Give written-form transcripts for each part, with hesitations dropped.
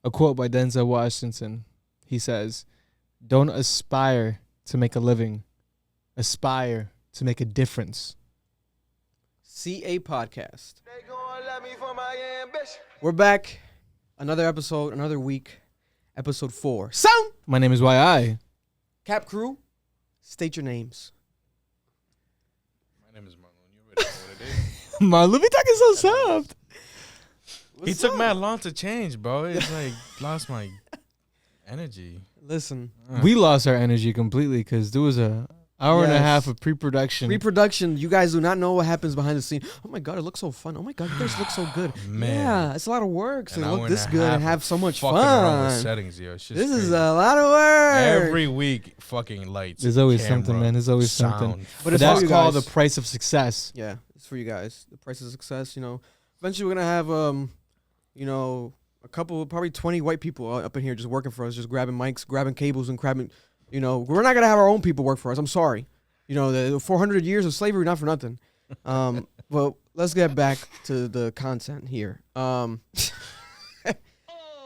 A quote by Denzel Washington. He says, "Don't aspire to make a living. Aspire to make a difference." CA Podcast. We're back. Another episode, another week. Episode 4. Sound! My name is YI. Cap Crew, state your names. My name is Marlon. You already know what it is. Marlon, be talking so soft. He took mad long to change, bro. It's like lost my energy. Listen. We lost our energy completely because there was a hour and a half of pre-production. Pre-production. You guys do not know what happens behind the scene. Oh my God, it looks so fun. Oh my God, you guys look so good. Man. Yeah, it's a lot of work to look this good and have so much fucking around with fun. settings, yo. It's just This crazy. is a lot of work. Every week, fucking lights. There's always camera, something, man. There's always sound. something. But it's that's for you called guys. the price of success. Yeah, it's for you guys. The price of success, you know. Eventually we're going to have, you know, a couple, probably 20 white people up in here just working for us, just grabbing mics, grabbing cables, and grabbing, you know, we're not going to have our own people work for us. I'm sorry. You know, the 400 years of slavery, not for nothing. Well, let's get back to the content here.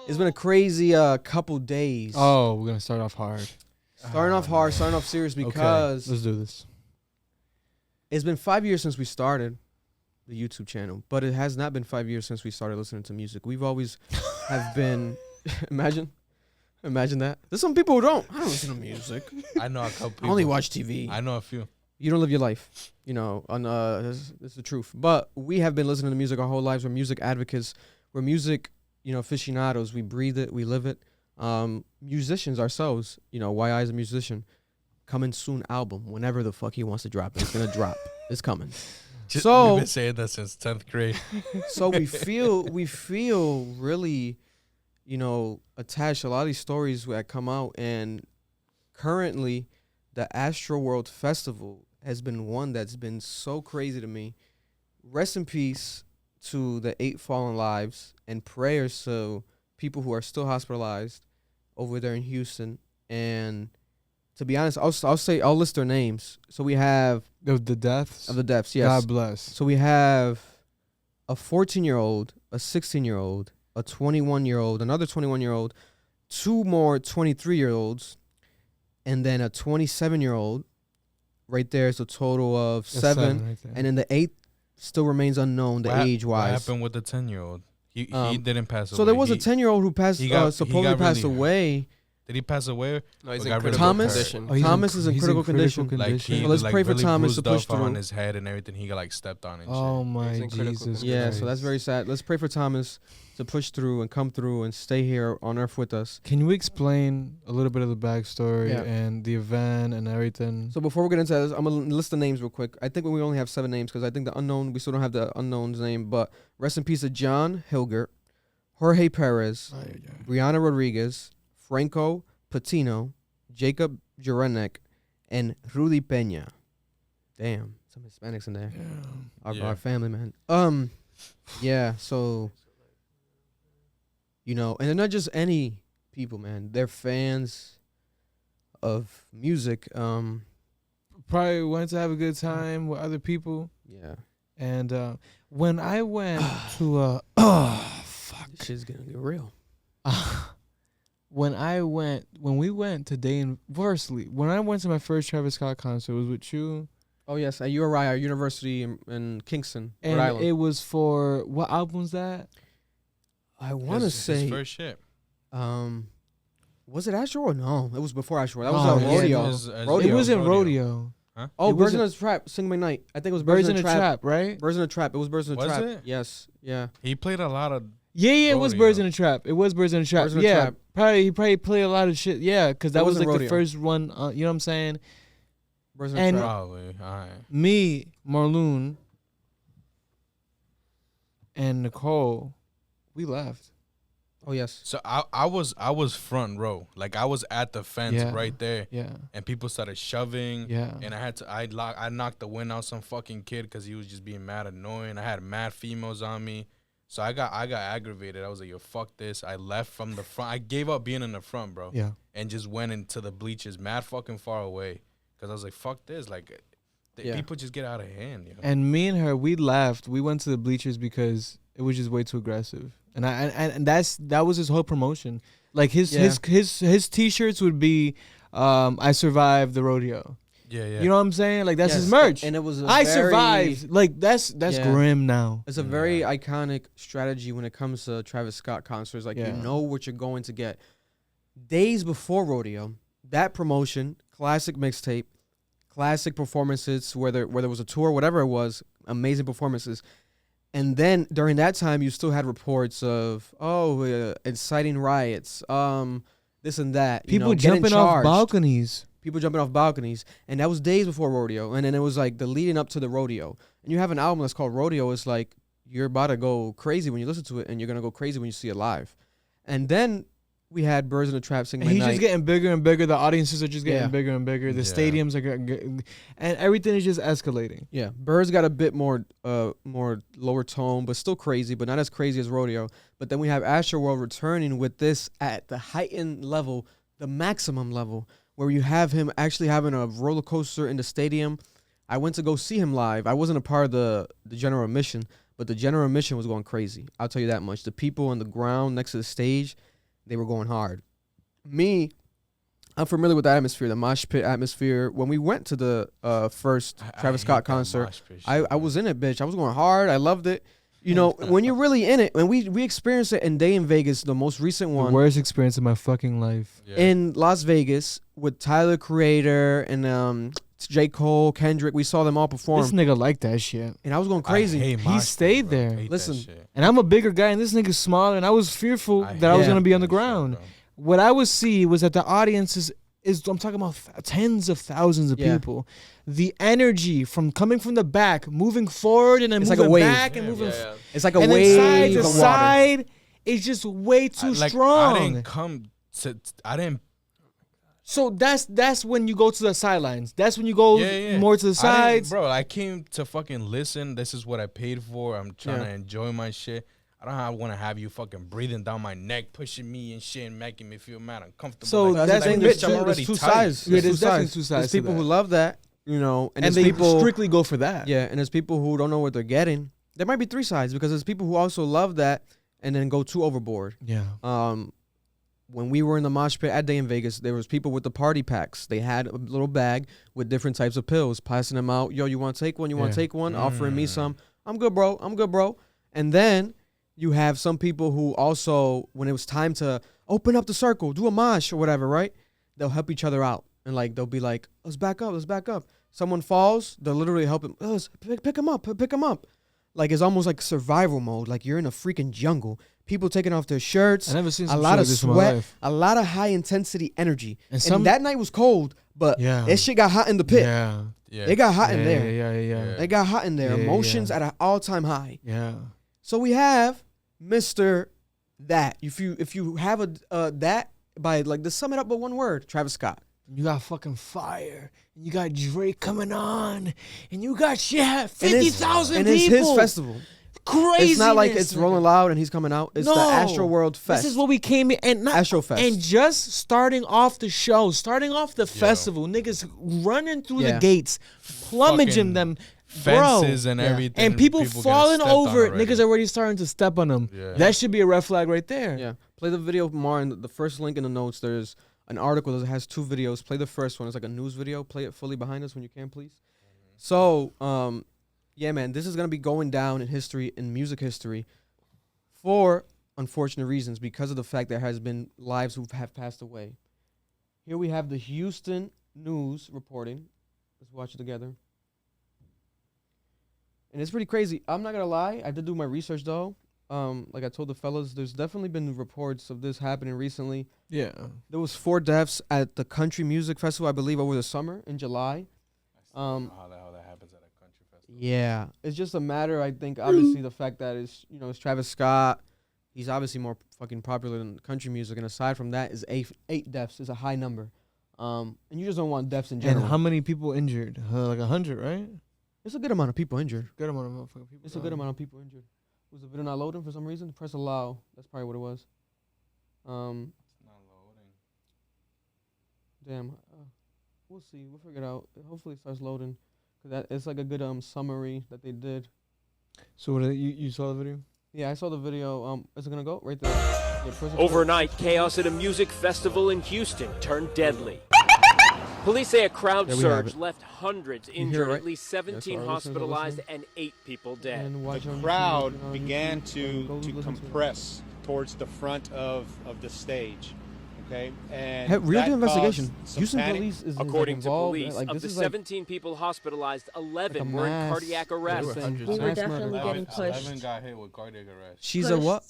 It's been a crazy couple days. Oh, we're going to start off hard. Starting off hard, starting off serious because Okay, let's do this. it's been 5 years since we started the YouTube channel, but it has not been 5 years since we started listening to music. We've always have been, imagine that. There's some people who don't. I don't listen to music. I know a couple people. I only watch TV. I know a few. You don't live your life, you know, on this is the truth. But we have been listening to music our whole lives. We're music advocates. We're music, you know, aficionados. We breathe it. We live it. Musicians ourselves, you know, YI is a musician. Coming soon album, whenever the fuck he wants to drop it. It's going to drop. It's coming. So we've been saying that since 10th grade. So we feel really, you know, attached to a lot of these stories that come out. And currently, the Astroworld Festival has been one that's been so crazy to me. Rest in peace to the 8 fallen lives, and prayers to people who are still hospitalized over there in Houston. And to be honest, I'll list their names. So we have Of the deaths? of the deaths, yes. God bless. So we have a 14-year-old, a 16-year-old, a 21-year-old, another 21-year-old, 2 more 23-year-olds, and then a 27-year-old. Right there is a total of That's 7. right there. And then the 8th still remains unknown, the What age-wise. happened with the 10-year-old? He didn't pass away. So there was a 10-year-old who passed, he got supposedly passed really- away. Did he pass away? No, he's Or in got rid of critical Thomas? condition. Oh, he's Thomas is in critical condition. Like he Well, let's like pray for really Thomas to bruised push up on through. his head and everything. He got like stepped on and Oh shit. my He's in critical Jesus condition. Yeah, Christ. so that's very sad. Let's pray for Thomas to push through and come through and stay here on Earth with us. Can we explain a little bit of the backstory Yeah. and the event and everything? So before we get into this, I'm going to list the names real quick. I think we only have 7 names because I think the unknown, we still don't have the unknown's name. But rest in peace to John Hilgert, Jorge Perez, Brianna Rodriguez, Franco Patiño, Jacob Jurinke, and Rodolfo Peña. Damn, some Hispanics in there. Yeah. Our family, man. Yeah, so, you know, and they're not just any people, man. They're fans of music. Probably went to have a good time with other people. Yeah. And when I went to This shit's gonna get real. when we went to Dane, firstly, when I went to my first Travis Scott concert, it was with you. Oh, yes, at URI, university in Kingston, And Rhode Island. it was for, what album was that? I want to His say, first shit. was it Astroworld? No, it was before Astroworld. That Oh, was yeah, Rodeo. it was- It Rodeo. wasn't Rodeo. Rodeo. Huh? Oh, It Birds in wasn't- the Trap, Sing by Night. I think it was Birds in the Trap, right? Birds in the Trap. It was Birds in the Was Trap. it? Yes, yeah. He played a lot of. Yeah, it was Rodeo. Birds in the Trap. It was Birds in the Trap. Birds in the Yeah, Trap. he probably played a lot of shit. Yeah, because that It was wasn't like the Rodeo. first one. You know what I'm saying? Birds in And- the Trap. Probably. All right. Me, Marloon, and Nicole, we left. Oh, yes. So I was front row. Like I was at the fence Yeah. right there, Yeah, and people started shoving. yeah. And I knocked the wind out some fucking kid because he was just being mad annoying. I had mad females on me. So I got aggravated. I was like, yo, fuck this. I left from the front. I gave up being in the front, bro. Yeah. And just went into the bleachers mad fucking far away. Because I was like, fuck this. Like, Yeah. people just get out of hand, you know? And me and her, we left. We went to the bleachers because it was just way too aggressive. And that was his whole promotion. Like his t-shirts would be I survived the rodeo. Yeah. You know what I'm saying? Like that's Yes, his merch. and it was I survived. Like that's Yeah. grim now. It's a very iconic strategy when it comes to Travis Scott concerts. Like, you know what you're going to get. Days before rodeo, that promotion, classic mixtape, classic performances, whether it was a tour, whatever it was, amazing performances. And then during that time, you still had reports of inciting riots, this and that. People jumping off balconies. People jumping off balconies, and that was days before rodeo. And then it was like the leading up to the rodeo. And you have an album that's called Rodeo. It's like you're about to go crazy when you listen to it, and you're gonna go crazy when you see it live. And then we had Birds in the Trap singing. He's just getting bigger and bigger. The audiences are just getting bigger and bigger. The stadiums are getting, and everything is just escalating. Yeah, Birds got a bit more lower tone, but still crazy, but not as crazy as rodeo. But then we have Astroworld returning with this at the heightened level, the maximum level, where you have him actually having a roller coaster in the stadium. I went to go see him live. I wasn't a part of the general admission, but the general admission was going crazy. I'll tell you that much. The people on the ground next to the stage, they were going hard. Me, I'm familiar with the atmosphere, the mosh pit atmosphere. When we went to the first Travis Scott concert, I was in it, bitch. I was going hard. I loved it. You know, when you're really in it, and we experienced it in Day in Vegas, the most recent one. The worst experience of my fucking life. Yeah. In Las Vegas with Tyler, Creator, and J. Cole, Kendrick. We saw them all perform. This nigga liked that shit. And I was going crazy. He stayed there. Listen, and I'm a bigger guy, and this nigga's smaller, and I was fearful that I was going to be on the ground. What I would see was that the audience is I'm talking about tens of thousands of people. The energy from coming from the back, moving forward, and then it's moving like a wave. Back and moving. It's like a and wave. Then side to of water. side, it's just way too strong. I didn't. So that's when you go to the sidelines. That's when you go more to the sides. Bro, I came to fucking listen. This is what I paid for. I'm trying to enjoy my shit. I don't want to have you fucking breathing down my neck, pushing me and shit, and making me feel mad uncomfortable. So like, that's like, bitch, I'm already two tight. sides. Yeah, there's definitely two sides. There's people who love that, you know, and they people strictly go for that. Yeah, and there's people who don't know what they're getting. There might be three sides because there's people who also love that and then go too overboard. Yeah. When we were in the mosh pit at Day in Vegas, there was people with the party packs. They had a little bag with different types of pills, passing them out. Yo, you want to take one? You want to take one? Offering me some. I'm good, bro. I'm good, bro. And then you have some people who also, when it was time to open up the circle, do a mosh or whatever, right? They'll help each other out. And like they'll be like, let's back up, let's back up. Someone falls, they'll literally help him. Pick him up, pick him up. Like it's almost like survival mode. Like you're in a freaking jungle. People taking off their shirts. I never seen a lot of sweat, a lot of high intensity energy. And that night was cold, but that shit got hot in the pit. Yeah. It got hot in there. Yeah. It got hot in there. Emotions at an all-time high. Yeah. So we have Mr. That. If you have a that by like to sum it up with one word, Travis Scott. You got fucking fire, and you got Drake coming on, and you got 50,000 people. And it's his festival. Crazy. It's not like it's Rolling Loud and he's coming out. It's the Astroworld Fest. This is what we came in and not Astrofest. And just starting off the show, starting off the festival, niggas running through the gates, plumaging them. Fences and everything. And people falling over it. Niggas already starting to step on them. Yeah. That should be a red flag right there. Yeah. Play the video more in the first link in the notes. There's an article that has 2 videos. Play the first one. It's like a news video. Play it fully behind us when you can, please. So, yeah, man, this is going to be going down in history, in music history, for unfortunate reasons because of the fact there has been lives who have passed away. Here we have the Houston News reporting. Let's watch it together. And it's pretty crazy. I'm not going to lie. I did do my research, though. Like I told the fellas, there's definitely been reports of this happening recently. Yeah. There was 4 deaths at the Country Music Festival, I believe, over the summer in July. How the hell that happens at a country festival? Yeah. It's just a matter, I think, obviously, the fact that it's Travis Scott. He's obviously more fucking popular than country music. And aside from that, is 8 deaths is a high number. And you just don't want deaths in general. And how many people injured? Like 100, right? It's a good amount of people injured. Good amount of motherfucking people. It's a good amount of people injured. Was the video not loading for some reason? Press allow. That's probably what it was. It's not loading. Damn. We'll see. We'll figure it out. Hopefully it starts loading. Cause it's like a good summary that they did. So what you saw the video? Yeah, I saw the video. Is it gonna go right there? Overnight, chaos at a music festival in Houston turned deadly. Police say a crowd surge left hundreds injured, at least 17 hospitalized, and 8 people dead. The crowd began to compress towards the front of the stage. Okay, and real investigation. Houston police is according to involved. police, of the 17 people hospitalized, 11 were in cardiac arrest. We were definitely getting pushed. 11 got hit with cardiac arrest. She's a what?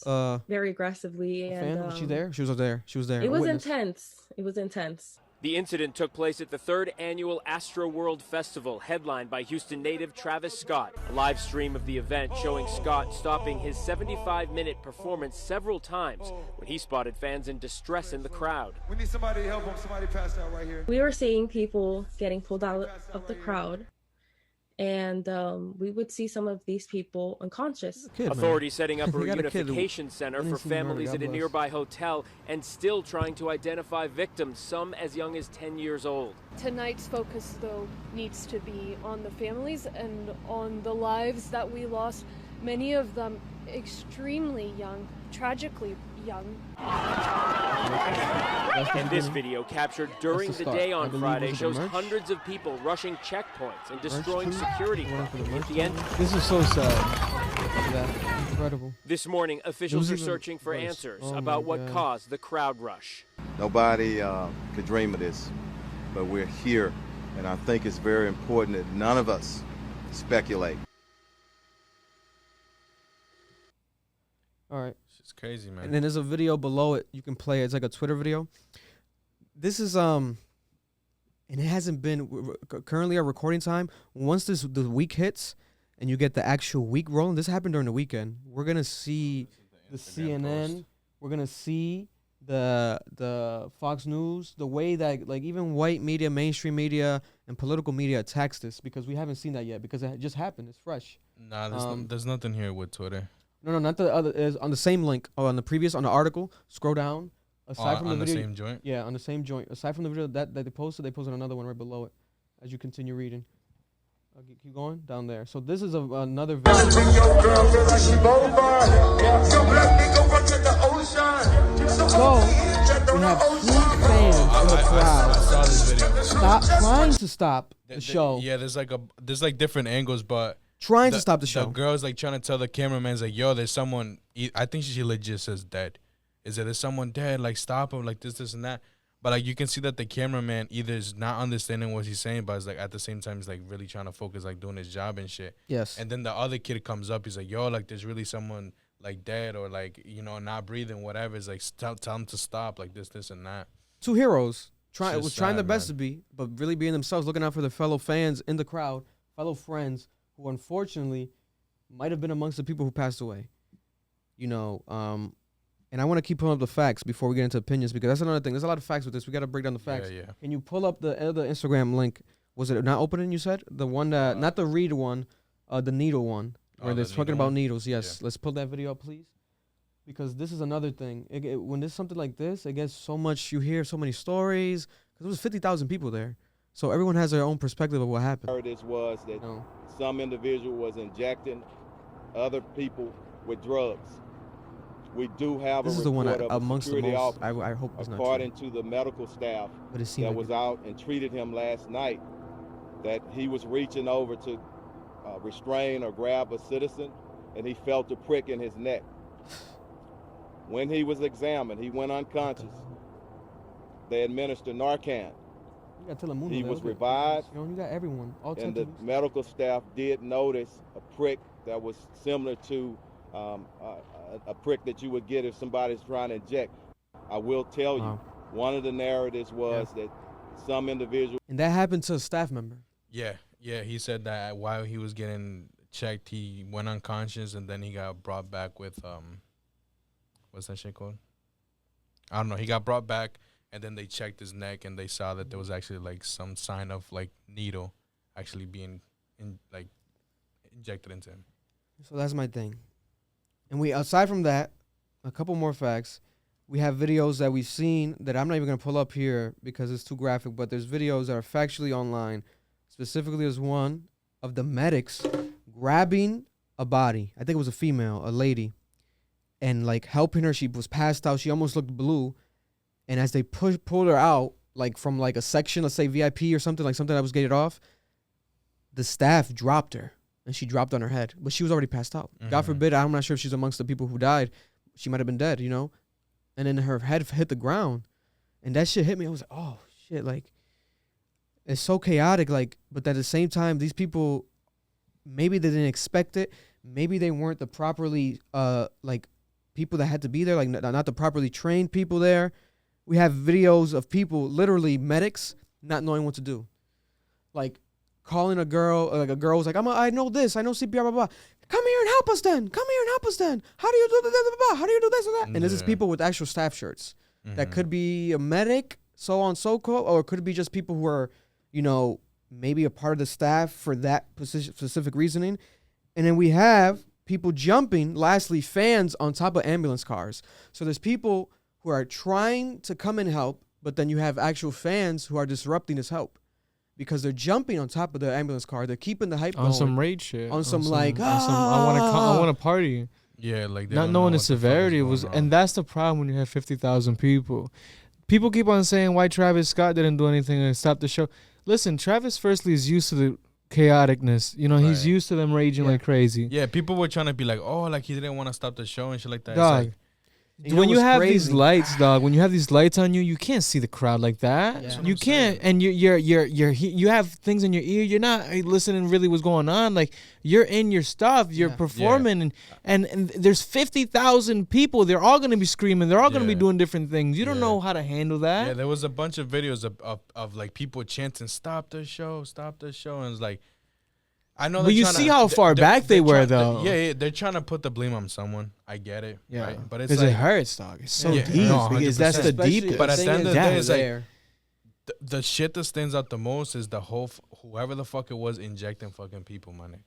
Very aggressively. And was she there? She was there. She was there. It was intense. It was intense. The incident took place at the 3rd annual Astroworld Festival, headlined by Houston native Travis Scott. A live stream of the event showing Scott stopping his 75-minute performance several times when he spotted fans in distress in the crowd. We need somebody to help him. Somebody passed out right here. We were seeing people getting pulled out of the crowd. And we would see some of these people unconscious. Authorities setting up a reunification center for families at a nearby hotel and still trying to identify victims, some as young as 10 years old. Tonight's focus, though, needs to be on the families and on the lives that we lost, many of them extremely young, tragically young. And this video captured during the day on Friday shows hundreds of people rushing checkpoints and destroying security at the end. This is so sad. Incredible. This morning, officials are searching for answers about what caused the crowd rush. Nobody could dream of this, but we're here, and I think it's very important that none of us speculate. All right. It's crazy, man. And then there's a video below it. You can play it. It's like a Twitter video. This is and it hasn't been currently our recording time. Once the week hits and you get the actual week rolling, this happened during the weekend. We're gonna see the CNN. Post. We're gonna see the Fox News, the way that like even white media, mainstream media, and political media attacks this, because we haven't seen that yet because it just happened. It's fresh. Nah, there's nothing here with Twitter. No, not the other. Is on the same link. Oh, on the previous, on the article. Scroll down. Aside from the video, same joint. Yeah, on the same joint. Aside from the video that they posted another one right below it. As you continue reading, keep going down there. So this is another video. So we have 2 fans in the crowd. I saw this video. Stop trying to stop the show. Yeah, there's like different angles, but. Trying to stop the show. The girl's like trying to tell the cameraman's like, yo, there's someone. I think she legit says dead. Is it there's someone dead? Like, stop him, like this, and that. But like you can see that the cameraman either is not understanding what he's saying, but it's like at the same time he's like really trying to focus, like doing his job and shit. Yes. And then the other kid comes up, he's like, yo, like there's really someone like dead or like, you know, not breathing, whatever. It's like tell him to stop, like this, and that. 2 heroes trying their best man. to be, but really being themselves, looking out for their fellow fans in the crowd, fellow friends who unfortunately might have been amongst the people who passed away, you know, and I want to keep pulling up the facts before we get into opinions, because that's another thing. There's a lot of facts with this. We got to break down the facts. Yeah. Can you pull up the other Instagram link? Was it not opening, you said? The one that, not the read one, the needle one, where they're talking about needles. Yes. Yeah. Let's pull that video up, please. Because this is another thing. When there's something like this, it gets so much, you hear so many stories, because there was 50,000 people there. So everyone has their own perspective of what happened. This was that some individual was injecting other people with drugs. We do have this a is the one amongst the most. I hope it's not according to the medical staff that was out and treated him last night, that he was reaching over to restrain or grab a citizen, and he felt a prick in his neck. When he was examined, he went unconscious. They administered Narcan. He was revived, you got everyone. And the medical staff did notice a prick that was similar to a prick that you would get if somebody's trying to inject. I will tell you, one of the narratives was that some individual... And that happened to a staff member. Yeah, he said that while he was getting checked, he went unconscious, and then he got brought back with, what's that shit called? I don't know. He got brought back, and then they checked his neck, and they saw that there was actually, like, some sign of, like, needle actually being, injected into him. So that's my thing. And aside from that, a couple more facts. We have videos that we've seen that I'm not even going to pull up here because it's too graphic, but there's videos that are factually online. Specifically, there's one of the medics grabbing a body. I think it was a female, a lady. and like helping her. She was passed out. She almost looked blue. And as they pulled her out, like from like a section, let's say VIP or something, like something that was gated off, the staff dropped her and she dropped on her head, but she was already passed out. God forbid, I'm not sure if she's amongst the people who died. She might have been dead, you know? And then her head hit the ground and that shit hit me. I was like, oh shit, like it's so chaotic. Like, but at the same time, these people, maybe they didn't expect it. Maybe they weren't the properly, like people that had to be there, like not the properly trained people there. We have videos of people, literally medics, not knowing what to do. Like calling a girl, like a girl was like, I know this, I know CPR, blah, blah. Come here and help us then. Come here and help us then. How do you do this? How do you do this and that? And this is people with actual staff shirts. That could be a medic, so on, so forth, or it could be just people who are, you know, maybe a part of the staff for that specific reasoning. And then we have people jumping, lastly, fans on top of ambulance cars. So there's people who are trying to come and help, but then you have actual fans who are disrupting this help because they're jumping on top of the ambulance car. They're keeping the hype on going. Some rage shit. On some like, I want to party. Yeah, like not knowing the severity was, and that's the problem when you have 50,000 people. People keep on saying why Travis Scott didn't do anything to stop the show. Listen, Travis firstly is used to the chaoticness. You know, he's used to them raging like crazy. Yeah, people were trying to be like, oh, like he didn't want to stop the show and shit like that. Dog. It's like, when you have these lights, dog, when you have these lights on you, you can't see the crowd like that. Yeah. You can't, and you have things in your ear. You're not listening really what's going on. Like you're in your stuff, you're performing, and there's 50,000 people. They're all gonna be screaming. They're all gonna be doing different things. You don't know how to handle that. Yeah, there was a bunch of videos of like people chanting, "Stop the show, and it's like. I know, but you see how far back they were, though. Yeah, they're trying to put the blame on someone. I get it. Yeah, right? But it's like, it hurts, dog. It's so deep. No, because that's the deepest. But at the end of the day, it's like the shit that stands out the most is the whole whoever the fuck it was injecting fucking people, my nigga.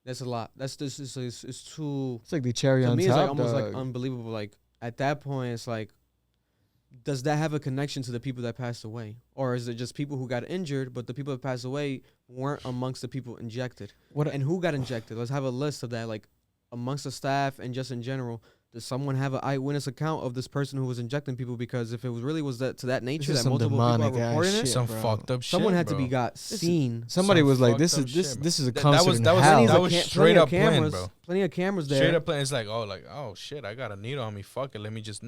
That's a lot. It's too. It's like the cherry on top. To me, it's like almost like unbelievable. Like at that point, it's like, does that have a connection to the people that passed away? Or is it just people who got injured, but the people that passed away weren't amongst the people injected? And who got injected? Let's have a list of that, like amongst the staff and just in general. Does someone have an eyewitness account of this person who was injecting people? Because if it was really was that to that nature that multiple people are reporting it, some fucked up shit. Someone had to be seen. Somebody was like, "This is a concert." That was straight up planned, bro. Plenty of cameras there. Straight up planned. It's like, oh shit, I got a needle on me. Fuck it, let me just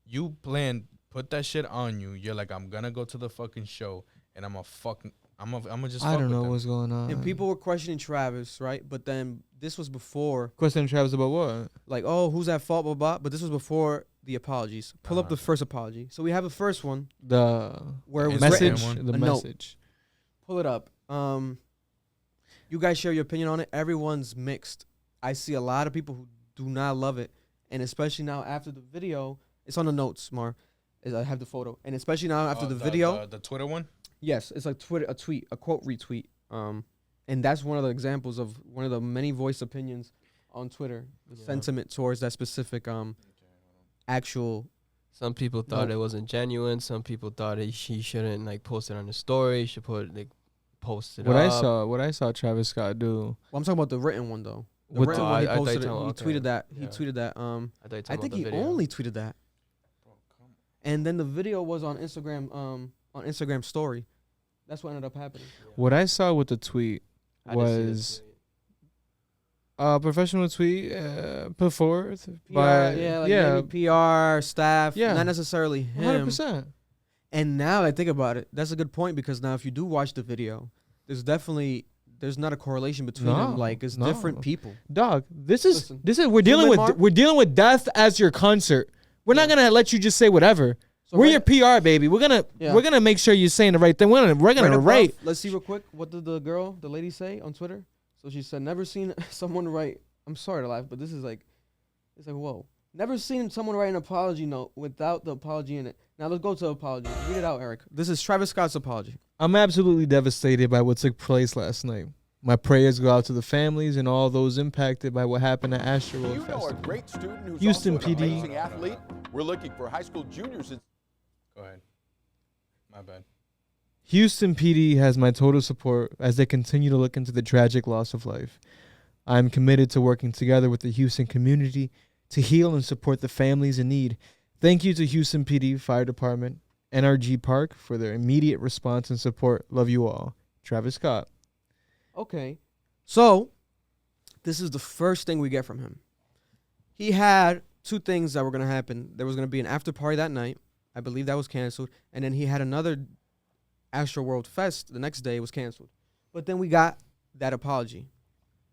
You planned. Put that shit on you. You're like, I'm gonna go to the fucking show and I'm gonna just. I don't know what's going on. And people were questioning Travis, right? But then this was before. Questioning Travis about what? Like, oh, who's at fault, blah blah. But this was before the apologies. Pull up the first apology. So we have a first one. Where it was message. The message. Pull it up. You guys share your opinion on it. Everyone's mixed. I see a lot of people who do not love it, and especially now after the video, it's on the notes, Mar. I have the photo, and especially now after the video, the Twitter one. Yes, it's like a quote retweet, and that's one of the examples of one of the many voiced opinions on Twitter, the sentiment towards that specific actual. Some people thought it wasn't genuine. Some people thought he shouldn't like post it on the story. He should post it. What I saw Travis Scott do. Well, I'm talking about the written one though. The written one he posted it. He tweeted that. He tweeted that. I think he only tweeted that. And then the video was on Instagram story. That's what ended up happening. What I saw with the tweet was a professional tweet put forth by maybe PR staff, not necessarily him. 100%. And now that I think about it, that's a good point because now if you do watch the video, there's not a correlation between them. Like it's different people. Dog, this is we're dealing with death as your concert. We're not gonna let you just say whatever. So we're your PR, baby. We're gonna make sure you're saying the right thing. We're gonna rate. Let's see real quick. What did the lady say on Twitter? So she said, "Never seen someone write." I'm sorry to laugh, but this is like, it's like whoa. Never seen someone write an apology note without the apology in it. Now let's go to apology. Read it out, Eric. This is Travis Scott's apology. I'm absolutely devastated by what took place last night. My prayers go out to the families and all those impacted by what happened at Astroworld Festival. A great student who's Houston also an PD. amazing athlete. We're looking for high school juniors. Go ahead. My bad. Houston PD has my total support as they continue to look into the tragic loss of life. I'm committed to working together with the Houston community to heal and support the families in need. Thank you to Houston PD Fire Department, NRG Park for their immediate response and support. Love you all. Travis Scott. Okay. So, this is the first thing we get from him. He had two things that were going to happen. There was going to be an after party that night. I believe that was canceled. And then he had another Astroworld Fest the next day. It was canceled. But then we got that apology.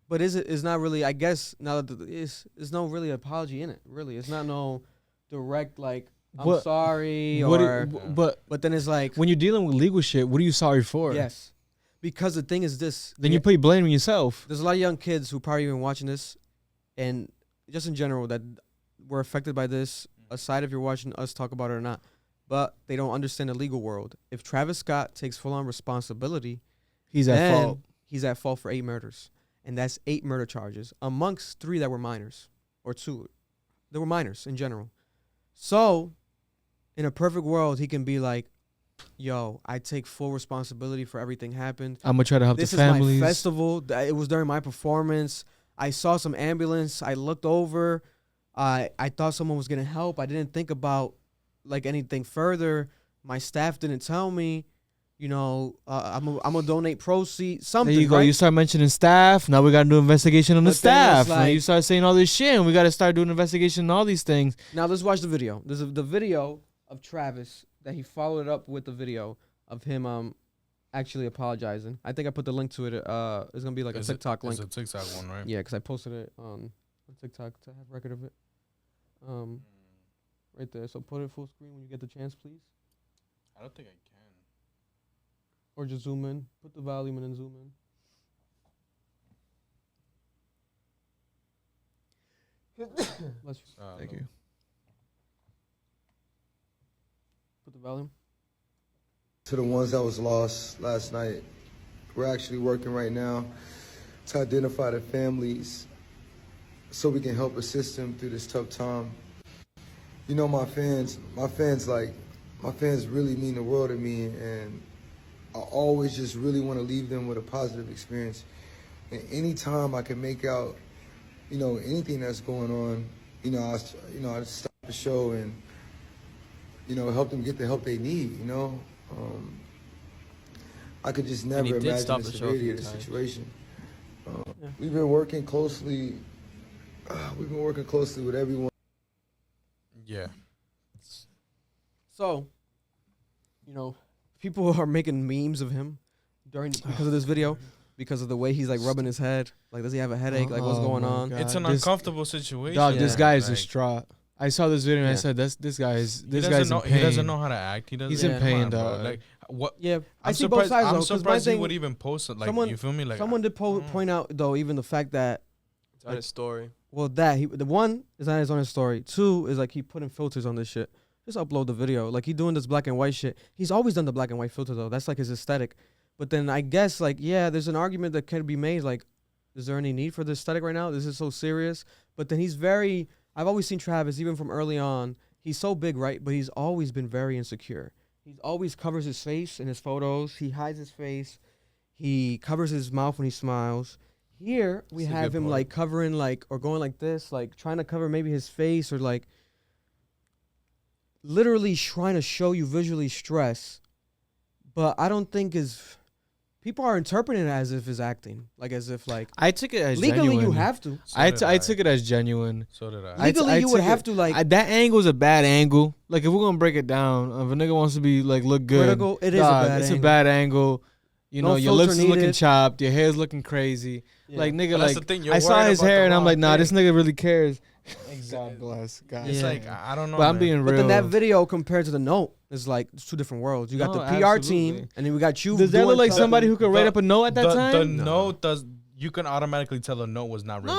But it's not really, I guess, now that there's no really apology in it, really. It's not no direct, like, I'm sorry, but then it's like... When you're dealing with legal shit, what are you sorry for? Yes. Because the thing is this. Then you put blame on yourself. There's a lot of young kids who probably even watching this, and just in general, that were affected by this, aside if you're watching us talk about it or not. But they don't understand the legal world. If Travis Scott takes full-on responsibility, he's at fault. He's at fault for 8 murders. And that's 8 murder charges, amongst 3 that were minors, or 2. They were minors in general. So, in a perfect world, he can be like, yo, I take full responsibility for everything happened. I'm going to try to help the families. This is my festival. It was during my performance. I saw some ambulance. I looked over. I thought someone was going to help. I didn't think about, like, anything further. My staff didn't tell me. You know, I'm going to donate proceeds, something, there you go. Right? You start mentioning staff. Now we got to do an investigation on the staff. Like, now you start saying all this shit, and we got to start doing an investigation on all these things. Now let's watch the video. There's the video of Travis that he followed up with the video of him actually apologizing. I think I put the link to it. It's going to be like a TikTok link. It's a TikTok one, right? Yeah, because I posted it on TikTok to have record of it. Right there. So put it full screen when you get the chance, please. I don't think I can. Or just zoom in. Put the volume in and zoom in. Thank you. Put the volume. To the ones that was lost last night, we're actually working right now to identify the families so we can help assist them through this tough time. You know, my fans really mean the world to me, and I always just really want to leave them with a positive experience. And anytime I can make out, you know, anything that's going on, I stop the show and, you know, help them get the help they need, you know. I could just never imagine the severity of the situation. We've been working closely with everyone. Yeah. So, you know, people are making memes of him because of this video, because of the way he's like rubbing his head. Like, does he have a headache? Like, what's going on? God. It's an uncomfortable situation. Dog, this guy is distraught. I saw this video and I said, this guy's in pain. He doesn't know how to act. He's in pain, dog. Like, what? Yeah, I'm see both sides. I'm surprised he would even post it. Like, you feel me? Like, someone did point out though, even the fact that it's on his story. Well, the one is on his story. 2 is like he putting filters on this shit. Just upload the video. Like, he doing this black and white shit. He's always done the black and white filter though. That's like his aesthetic. But then I guess like, yeah, there's an argument that can be made. Like, is there any need for this aesthetic right now? This is so serious. But then I've always seen Travis, even from early on. He's so big, right? But he's always been very insecure. He always covers his face in his photos. He hides his face. He covers his mouth when he smiles. Here we have him like covering like, or going like this, like trying to cover maybe his face, or like literally trying to show you visually stress. But I don't think people are interpreting it as if it's acting, like as if like I took it as legally genuine. you have to. I took it as genuine. So did I. Legally you would have to like that angle is a bad angle. Like, if we're gonna break it down, if a nigga wants to be like look good, critical, it is a bad angle. A bad angle. You know, your lips is looking chopped, your hair's looking crazy. Yeah. Like, nigga, But like that's the thing, I saw his hair and I'm like, nah, thing. this nigga really cares. Exactly. God bless. God. It's like, I don't know. But I'm being real. But then that video compared to the note is like it's 2 different worlds. You got the PR team, and then we got you. Does that look like somebody who could write up a note at that time? The note does. You can automatically tell the note was not written.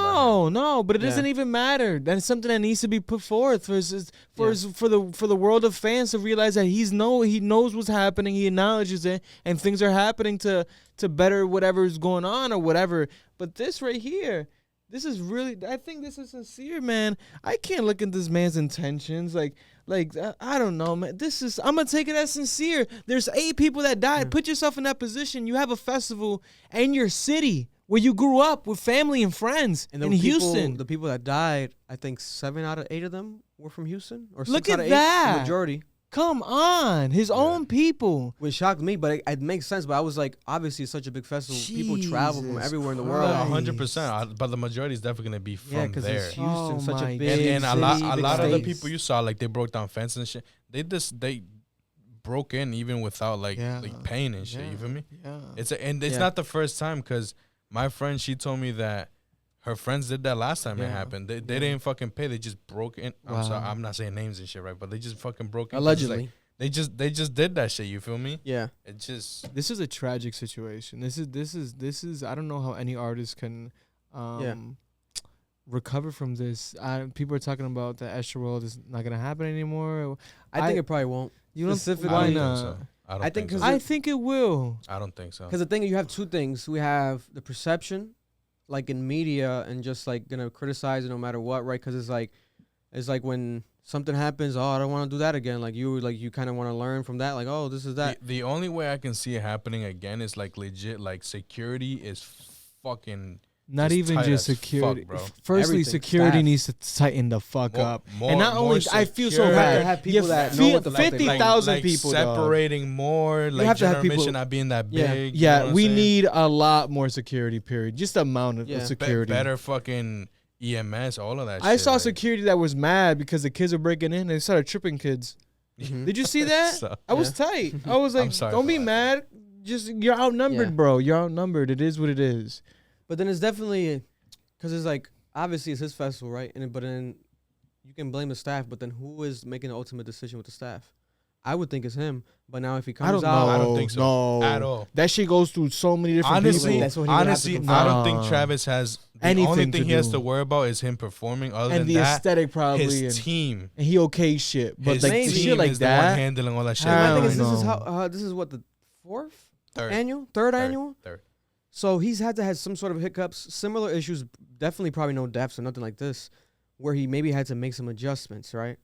No, but it doesn't even matter. That's something that needs to be put forth for the world of fans to realize that he knows what's happening. He acknowledges it, and things are happening to better whatever is going on or whatever. But this right here, this is really. I think this is sincere, man. I can't look at this man's intentions like. I don't know, man. I'm gonna take it as sincere. There's 8 people that died. Put yourself in that position. You have a festival in your city where you grew up with family and friends in Houston. The people that died, I think 7 out of 8 of them were from Houston, or 6 Look out at of 8, that. the majority. Come on, his own people. Which shocked me, but it makes sense. But I was like, obviously, it's such a big festival. People travel from everywhere in the world. 100%. But the majority is definitely gonna be from there. It's Houston, such a big and a lot of the states. people you saw, like they broke down fences and shit. They broke in even without like paying and shit. You feel me? Yeah. It's not the first time, because my friend, she told me that her friends did that last time it happened. They didn't fucking pay. They just broke in. I'm sorry, I'm not saying names and shit, right? But they just fucking broke in. Allegedly. Like, they just did that shit. You feel me? Yeah. It just. This is a tragic situation. This is. I don't know how any artist can, recover from this. People are talking about the Astroworld is not gonna happen anymore. I think it probably won't. You don't Specifically, why I not? don't think so. I think it will. I don't think so. Because the thing, you have two things. We have the perception, like in media, and just like gonna criticize it no matter what, right? Because it's like when something happens, I don't want to do that again. Like you kind of want to learn from that. Like, oh, this is that. The only way I can see it happening again is like legit. Like security is fucking. Not even just security. Fuck, bro. Firstly, Everything, security staff. needs to tighten the fuck up. More, and not only, I feel so secure. bad. Have people that know what the fuck they 50,000 like people. separating more. Like have to have general people- mission not being that big. Yeah, you know what we I'm saying? need a lot more security. Period. Just the amount of security. Better fucking EMS, all of that. I shit, saw like. security that was mad because the kids were breaking in and they started tripping kids. Did you see that? So- I was tight. I was like, sorry don't be for mad. Just you're outnumbered, bro. You're outnumbered. It is what it is. But then it's definitely, because it's like, obviously it's his festival, right? But then you can blame the staff, but then who is making the ultimate decision with the staff? I would think it's him. But now if he comes out, I don't think so. No, at all. That shit goes through so many different Honestly, people. honestly, I don't think Travis has the anything only to thing he has do. to worry about is him performing. Other And than the that, aesthetic probably, his and- team, And he okay shit, but his like team shit like is the one that. handling all that shit. I think Hell this is no. how this is what the third annual. Third. So he's had to have some sort of hiccups, similar issues, definitely probably no deaths or nothing like this, where he maybe had to make some adjustments, right?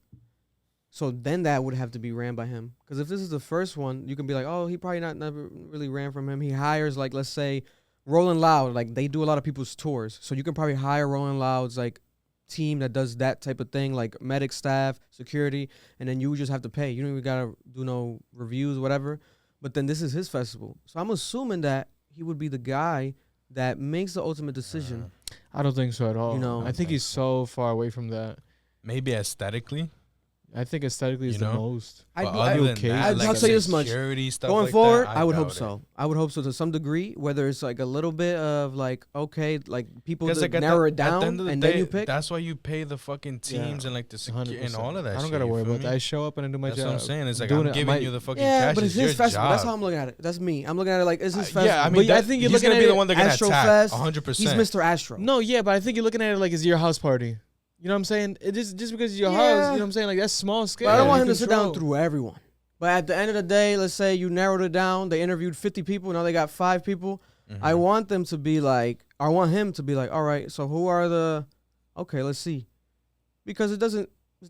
So then that would have to be ran by him. Because if this is the first one, you can be like, oh, he probably never really ran from him. He hires, like, let's say, Rolling Loud. Like, they do a lot of people's tours. So you can probably hire Rolling Loud's, like, team that does that type of thing, like medic staff, security, and then you just have to pay. You don't even got to do no reviews, whatever. But then this is his festival. So I'm assuming that he would be the guy that makes the ultimate decision. I don't think so at all. You know, I think he's so far away from that. Maybe aesthetically. I think aesthetically is the most. I'll say this much. Going like forward, that, I would hope so. I would hope so to some degree, whether it's like a little bit of like, okay, like people to like narrow it at the down end of the and day, then you pick. That's why you pay the fucking teams and like the security and all of that shit. I don't got to worry about that. I show up and I do my That's job. what I'm saying. It's like doing I'm giving you the fucking yeah, cash. but it's your his festival. job. That's how I'm looking at it. That's me. I'm looking at it like it's his festival. Yeah, I mean, but I think you're he's looking gonna at be it the one they're gonna Astro attack. Fest. 100%. He's Mr. Astro. No, yeah, but I think you're looking at it like it's your house party. You know what I'm saying? It just because it's your house, you know what I'm saying? Like that's small scale. But I don't want him to sit down through everyone. But at the end of the day, let's say you narrowed it down. They interviewed 50 people. Now they got 5 people. I want them to be like, I want him to be like, all right, so who are the, okay, let's see. Because it's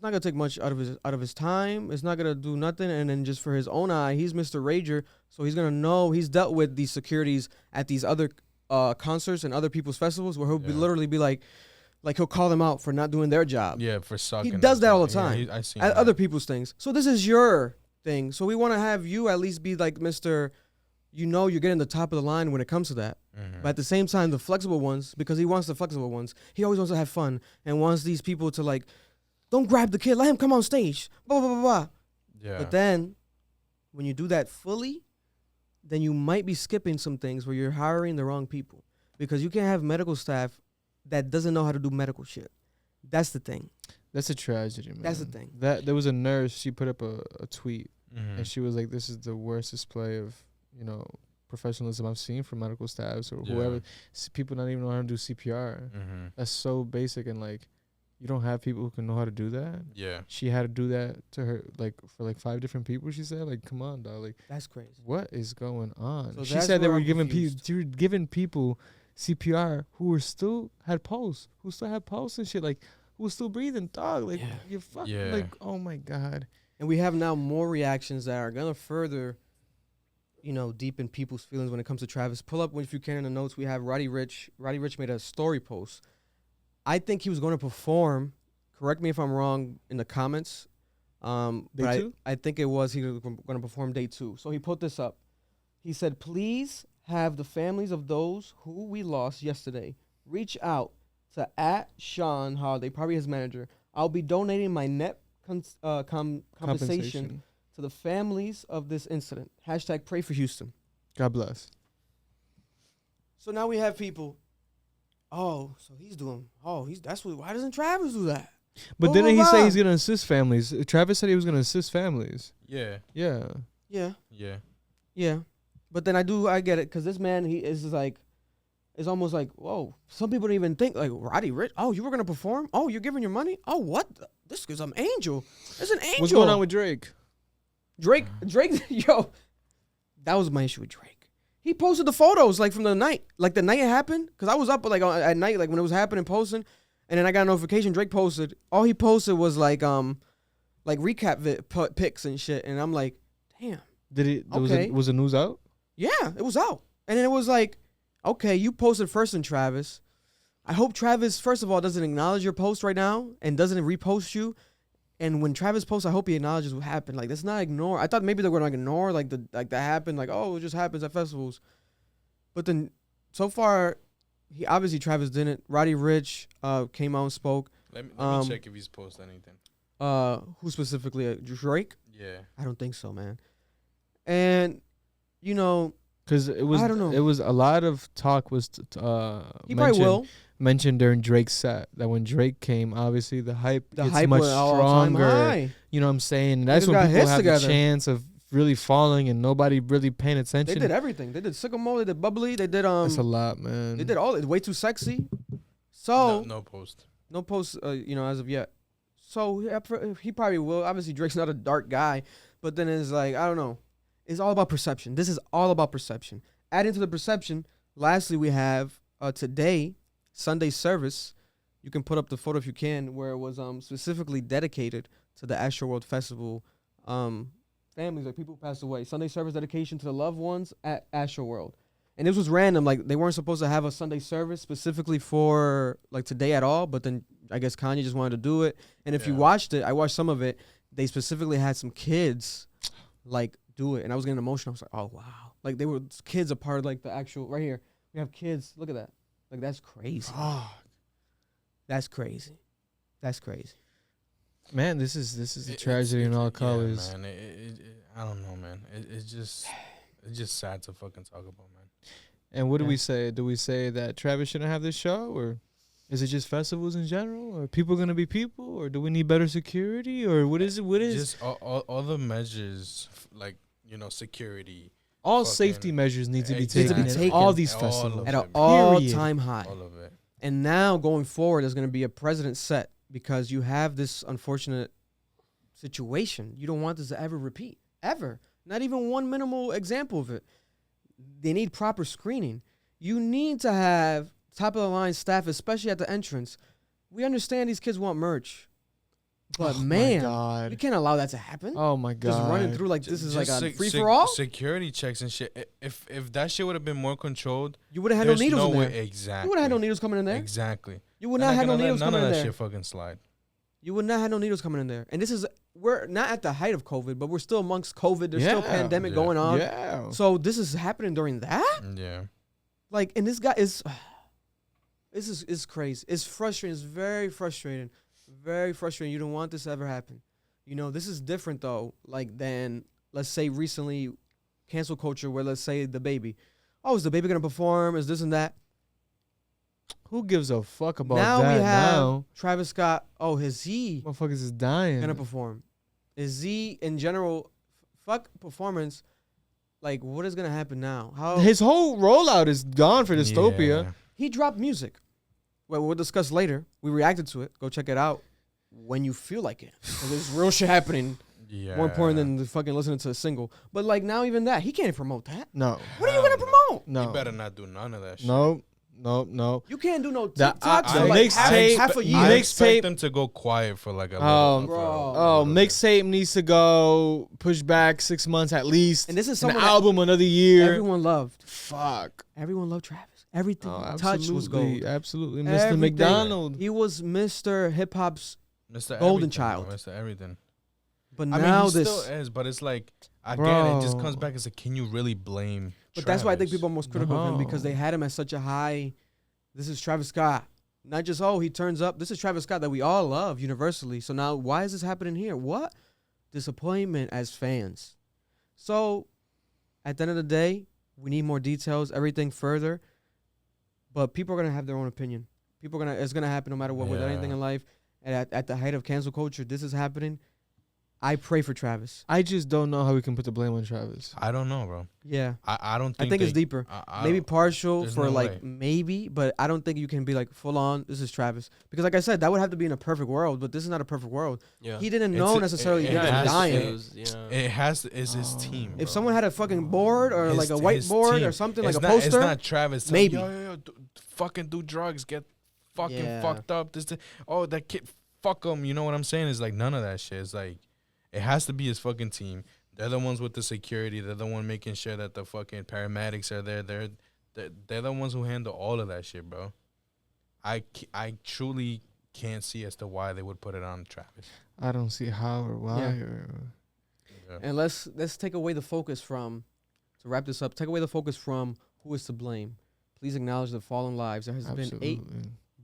not going to take much out of his time. It's not going to do nothing. And then just for his own eye, he's Mr. Rager. So he's going to know he's dealt with these securities at these other concerts and other people's festivals where he'll literally be like he'll call them out for not doing their job. Yeah, for sucking. He does that all the time I seen at that. other people's things. So this is your thing. So we want to have you at least be like Mr. You know you're getting the top of the line when it comes to that. But at the same time, the flexible ones, because he wants the flexible ones, he always wants to have fun and wants these people to like, don't grab the kid, let him come on stage, blah, blah, blah, blah. Yeah. But then when you do that fully, then you might be skipping some things where you're hiring the wrong people. Because you can't have medical staff that doesn't know how to do medical shit. That's the thing. That's a tragedy, man. That's the thing. That there was a nurse. She put up a tweet, and she was like, "This is the worst display of professionalism I've seen from medical staffs or whoever. People not even know how to do CPR. That's so basic, and like, you don't have people who can know how to do that. Yeah, she had to do that to her for 5 different people. She said, like, come on, dog. Like, that's crazy. What is going on? So she said they were giving people CPR who still had pulse and shit, like who was still breathing, dog. Like you're fucking like, oh my god. And we have now more reactions that are gonna further deep in people's feelings when it comes to Travis. Pull up if you can in the notes. We have Roddy Ricch. Roddy Ricch made a story post. I think he was going to perform. Correct me if I'm wrong in the comments. Day 2? I think it was he was going to perform day 2. So he put this up. He said, "Please have the families of those who we lost yesterday reach out to @Sean Holiday, probably his manager. I'll be donating my net compensation to the families of this incident. # pray for Houston." God bless. So now we have people. Oh, so he's doing. Oh, why doesn't Travis do that? But didn't he say he's gonna assist families? Travis said he was gonna assist families. Yeah. Yeah. Yeah. Yeah. Yeah. But then I get it, because this man, he is like, it's almost like, whoa. Some people don't even think, like, Roddy Ricch, oh, you were going to perform? Oh, you're giving your money? Oh, what? This is an angel. It's an angel. What's going on with Drake? Drake, yo, that was my issue with Drake. He posted the photos, like, from the night. Like, the night it happened, because I was up, like, at night, like, when it was happening, posting, and then I got a notification, Drake posted. All he posted was, like recap pics and shit, and I'm like, damn. Did it? Okay. Was the news out? Yeah, it was out. And then it was like, okay, you posted first in Travis. I hope Travis, first of all, doesn't acknowledge your post right now and doesn't repost you. And when Travis posts, I hope he acknowledges what happened. Like, let's not ignore. I thought maybe they were going to ignore, like that happened. Like, oh, it just happens at festivals. But then, so far, Travis didn't. Roddy Ricch came out and spoke. Let me check if he's posted anything. Who specifically? Drake? Yeah. I don't think so, man. And, because it was, I don't know. It was a lot of talk was he probably will mentioned during Drake's set that when Drake came, obviously the hype gets much was stronger. High. You know what I'm saying? That's when people have together. the chance of really falling and nobody really paying attention. They did everything. They did Sycamore. They did Bubbly. They did That's a lot, man. They did all. It's way too sexy. So no post. No post. As of yet. So he probably will. Obviously, Drake's not a dark guy, but then it's like, I don't know. It's all about perception. This is all about perception. Adding to the perception, lastly, we have today, Sunday service. You can put up the photo if you can, where it was specifically dedicated to the Astroworld Festival families, like people who passed away. Sunday service dedication to the loved ones at Astroworld. And this was random. Like, they weren't supposed to have a Sunday service specifically for, like, today at all, but then I guess Kanye just wanted to do it. And if you watched it, I watched some of it, they specifically had some kids, like, do it, and I was getting emotional. I was like, oh wow, like they were kids a part of, like, the actual, right here we have kids, look at that, like, that's crazy. That's crazy man. This is a tragedy in all colors. Yeah, man. I don't know, man. It's just sad to fucking talk about, man. And what do we say? Do we say that Travis shouldn't have this show, or is it just festivals in general? Or people gonna be people? Or do we need better security? Or what is it? What is just all the measures, like, security. All safety measures need to be taken. All these festivals at an all-time high. All of it. And now going forward, there's going to be a precedent set because you have this unfortunate situation. You don't want this to ever repeat, ever. Not even one minimal example of it. They need proper screening. You need to have top-of-the-line staff, especially at the entrance. We understand these kids want merch. But man, you can't allow that to happen. Oh my god! Just running through like this is like a free for all. Security checks and shit. If that shit would have been more controlled, you would have had no needles in there. Exactly. You would have had no needles coming in there. Exactly. You would not have no needles coming in there. None of that shit fucking slide. You would not have no needles coming in there. And this is, we're not at the height of COVID, but we're still amongst COVID. There's still a pandemic going on. Yeah. So this is happening during that. Yeah. Like, and this guy is. This is crazy. It's frustrating. It's very frustrating. Very frustrating. You don't want this to ever happen. This is different though, like, than, let's say, recently cancel culture where, let's say, the baby. Oh, is the baby gonna perform? Is this and that? Who gives a fuck about now that we have now? Travis Scott. Oh, is he motherfuckers is dying gonna perform? Is he in general fuck performance? Like, what is gonna happen now? How his whole rollout is gone for Dystopia. Yeah. He dropped music. Well, we'll discuss later. We reacted to it. Go check it out when you feel like it. There's real shit happening. Yeah. More important than the fucking listening to a single. But, like, now even that, he can't promote that. No. What are you gonna promote? No. You better not do none of that shit. No. No. You can't do no The TikToks for like half a year. I expect them to go quiet for like a little. Mixtape needs to go push back 6 months at least. And this is an album another year. Everyone loved. Fuck. Everyone loved Travis. Everything he touched was gold. Absolutely. Mr. McDonald. He was Mr. Hip Hop's Mr. golden child. Mr. Everything. But now he this still is, but it's like again, it just comes back as like, can you really blame? But Travis? that's why I think people are most critical of him, because they had him as such a high. This is Travis Scott, not just he turns up. This is Travis Scott that we all love universally. So now why is this happening here? What disappointment as fans. So at the end of the day, we need more details, everything further. But people are gonna have their own opinion. It's gonna happen no matter what with anything in life. And at the height of cancel culture, this is happening. I pray for Travis. I just don't know how we can put the blame on Travis. I don't know, bro. Yeah. I don't think. I think it's deeper. Maybe partial for no like way. maybe, but I don't think you can be like full on. This is Travis, because like I said, that would have to be in a perfect world, but this is not a perfect world. Yeah. He didn't know necessarily he was dying. It has to. It's his team. If someone had a fucking board or like a whiteboard or something, like a poster, it's not Travis. Maybe. Yo, fucking do drugs, get fucking fucked up. That kid, fuck him. You know what I'm saying? It's like none of that shit. It's like. It has to be his fucking team. They're the ones with the security. They're the one making sure that the fucking paramedics are there. They're the ones who handle all of that shit, bro. I truly can't see as to why they would put it on Travis. I don't see how or why. Yeah. And let's take away the focus from, to wrap this up, take away the focus from who is to blame. Please acknowledge the fallen lives. There has been 8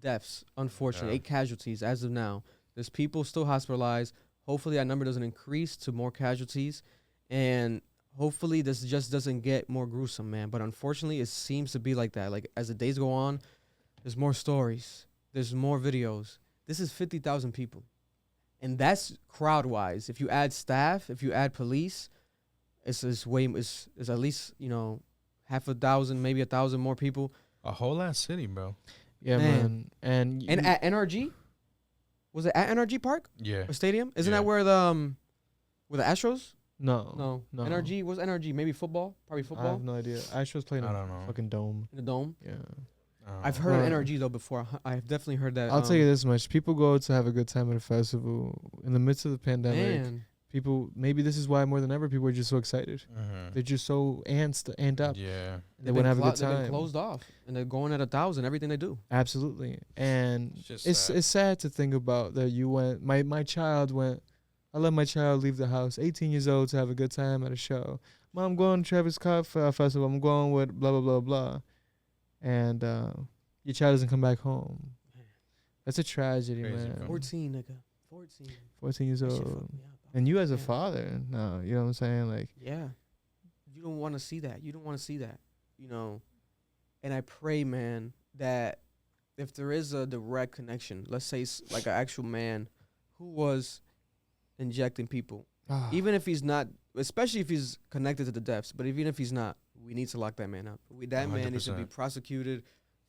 deaths, unfortunately, 8 casualties as of now. There's people still hospitalized. Hopefully that number doesn't increase to more casualties, and hopefully this just doesn't get more gruesome, man. But unfortunately, it seems to be like that. Like as the days go on, there's more stories, there's more videos. This is 50,000 people, and that's crowd-wise. If you add staff, if you add police, it's at least half a thousand, maybe 1,000 more people. A whole ass city, bro. Yeah, man. And at NRG. Was it at NRG Park? Yeah. Or stadium? Isn't that where the Astros? No. NRG was NRG. Maybe football. Probably football. I have no idea. Astros playing in a fucking dome. In the dome? Yeah. I've heard of NRG though before. I've definitely heard that. I'll tell you this much: people go to have a good time at a festival in the midst of the pandemic. Man. People, maybe this is why more than ever people are just so excited. They're just so amped up. Yeah. They want to have a good time. They've been closed off, and they're going at 1,000 everything they do. Absolutely, and it's sad to think about that. You went. My child went. I let my child leave the house, 18 years old, to have a good time at a show. Mom, I'm going to Travis Scott Festival. I'm going with blah blah blah blah, and your child doesn't come back home. That's a tragedy, man. 14, nigga. 14 years old. And you as a father, no, you know what I'm saying? Like, yeah, you don't want to see that. And I pray, man, that if there is a direct connection, let's say like an actual man who was injecting people, even if he's not, especially if he's connected to the deaths, but even if he's not, we need to lock that man up. That 100%. Man needs to be prosecuted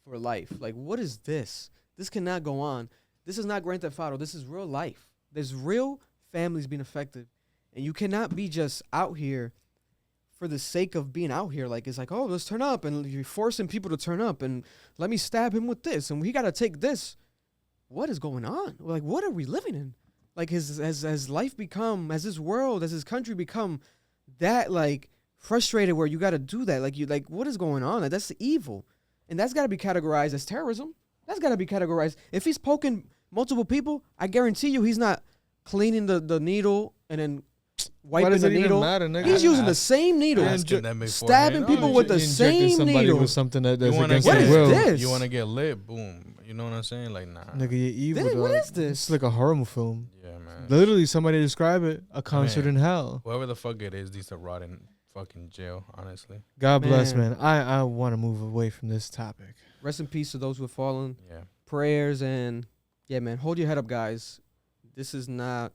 for life. Like, what is this? This cannot go on. This is not Grand Theft Auto. This is real life. There's real families being affected, and you cannot be just out here for the sake of being out here. Like, it's like, oh, let's turn up, and you're forcing people to turn up, and let me stab him with this, and we got to take this. What is going on? Like, what are we living in? Like, has life become, has this world, has this country become that, like, frustrated where you got to do that? Like, what is going on? Like, that's evil, and that's got to be categorized as terrorism. That's got to be categorized. If he's poking multiple people, I guarantee you he's not cleaning the needle and then wiping the needle. He's using the same needle, stabbing people with the same needle. With something that's against what their will. This? You want to get lit? Boom. You know what I'm saying? Like, nah. Nigga, you're evil. What is this? It's like a horror film. Yeah, man. Literally, somebody describe it: a concert in hell. Whoever the fuck it is needs to rot in fucking jail. Honestly. God bless, man. I want to move away from this topic. Rest in peace to those who have fallen. Yeah. Prayers and man, hold your head up, guys. This is not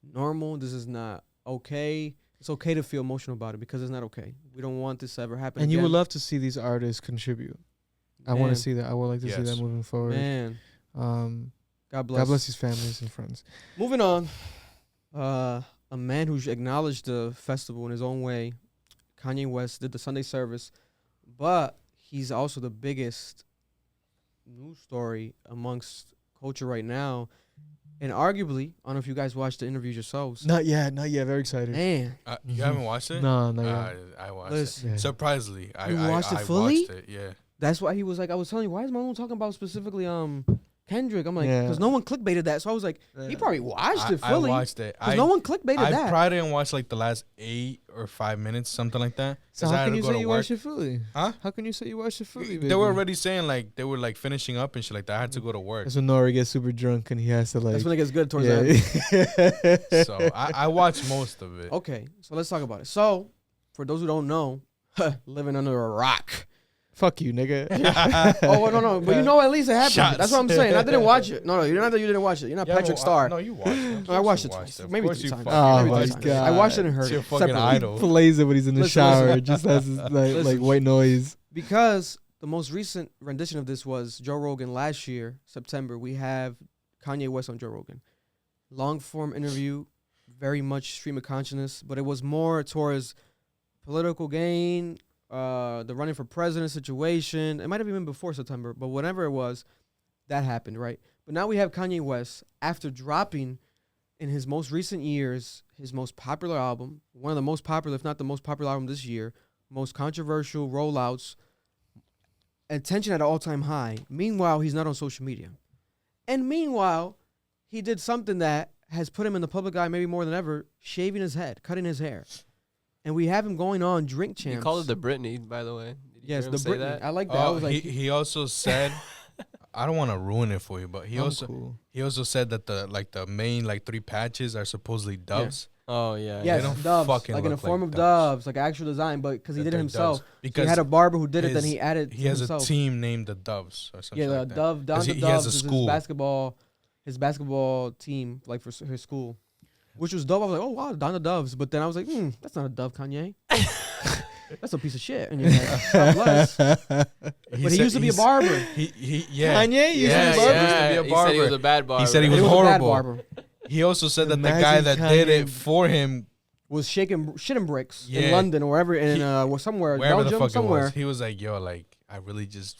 normal. This is not okay. It's okay to feel emotional about it because it's not okay. We don't want this to ever happen. And again. you would love to see these artists contribute. I want to see that. I would like to see that moving forward. Man. God bless. God bless these families and friends. Moving on. A man who acknowledged the festival in his own way, Kanye West, did the Sunday service, but he's also the biggest news story amongst culture right now. And arguably, I don't know if you guys watched the interviews yourselves. Not yet. Very excited. Man. You haven't watched it? No, not yet. I watched it. Yeah. Surprisingly, I watched it fully? Watched it, yeah. That's why he was like, I was telling you, why is Malone talking about specifically Kendrick? I'm like, because no one clickbaited that. So I was like, he probably watched it fully. I watched it. Because no one clickbaited that. I probably didn't watch like the last 8 or 5 minutes, something like that. So how can you say you watched it fully? Huh? How can you say you watched it fully, baby? They were already saying like, they were like finishing up and shit like that. I had to go to work. That's when Nori gets super drunk and he has to like. That's when it gets good towards the end. So I watched most of it. Okay, so let's talk about it. So, for those who don't know, living under a rock. Fuck you, nigga. Oh, no. But you know at least it happened. Shots. That's what I'm saying. I didn't watch it. No, you're not that you didn't watch it. You're not Patrick Star. No, you watched it. No, I watched it twice. Maybe 3 times. Oh, my God. I watched it and heard it. Fucking idol. He plays it when he's in the shower. Just has his, like white noise. Because the most recent rendition of this was Joe Rogan last year, September. We have Kanye West on Joe Rogan. Long form interview, very much stream of consciousness, but it was more towards political gain, the running for president situation. It might have even been before September, but whatever it was, that happened, right? But now we have Kanye West, after dropping in his most recent years, his most popular album, one of the most popular, if not the most popular album this year, most controversial rollouts, attention at an all-time high. Meanwhile, he's not on social media. And meanwhile, he did something that has put him in the public eye maybe more than ever, shaving his head, cutting his hair. And we have him going on Drink Champs. He called it the Britney, by the way. Yes, the Britney. That? I like that. I was like, he also said, I don't want to ruin it for you, but he also said that the main 3 patches are supposedly doves. Yeah. Oh yeah. Yes, they don't doves, fucking like in the form of doves, like actual design, but because he did it himself. Doves. Because he had a barber who did it, then he added. He has himself. a team named the Doves or something. Yeah, like the Dove. Don the he Doves has a is school. his basketball team, like for his school, which was dope. I was like, oh wow, Don the Doves. But then I was like, that's not a dove, Kanye. That's a piece of shit. And you're like, God bless. But he used to be a barber. Kanye used to be a barber. He said he was a bad barber. He said he was horrible. He also said that the guy that did it for him was shitting bricks in London or wherever, in somewhere, wherever Belgium, the fuck somewhere. It was. He was like, yo, I really just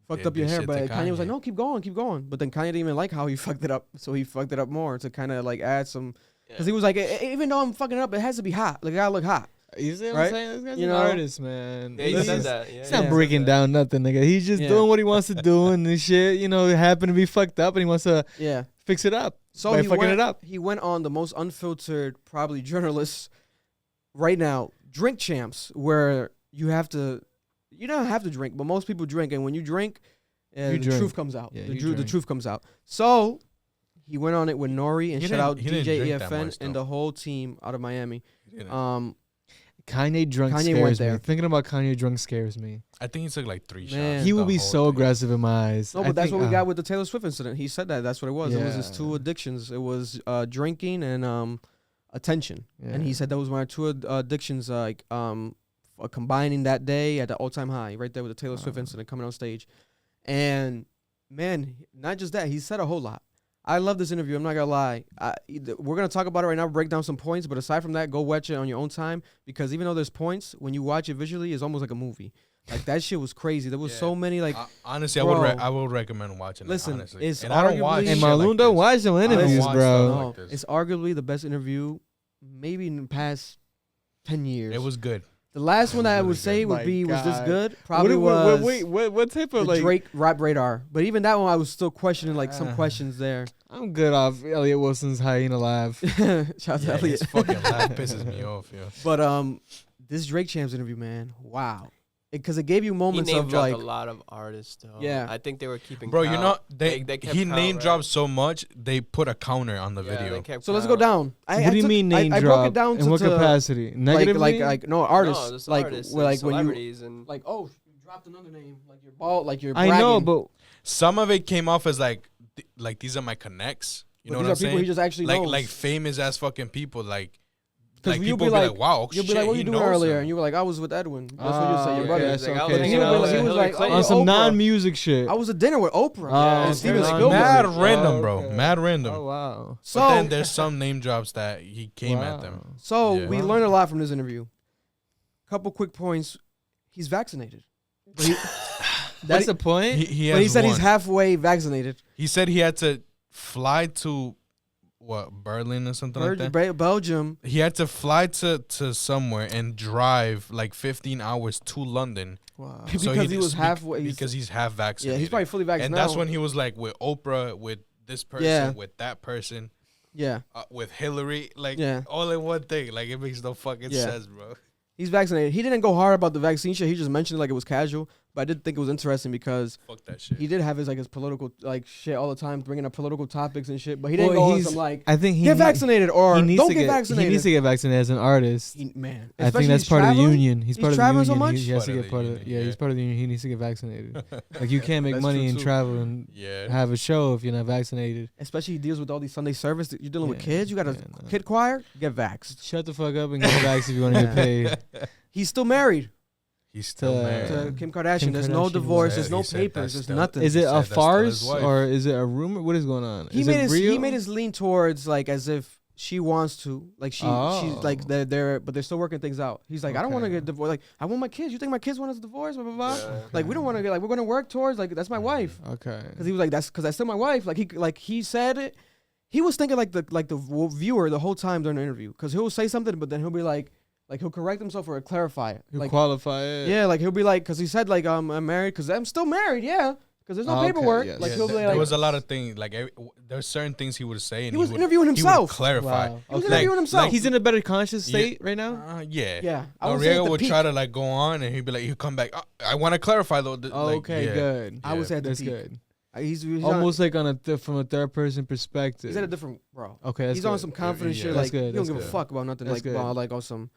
fucked up your hair. But Kanye was like, no, keep going. But then Kanye didn't even like how he fucked it up, so he fucked it up more to kind of add some. Because he was like, even though I'm fucking it up, it has to be hot. Like, I gotta look hot. You see what I'm saying? This guy's an artist, man. Yeah, he said that. Yeah, he's not breaking down nothing, nigga. He's just doing what he wants to do, and this shit, it happened to be fucked up, and he wants to fix it up. So he went on the most unfiltered, probably journalists right now, Drink Champs, where you don't have to drink, but most people drink, and when you drink, the truth comes out. Yeah, the truth comes out. So he went on it with Nori, and shout out DJ EFN and the whole team out of Miami. Kanye drunk scares me. Thinking about Kanye drunk scares me. I think he took 3 shots. He will be so aggressive in my eyes. No, but that's what we got with the Taylor Swift incident. He said that. That's what it was. Yeah. It was his 2 addictions. It was drinking and attention. Yeah. And he said that was one of 2 addictions, combining that day at the all-time high, right there with the Taylor Swift incident coming on stage. And, man, not just that. He said a whole lot. I love this interview. I'm not going to lie. We're going to talk about it right now, break down some points. But aside from that, go watch it on your own time. Because even though there's points, when you watch it visually, it's almost like a movie. That shit was crazy. There was so many, honestly, I would recommend watching it. Listen, honestly. It's and arguably... I don't watch and Marlon don't watch them interviews, bro. It's arguably the best interview maybe in the past 10 years. It was good. The last one that I would say would be, was this good? Probably was... Wait, what type of, Drake Rap Radar. But even that one, I was still questioning, some questions there. I'm good off Elliot Wilson's hyena laugh. Shout out to Elliot. His fucking laugh pisses me off, yo. But this Drake Champs interview, man, wow. Because it gave you moments of a lot of artists, though. Yeah. I think they were keeping Bro, count. he name dropped so much, they put a counter on the video. So let's go down. What do you mean name drop? I broke it down in what capacity? Negatively? No, artists. No, artists when celebrities you, you dropped another name, you're bald, you're bragging. I know, but some of it came off as these are my connects. You know what I'm saying? People he just actually knows. Like famous ass fucking people, Because you'll be like, wow, you'll be like, what you doing earlier? And you were like, I was with Edwin. That's what you say, your brother. He was like, on some non-music shit. I was at dinner with Oprah. And Steven Spielberg. Mad random, bro. Mad random. Oh, wow. So, but then there's some name drops that he came at them. So we learned a lot from this interview. Couple quick points. He's vaccinated. That's the point. But he said he's halfway vaccinated. He said he had to fly to Berlin or something like that. Belgium. He had to fly to somewhere and drive like 15 hours to London. Wow. So because he was halfway. Because he's half vaccinated. Yeah, he's probably fully vaccinated. And that's when he was like with Oprah, with this person, with that person. Yeah. With Hillary, like all in one thing. Like it makes no fucking sense, bro. He's vaccinated. He didn't go hard about the vaccine shit. He just mentioned it like it was casual. But I did think it was interesting because fuck that shit. He did have his political shit all the time, bringing up political topics and shit. But he didn't go on some I think get vaccinated or don't get vaccinated. He needs to get vaccinated as an artist. I think that's part of the union. He's part of the union. So much? He has to get part of. Yeah, he's part of the union. He needs to get vaccinated. Like you can't make money and travel and have a show if you're not vaccinated. Especially he deals with all these Sunday service. You're dealing with kids. You got a kid choir. Get vaxxed. Shut the fuck up and get vaxxed if you want to get paid. He's still married. He's still married to Kim Kardashian. There's no divorce. There's no papers. There's nothing. Is it a farce or is it a rumor? What is going on? He made his lean towards like as if she wants to, like she's like they're but they're still working things out. He's like, I don't want to get divorced. Like I want my kids. You think my kids want us to divorce? Blah blah blah. Yeah. Like we don't want to get we're gonna work towards that's my wife. Okay. Because he was like that's still my wife. Like he said it. He was thinking like the viewer the whole time during the interview because he'll say something but then he'll be like he'll correct himself or clarify it. He'll qualify it. Yeah, like he'll be like, because he said like I'm married, because I'm still married. Yeah, because there's no paperwork. Yes. Like he'll be like, there was a lot of things. Like there's certain things he would say, and he was interviewing himself. He would clarify. Wow. He was interviewing himself. Like he's in a better conscious state right now. Yeah. Yeah. Noriega would try to go on, and he'd be like, he'll come back. I want to clarify though. Okay, good. Yeah. I was at the That's peak. good. He's almost like from a third person perspective. He's at a different Okay, that's he's good. on some confident shit. That's like good. he don't give a fuck about nothing. Like about awesome.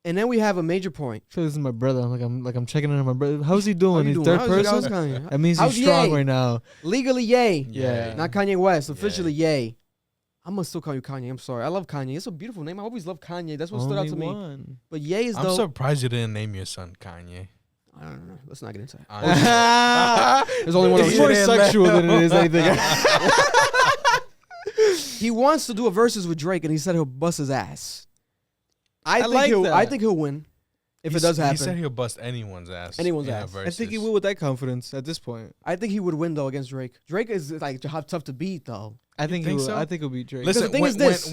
And then we have a major point. I feel this is my brother. I'm checking in on my brother. How's he doing? He's third person. That means he's strong right now. Legally, yay. Yeah. Not Kanye West. Officially, yay. I'm gonna still call you Kanye. I'm sorry. I love Kanye. It's a beautiful name. I always love Kanye. That's what stood out to me. But Ye is I'm surprised you didn't name your son Kanye. I don't know. Let's not get into that. There's only one. It's more sexual than it is anything. He wants to do a versus with Drake, and he said he'll bust his ass. I think he'll win if it does happen. He said he'll bust anyone's ass. Anyone's ass. I think he will with that confidence at this point. I think he would win though against Drake. Drake is like tough to beat though. I think he will. So? I think he'll beat Drake. Listen, the thing is this.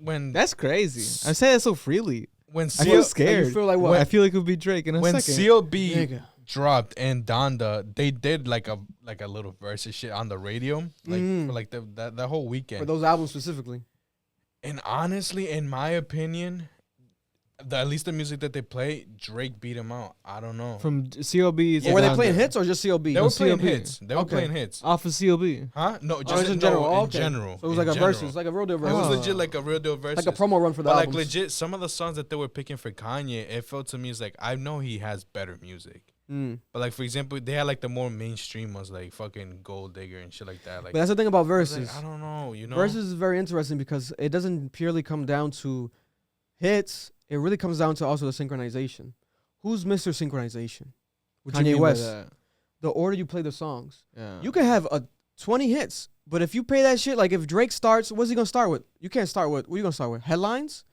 When that's crazy. I say that so freely. When I feel scared. You feel like what? I feel like it would be Drake in a second. CLB dropped and Donda, they did like a little versus shit on the radio, for like the whole weekend for those albums specifically. And honestly, in my opinion, at least the music that they play, Drake beat him out. I don't know. From CLB. Or were they playing hits or just CLB? They were playing hits. They were playing hits. Off of CLB? Huh? No, just in general. In general. So it was like a versus, like a real deal versus. It was legit like a real deal versus. Like a promo run for the albums. Like legit, some of the songs that they were picking for Kanye, it felt to me as like, I know he has better music. But like, for example, they had like the more mainstream ones, like fucking Gold Digger and shit like that. Like, but that's the thing about versus. Like, I don't know, Versus is very interesting because it doesn't purely come down to hits. It really comes down to also the synchronization. Who's Mr. Synchronization? Kanye West. The order you play the songs. Yeah. You can have 20 hits, but if you play that shit, like if Drake starts, what's he gonna start with? You can't start with. What are you gonna start with? Headlines?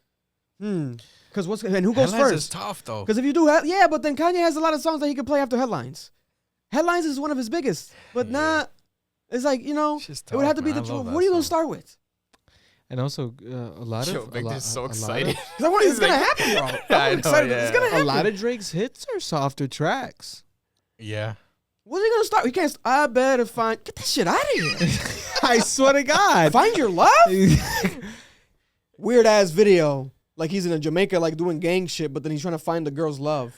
Because and who goes Headlines first? Is tough though. Because if you do, but then Kanye has a lot of songs that he can play after Headlines. Headlines is one of his biggest, but not. It's like it would have to be the. What are you gonna start with? And also, a lot of Victor's so excited. It's gonna happen, bro. I'm excited. Yeah. It's gonna happen. A lot of Drake's hits are softer tracks. Yeah. What's he gonna start? He can't. I better get that shit out of here. I swear to God. Find your love. Weird ass video. Like he's in Jamaica, like doing gang shit, but then he's trying to find the girl's love.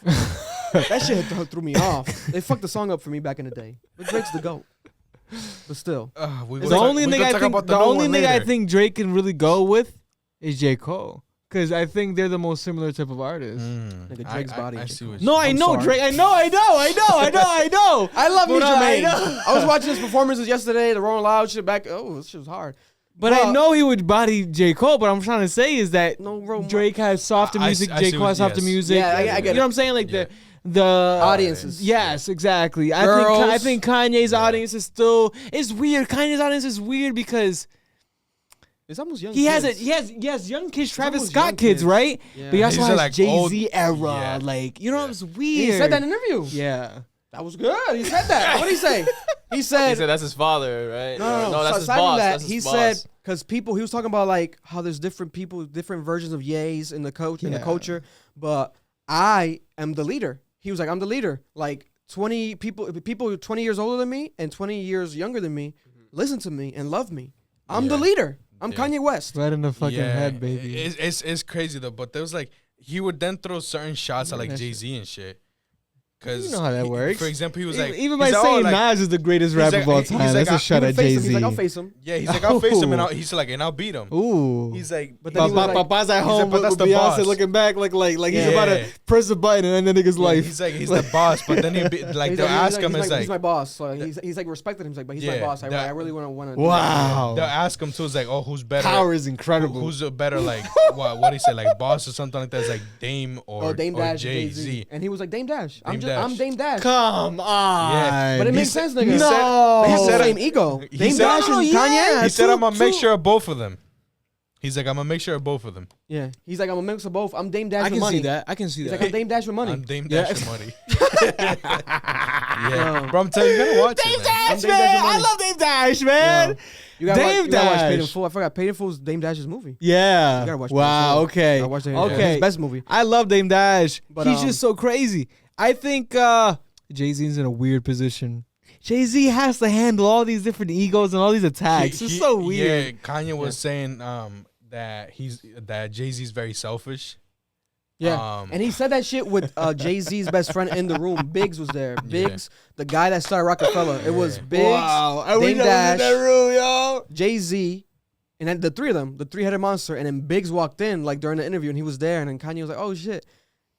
That shit threw me off. They fucked the song up for me back in the day. But Drake's the GOAT. But still, the only thing I think Drake can really go with is J. Cole, because I think they're the most similar type of artists. Nigga, Drake's body. I know Drake. I know. I love you, Jermaine. I was watching his performances yesterday. The Rolling Loud shit back. Oh, this shit was hard. But I know he would body J. Cole. But I'm trying to say is that Drake has softer music. J. Cole has softer music. Yeah, I get it. You know what I'm saying? Like the audiences. Yes, exactly. I think Kanye's audience is still. It's weird. Kanye's audience is weird because it's almost young. He has young kids, Travis Scott kids, right? Yeah. But he also has like Jay-Z era. Yeah. Like, it's weird. He said that in an interview. Yeah. That was good. He said that. What did he say? He said that's his father, right? No, that's his boss. That, that's his he boss. said because people. He was talking about like how there's different people, different versions of yays in the in the culture. But I am the leader. He was like, I'm the leader. Like 20 people 20 years older than me and 20 years younger than me listen to me and love me. I'm the leader. I'm Kanye West. Right in the fucking head, baby. It's crazy though. But there was like he would then throw certain shots at like Jay-Z and shit. You know how that works. For example, he was like, even by saying Nas is the greatest rapper of all time. That's a shot at Jay-Z. He's like, I'll face him. Yeah, he's like, I'll face him, and I'll beat him. Ooh. He's like, but then Papa's at home with Beyonce looking back like he's about to press a button and end the nigga's life. He's like, he's the boss, but then he'll be like, they'll ask him, it's like, he's my boss. So he's like respected him. He's like, but he's my boss. I really want to. Wow. They'll ask him too. It's like, oh, who's better? Power is incredible. Who's a better like what do you say, like boss or something like that? It's like Dame or Jay-Z. And he was like, Dame Dash. I'm Dame Dash. Come on. Yeah. But it makes sense, nigga. No. They have the same ego. Dame Dash and Kanye. He said, I'm going to make sure of both of them. He's like, I'm going to make sure of both of them. Yeah. He's like, I'm going to mix of both. I'm Dame Dash with money. I can see that. He's like, I'm Dame Dash with money. I'm Dame Dash with money. Yeah. Bro, I'm telling you, you got to watch Dame it, Dash, man. I love Dame Dash, man. You gotta Dame watch Dash. Paid in Full. I forgot. Paid in Full is Dame Dash's movie. Yeah. You gotta watch wow. Okay. I watched his best movie. I love Dame Dash. But, he's just so crazy. I think Jay-Z's in a weird position. Jay-Z has to handle all these different egos and all these attacks. It's so weird. Yeah, Kanye was saying that Jay-Z's very selfish. Yeah, and he said that shit with Jay-Z's best friend in the room. Biggs was there. Biggs, the guy that started Rockefeller. It was Biggs, Dame Dash, in that room, yo. Jay-Z, and then the three of them, the three-headed monster. And then Biggs walked in like during the interview, and he was there. And then Kanye was like, "Oh shit,"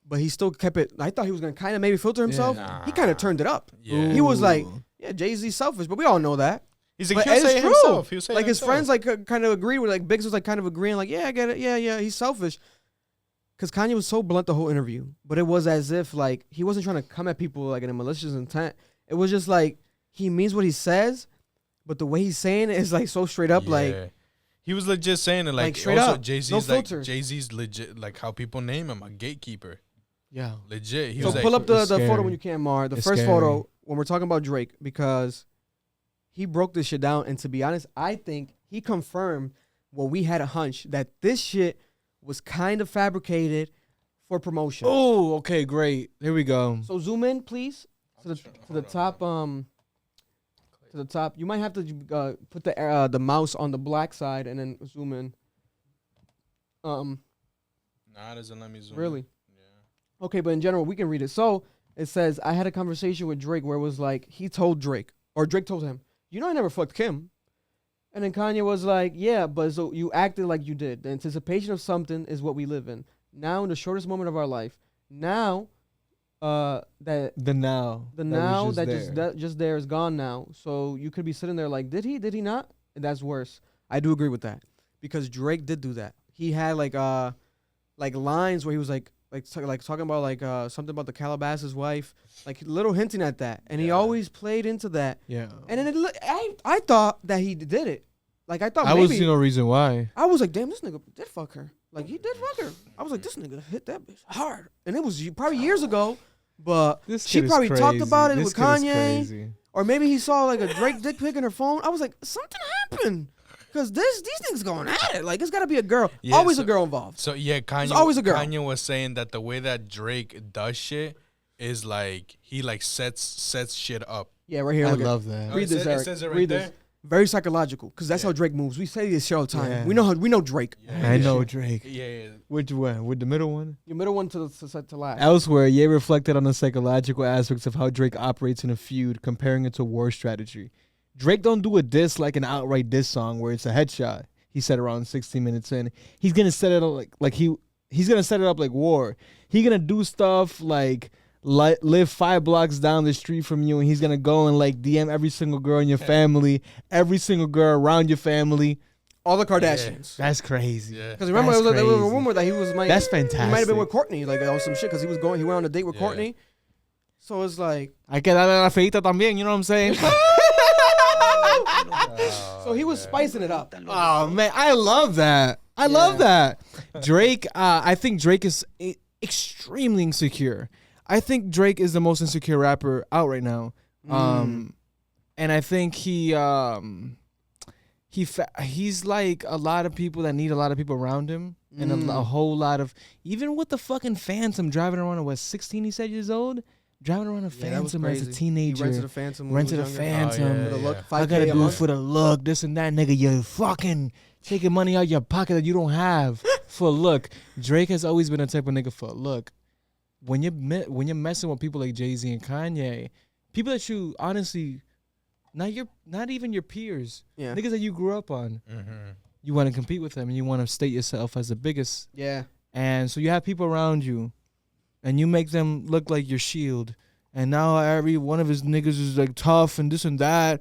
but he still kept it. I thought he was gonna kind of maybe filter himself. He kind of turned it up. Yeah. He was like, "Yeah, Jay-Z's selfish," but we all know that. He's like, he'll say it himself. He'll say like his himself. friends like kind of agreed with like Biggs was like kind of agreeing like, "Yeah, I get it. Yeah, he's selfish." Because Kanye was so blunt the whole interview, but it was as if like he wasn't trying to come at people like in a malicious intent. It was just like he means what he says, but the way he's saying it is like so straight up. Like he was legit saying it like straight also up. Jay-Z's No like filter. Jay-Z's legit like how people name him, a gatekeeper. Yeah, legit. He so was pull like, up the photo when you can, Mar. The first scary. photo when we're talking about Drake, because he broke this shit down, and to be honest, I think he confirmed what we had a hunch that this shit was kind of fabricated for promotion. Oh, okay, great. Here we go. So zoom in, please, to the top. To the top. You might have to put the mouse on the black side and then zoom in. Nah, it doesn't let me zoom. Really? Yeah. Okay, but in general, we can read it. So it says, I had a conversation with Drake where it was like he told Drake, or Drake told him, "You know, I never fucked Kim." And then Kanye was like, "Yeah, but so you acted like you did. The anticipation of something is what we live in. Now, in the shortest moment of our life, now, that just there is gone now. So you could be sitting there like, did he not? And that's worse. I do agree with that because Drake did do that. He had like lines where he was like talking about like something about the Calabasas wife, like little hinting at that, and he always played into that. Yeah. And then I thought that he did it. Like I thought I maybe was no reason why. I was like, damn, this nigga did fuck her. Like he did fuck her. I was like, this nigga hit that bitch hard, and it was probably years ago. But she probably talked about it with Kanye, or maybe he saw like a Drake dick pic in her phone. I was like, something happened, because these niggas going at it. Like it's got to be a girl. Yeah, always a girl involved. So yeah, Kanye. There's always a girl. Kanye was saying that the way that Drake does shit is like he like sets shit up. Yeah, right here. I love that. Read this, Eric. It says it right Read there. this. Very psychological, because that's how Drake moves. We say this shit all the time. Yeah. We know Drake. Yeah, I know Drake. Yeah. Which one? With the middle one? Your middle one to last. Elsewhere, Ye reflected on the psychological aspects of how Drake operates in a feud, comparing it to war strategy. Drake don't do a diss like an outright diss song where it's a headshot. He said around 16 minutes in. He's gonna set it up like he's gonna set it up like war. He's gonna do stuff like live 5 blocks down the street from you, and he's gonna go and like DM every single girl in your family, every single girl around your family, all the Kardashians. That's crazy. Because remember, there was a rumor that he was. That's fantastic. He might have been with Courtney, like or some shit, because he went on a date with Courtney. So it's like hay que darle la feita también. You know what I'm saying? So he was spicing it up. Oh man, I love that. I love that. Drake. I think Drake is extremely insecure. I think Drake is the most insecure rapper out right now. And I think he's like a lot of people that need a lot of people around him, and a whole lot of, even with the fucking Phantom driving around at 16, he said years old, driving around a Phantom as a teenager. He rented a Phantom. I gotta do it for the look, this and that, nigga. You fucking taking money out your pocket that you don't have for a look. Drake has always been a type of nigga for a look. When you're messing with people like Jay-Z and Kanye, people that you honestly, not even your peers, niggas that you grew up on, you want to compete with them and you want to state yourself as the biggest. Yeah. And so you have people around you, and you make them look like your shield. And now every one of his niggas is like tough and this and that.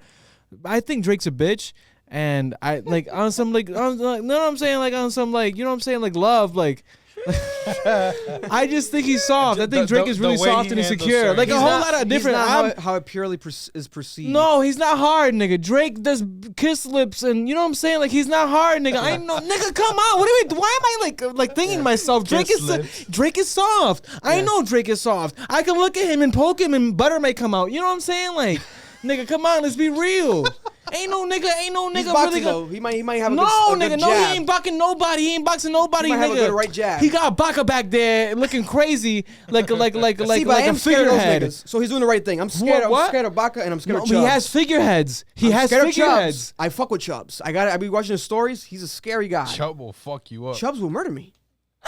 I think Drake's a bitch. And I like on some like, on, like, no, I'm saying like on some like, you know what I'm saying, like love, like. I just think he's soft. I think Drake is really soft and insecure. Like a whole lot of different. How it purely is perceived. No, he's not hard, nigga. Drake does kiss lips, and you know what I'm saying. Like he's not hard, nigga. I know, nigga. Come on. What do we? Why am I like thinking to myself? Drake is soft. I know Drake is soft. I can look at him and poke him, and butter may come out. You know what I'm saying? Like, nigga, come on. Let's be real. Ain't no nigga He's really good. He might have a no, good nigga, jab. no, he ain't boxing nobody. He ain't boxing nobody, He might nigga. have a good right jab. He got Baca back there looking crazy, like a I'm scared of those niggas. So he's doing the right thing. I'm scared. What? I'm scared of Baca and I'm scared of Chubbs. He has figureheads. I'm scared of Chubbs. I fuck with Chubbs. I be watching his stories. He's a scary guy. Chubb will fuck you up. Chubbs will murder me.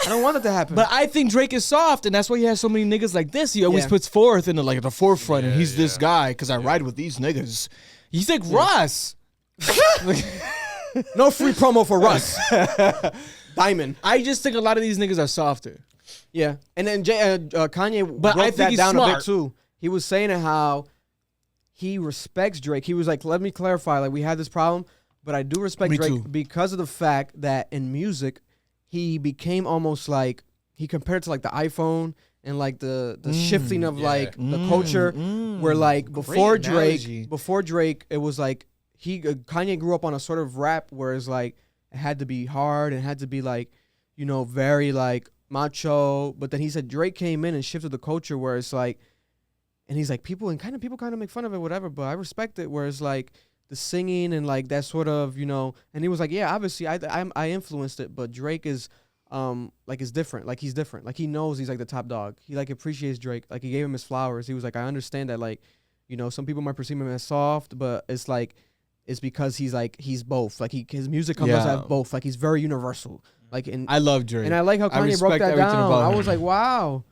I don't want that to happen. But I think Drake is soft, and that's why he has so many niggas like this. He always puts forth in the forefront, and he's this guy because I ride with these niggas. He's like Russ. No free promo for Russ. Diamond. I just think a lot of these niggas are softer. Yeah, and then Kanye but broke I think that he's down smart. a bit too. He was saying how he respects Drake. He was like, "Let me clarify. Like we had this problem, but I do respect Drake because of the fact that in music, he became almost like he compared to like the iPhone." And like the shifting of like the culture, where like before Drake, it was like Kanye grew up on a sort of rap where it's like it had to be hard and had to be like, you know, very like macho. But then he said Drake came in and shifted the culture where it's like, and he's like people kind of make fun of it, whatever. But I respect it where it's like the singing and like that sort of, you know. And he was like, yeah, obviously I influenced it, but Drake is. Like it's different. Like he's different. Like he knows he's like the top dog. He like appreciates Drake. Like he gave him his flowers. He was like, I understand that. Like, you know, some people might perceive him as soft, but it's like, it's because he's both. Like his music comes out as both. Like he's very universal. Like and I love Drake, and I like how Kanye broke that down. I was like, wow.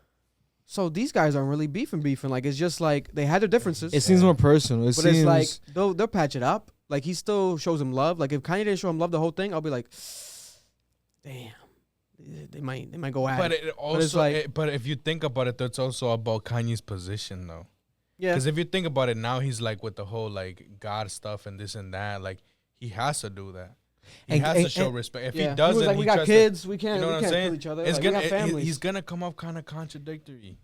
So these guys aren't really beefing. Like it's just like they had their differences. It seems more personal. It's like they'll patch it up. Like he still shows him love. Like if Kanye didn't show him love the whole thing, I'll be like, damn. They might go at it. It also, but if you think about it, that's also about Kanye's position, though. Yeah. Because if you think about it, now he's like with the whole like God stuff and this and that. Like he has to do that. He has to show respect. If he doesn't, he like, we got kids. We can't. You know what I'm saying? Kill each other. It's like, gonna. We got families. He's gonna come off kind of contradictory.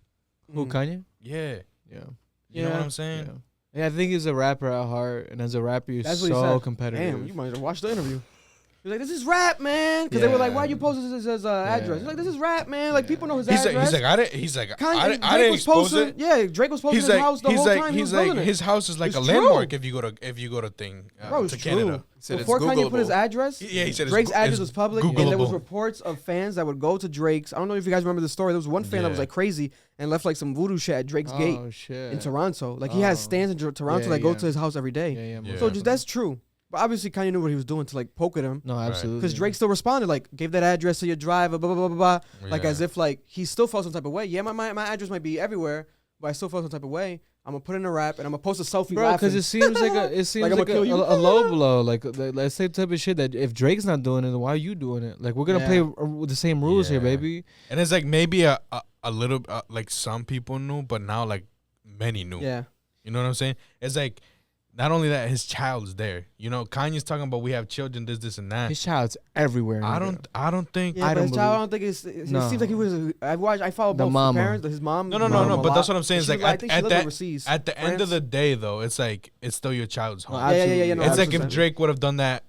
Who, Kanye? Yeah. Yeah. You know what I'm saying? Yeah, I think he's a rapper at heart, and as a rapper, you're so competitive. Damn, you might have watched the interview. He's like, this is rap, man. Because they were like, why you posting this as address? He's like, this is rap, man. Like, people know his address. I didn't expose it. Yeah, Drake was posting his house the whole time. He's like, his house is like a landmark if you go to Canada. Before Kanye put his address, he said Drake's address was public, and there was reports of fans that would go to Drake's. I don't know if you guys remember the story. There was one fan that was like crazy and left like some voodoo shit at Drake's gate in Toronto. Like he has stands in Toronto that go to his house every day. So that's true. But obviously, Kanye knew what he was doing to like poke at him. No, absolutely. Because Drake still responded, like, gave that address to your driver, blah, blah, blah, blah, blah. Like, as if, like, he still felt some type of way. Yeah, my address might be everywhere, but I still felt some type of way. I'm going to put in a rap, and I'm going to post a selfie Bro, because it seems like a low blow. Like, let's say type of shit that if Drake's not doing it, then why are you doing it? Like, we're going to play with the same rules here, baby. And it's like maybe a little, like, some people knew, but now, like, many knew. Yeah. You know what I'm saying? It's like, not only that, his child's there. You know, Kanye's talking about we have children, this, and that. His child's everywhere. I don't think. Yeah, it seems like he was. I follow both the parents, his mom. No. But that's what I'm saying. Is like at the end of the day, though, it's like it's still your child's home. Yeah. It's like if Drake would have done that,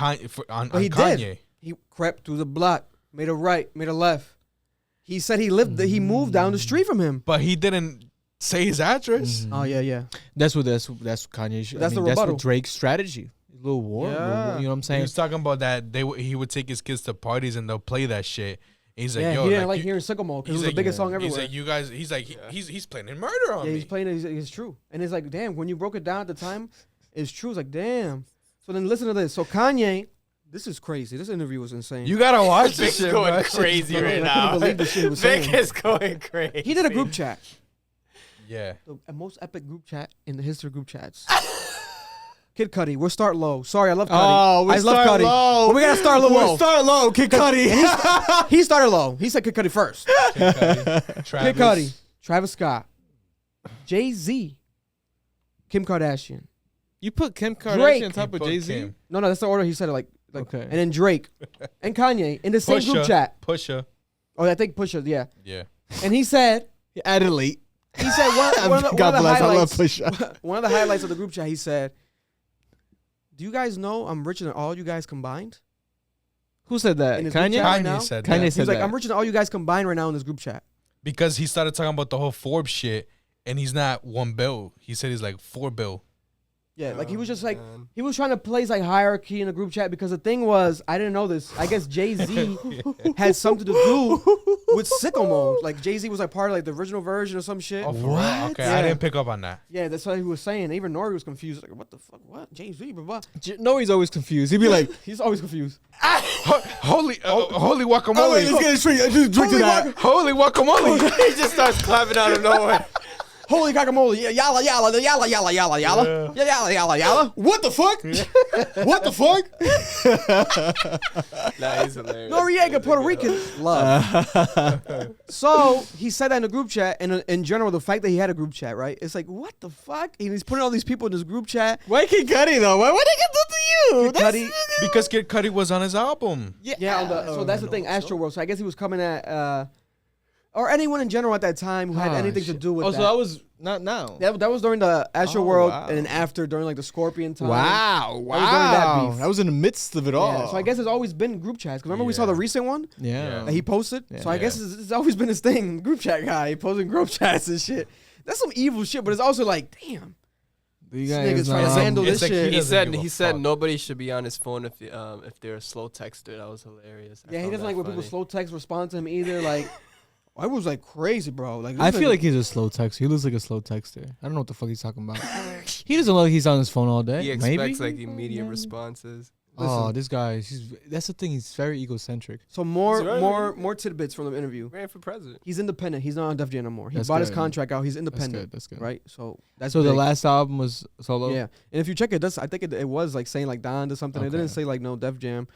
on he Kanye. Did. He crept through the block, made a right, made a left. He said he moved down the street from him. But he didn't say his address. Oh, yeah. That's what Kanye. That's the rebuttal. That's what Drake's strategy. A little war. Yeah. You know what I'm saying? He was talking about that he would take his kids to parties and they'll play that shit. He's like, yo, he didn't like hearing Sicko Mode because it was the biggest song everywhere. He's like, you guys, he's planning murder on me. Yeah, he's playing it's true. And it's like, damn, when you broke it down at the time, it's true. It's like, damn. So then listen to this. So Kanye, this is crazy. This interview was insane. You gotta watch this Vic's shit, going bro. crazy right I now. couldn't believe this shit he was saying. Vic is going crazy. He did a group chat. Yeah. The most epic group chat in the history of group chats. Kid Cudi, we'll start low. Sorry, I love Cudi. Oh, I love Cudi. low. But we gotta start low. We'll start low, Kid Cudi. He started low. He said Kid Cudi first. Kid Cudi, Travis Scott, Jay-Z, Kim Kardashian. You put Kim Kardashian Drake. on top of Jay-Z? No, that's the order he said it like Okay. And then Drake and Kanye in the same group chat. Pusha. Oh, I think Pusha, yeah. Yeah. And he said, He added late. He said one of the God bless, I love highlights. Pusha. One of the highlights of the group chat. He said, "Do you guys know I'm richer than all you guys combined?" Who said that? In his group Kanye? chat right now? Kanye said Kanye that. He said was like, that. "I'm richer than all you guys combined right now in this group chat." Because he started talking about the whole Forbes shit, and he's not $1 bill. He said he's like $4 bill. Yeah, like he was just like he was trying to place like hierarchy in the group chat because the thing was I didn't know this. I guess Jay-Z had something to do with Sicko Mode. Like Jay-Z was like part of like the original version or some shit. Oh, for real? Okay, Yeah. I didn't pick up on that. Yeah, that's what he was saying. Even Nori was confused. Like, what the fuck? What? Jay-Z, blah, blah. No, he's always confused. He'd be like, He's always confused. Holy guacamole. "Oh wait, let's get it straight. I just drink to that." Holy guacamole. He just starts clapping out of nowhere. Holy guacamole. Yalla, yalla, yalla, yalla, yalla, yalla. Yalla, yalla, yalla. What the fuck? What the fuck? Nah, he's hilarious. Noriega, Puerto Rican. Love. So he said that in the group chat, and in general, the fact that he had a group chat, right? It's like, what the fuck? And he's putting all these people in this group chat. Why Kid Cudi though? Why would they get that to you? Kid Cudi. Because Kid Cudi was on his album. Yeah, so that's the thing, Astroworld. So I guess he was coming at, or anyone in general at that time who had anything to do with that. So that was not now. That was during the Astroworld, wow. and then after, during like the Scorpion time. Wow. That was during that beef. That was in the midst of it all. Yeah, so I guess it's always been group chats. Because remember we saw the recent one that he posted? So I guess it's always been his thing, group chat guy. He posting group chats and shit. That's some evil shit, but it's also like, damn. You This guys nigga's trying to handle this like shit. He said nobody should be on his phone if they're a slow texter. That was hilarious. Yeah, he doesn't like when people slow text respond to him either. Like, I was like crazy, bro. Like, I feel like he's a slow texter. He looks like a slow texter. I don't know what the fuck he's talking about. He doesn't look like he's on his phone all day. He expects Maybe? like immediate responses. Oh, this guy. That's the thing. He's very egocentric. So more tidbits from the interview. Ran for president. He's independent. He's not on Def Jam no more. He That's bought his good. contract out. He's independent. That's good. Right? So that's So the big. last album was solo? Yeah. And if you check it, I think it was like saying like Don or something. It didn't say like no Def Jam.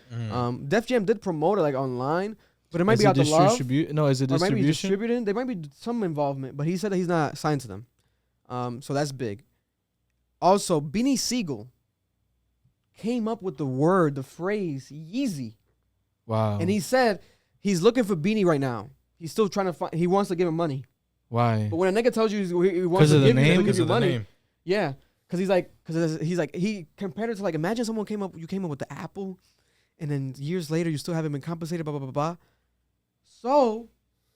Def Jam did promote it like online, but it might be out the love. No, is it Or might be distribution? distributing. There might be some involvement, but he said that he's not signed to them. So that's big. Also, Beanie Sigel came up with the phrase Yeezy. Wow. And he said he's looking for Beanie right now. He's still trying to find, he wants to give him money. Why? But when a nigga tells you he wants to give you money. Name. Yeah. Because he compared it to like, imagine someone you came up with the Apple, and then years later you still haven't been compensated, blah, blah, blah, blah. So,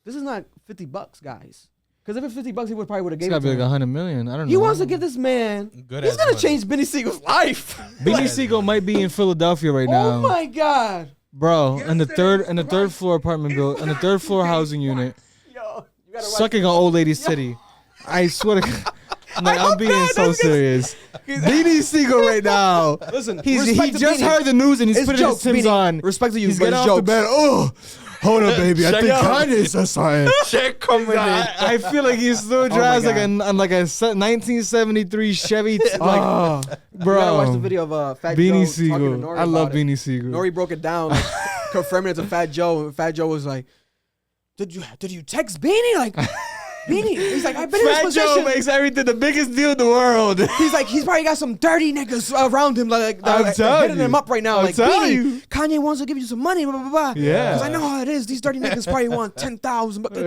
this is not $50, guys. Because if it's $50, he probably would have It's gave got it to be to like him. $100 million. I don't know. He wants to give this man. He's going to change Beanie Siegel's life. Beanie Siegel might be in Philadelphia right now. Oh my God. Bro, in the third floor apartment building, in the third floor housing unit, sucking an old lady's titty. I swear to God. I'm being so serious. Beanie Siegel right now. Listen, he respect to just Beanie. heard the news and he's It's putting jokes, his Timbs Beanie. on. Respect to you, He's but getting it's off the jokes. bed. Oh, hold up, baby. I think Kanye said something. Check coming in. I feel like he still drives like a 1973 Chevy. Bro, You gotta watch the video of Fat Beanie Joe talking to Siegel. Nori I love about it. Beanie Siegel. Nori broke it down, like, confirming it to Fat Joe, and Fat Joe was like, "Did you text Beanie? Like, Beanie?" He's like, "I've been in Fat his Joe position." makes everything the biggest deal in the world. He's like, he's probably got some dirty niggas around him, like I'm telling hitting you. him up right now. I'm Like, telling Beanie, you. Kanye wants to give you some money, blah blah blah. Yeah. Because I know how it is. These dirty niggas probably want 10,000. Dirty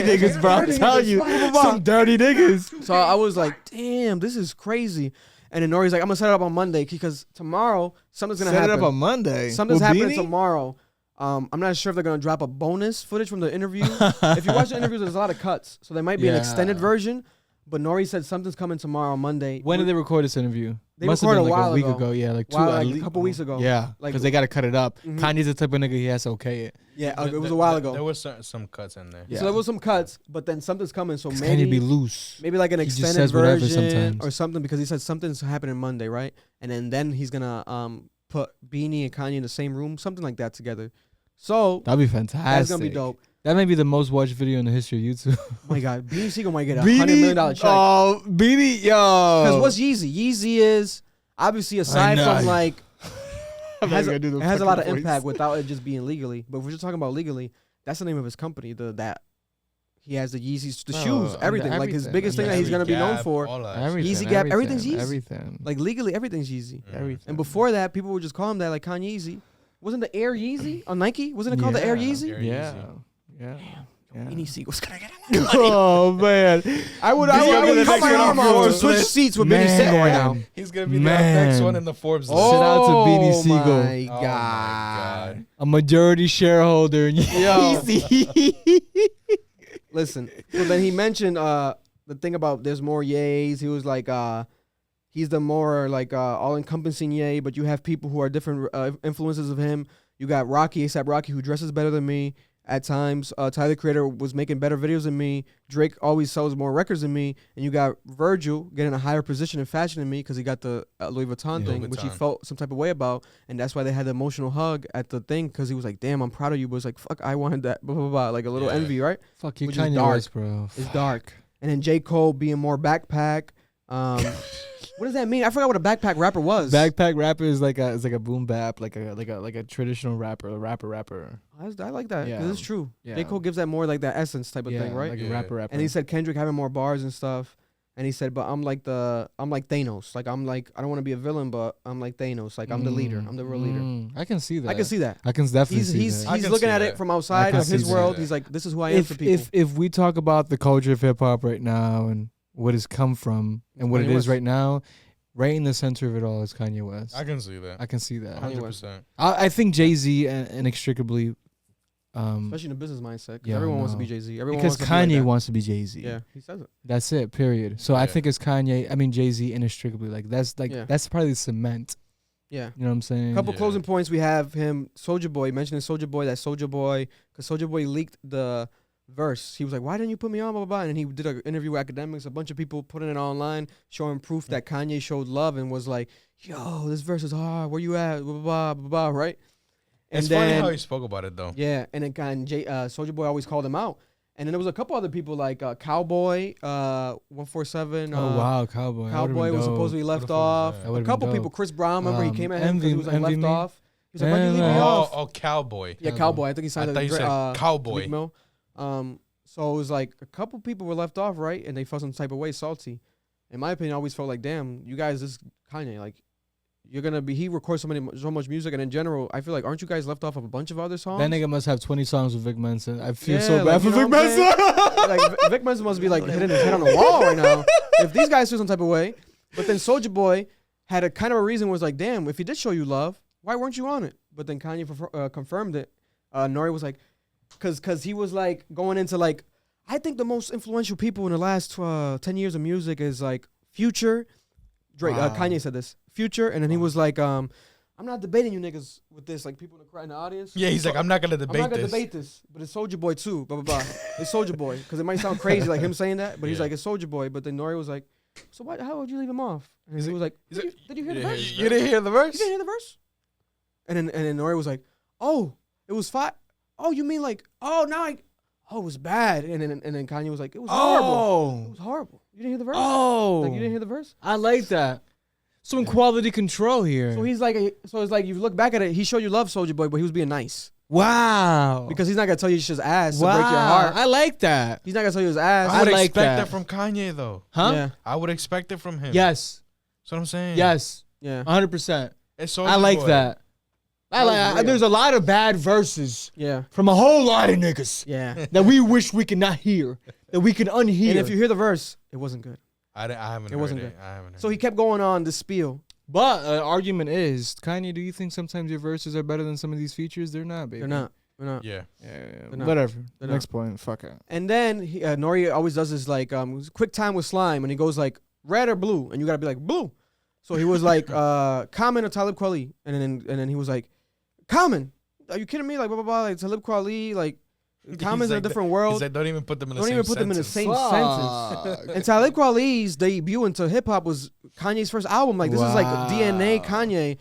niggas, bro. I'm Dirty telling niggas, you. blah, blah, blah. Some dirty niggas. So I was like, damn, this is crazy. And then Nori's like, I'm gonna set it up on Monday because tomorrow something's gonna happen. Set it up on Monday. Something's With happening Beanie? tomorrow. I'm not sure if they're gonna drop a bonus footage from the interview. If you watch the interviews, there's a lot of cuts, so there might be an extended version. But Nori said something's coming tomorrow, Monday. When did they record this interview? They recorded a while week ago. ago. Yeah, like a couple weeks ago. Yeah, because they got to cut it up. Kanye's the type of nigga he has to okay it. Yeah, it was a while ago. There was some cuts in there. Yeah. So there was some cuts, but then something's coming. So maybe Kanye be loose. Maybe like an extended version or something, because he said something's happening Monday, right? And then he's gonna put Beanie and Kanye in the same room, something like that together. So that'd be fantastic. That's gonna be dope. That may be the most watched video in the history of YouTube. Oh my God, Beanie Sigel might get $100 million check. Oh, Beanie, yo. Because what's Yeezy? Yeezy is obviously, aside from like, it has a lot of impact without it just being legally. But if we're just talking about legally, that's the name of his company. That he has the Yeezys, the shoes, everything. Like his biggest thing that he's gonna be known for. Yeezy Gap, everything's Yeezy. Everything. Like legally, everything's Yeezy. Everything. And before that, people would just call him that, like Kanye Yeezy. Wasn't the Air Yeezy on Nike? Wasn't it called the Air Yeezy? Yeah. Beanie Siegel's gonna get a lot of money. Oh man, I would cut my arm off to switch seats with Beanie Siegel right now. He's gonna be the next one in the Forbes list. Shout out to Beanie Siegel. Oh my God. A majority shareholder in Yeezy. Listen, so then he mentioned the thing about there's more yays. He was like, he's the more like all-encompassing yay, but you have people who are different influences of him. You got Rocky, ASAP Rocky, who dresses better than me at times. Tyler, the Creator, was making better videos than me. Drake always sells more records than me. And you got Virgil getting a higher position in fashion than me because he got the Louis Vuitton thing, which he felt some type of way about. And that's why they had the emotional hug at the thing, because he was like, damn, I'm proud of you. But it's like, fuck, I wanted that, blah, blah, blah. Like a little envy, right? Fuck you, which Kanye is dark. West, bro. It's dark. And then J. Cole being more backpack. What does that mean? I forgot what a backpack rapper was. Backpack rapper is like a boom bap, like a traditional rapper. I like that because it's true. Yeah. J. Cole gives that more like that essence type of thing, right? Like a rapper. And he said Kendrick having more bars and stuff. And he said, but I'm like Thanos. Like I don't want to be a villain, but I'm like Thanos. Like I'm the leader. I'm the real leader. I can see that. I can see that. I can definitely see that. He's looking at it from outside of his world. He's like, this is who I am for people. If we talk about the culture of hip hop right now and what has come from and what it is right now, right in the center of it all is Kanye West. I can see that. 100%. I think Jay-Z inextricably, especially in the business mindset, because everyone wants to be Jay-Z. Because Kanye wants to be Jay-Z. Yeah, he says it. That's it. Period. So I think it's Jay-Z inextricably. That's probably the cement. Yeah, you know what I'm saying. A couple closing points. We have him, Soulja Boy, mentioning Soulja Boy. That Soulja Boy, because Soulja Boy leaked the verse. He was like, why didn't you put me on, blah, blah, blah. And he did an interview with academics, a bunch of people putting it online, showing proof that Kanye showed love and was like, yo, this verse is hard, where you at, blah, blah, blah, blah, blah, right? It's funny how he spoke about it, though. Yeah, and then Soulja Boy always called him out. And then there was a couple other people like Cowboy, 147. Oh, wow, Cowboy. Cowboy was supposedly left off. A couple people, Chris Brown, remember he came at him because he was like left off. He was like, why'd you leave me off? Oh, Cowboy. Yeah, Cowboy. I think he signed Cowboy. So it was like a couple people were left off, right? And they felt some type of way salty. In my opinion, I always felt like, damn, you guys, this Kanye, like, you're going to be, he records so much music. And in general, I feel like, aren't you guys left off of a bunch of other songs? That nigga must have 20 songs with Vic Mensa. I feel so bad for Vic Mensa. Like, Vic Mensa must be like hitting his head on the wall right now. If these guys feel some type of way. But then Soulja Boy had a kind of a reason, was like, damn, if he did show you love, why weren't you on it? But then Kanye confirmed it. Nori was like, because he was like going into like, I think the most influential people in the last 10 years of music is like Future. Drake, Kanye said this. Future, and then he was like, I'm not debating you niggas with this, like people in the audience. Yeah, he's like, I'm not gonna debate this. I'm not gonna debate this, but it's Soulja Boy too, blah, blah, blah. It's Soulja Boy, because it might sound crazy like him saying that, but he's like, it's Soulja Boy. But then Nori was like, so how would you leave him off? And he was like, did you hear the verse? You didn't hear the verse? You didn't hear the verse? And then Nori was like, oh, it was fine. Oh, you mean like, it was bad. And then Kanye was like, it was horrible. It was horrible. You didn't hear the verse? Oh. Like, you didn't hear the verse? I like that. Some quality control here. So he's like, so it's like, you look back at it, he showed you love, Soulja Boy, but he was being nice. Wow. Because he's not going to tell you it's just ass to break your heart. I like that. He's not going to tell you his ass. I would expect that from Kanye, though. Huh? Yeah. I would expect it from him. Yes. That's what I'm saying. Yes. Yeah. 100%. It's Soulja I like Boy. that. There's a lot of bad verses from a whole lot of niggas that we wish we could not hear, that we could unhear. And if you hear the verse, it wasn't good. I haven't heard it. I haven't heard So he kept going on the spiel. But argument is, Kanye, do you think sometimes your verses are better than some of these features? They're not, baby. They're not. Yeah. Whatever. Next point. Fuck it. And then Nori always does this like quick time with slime, and he goes like red or blue, and you gotta be like blue. So he was like Common or Talib Kweli, and then he was like Common. Are you kidding me? Like blah blah blah. Like Talib Kweli, like Common's in a different world. He's like, don't even put them in the same sentence. And Talib Kweli's debut into hip hop was Kanye's first album. Like this is like DNA Kanye,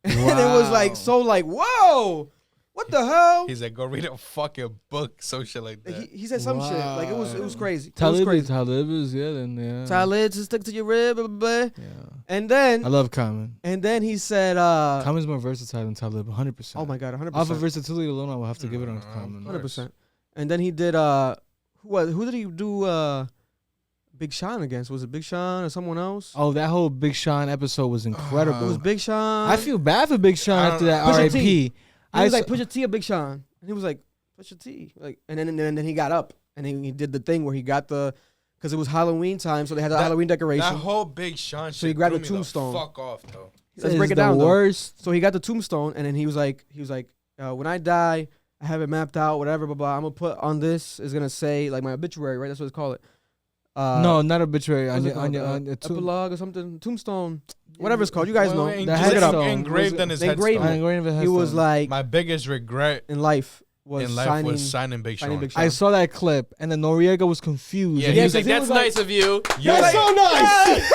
and it was like so like whoa. What the hell? He's like, go read a fucking book, some shit like that. He said some shit. Like it was crazy. Talib is yeah. Talib to stick to your rib, blah, blah, blah. Yeah. And then I love Common. And then he said Common's more versatile than Talib, 100%. Oh my god, 100%. Off of versatility alone, I will have to give it on Common. 100%. And then he did who did he do Big Sean against? Was it Big Sean or someone else? Oh, that whole Big Sean episode was incredible. It was Big Sean. I feel bad for Big Sean after that R.I.P. He was like, Pusha T or Big Sean? And he was like, Pusha T. Like, and then he got up and he did the thing where he got because it was Halloween time, so they had the Halloween decoration. That whole Big Sean shit. So he grabbed a tombstone. Fuck off, though. Let's break it down. Worst. So he got the tombstone, and then he was like, when I die, I have it mapped out, whatever, blah blah. I'm gonna put on this is gonna say like my obituary, right? That's what it's called. No, not obituary. On your epilogue or something, tombstone, whatever it's called. You guys know. Engraved on his headstone. He was like, my biggest regret in life was signing Big Sean. I saw that clip, and then Noriega was confused. Yeah, he was like, "That's nice of you. That's so nice."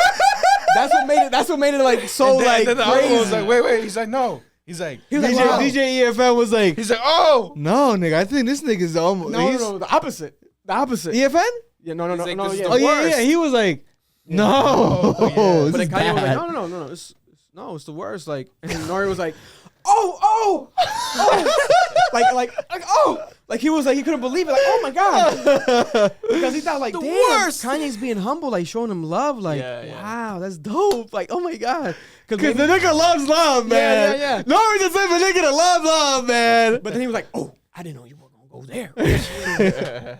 That's what made it like so like then the crazy. was like, wait. He's like, no. He's like, DJ EFN was like, he's like, oh no, nigga. I think this nigga's almost no, the opposite. EFN. Yeah, no. Yeah. Oh yeah. He was like, no. Yeah. But Kanye was like, no, it's the worst. Like, and Nori was like, oh, like he was like he couldn't believe it. Like, oh my god, because he thought like, damn, worst. Kanye's being humble, like showing him love. Like, wow, that's dope. Like, oh my god, because the nigga loves love, man. Yeah. Nori the type of nigga that loves love, man. But then he was like, oh, I didn't know you were gonna go there.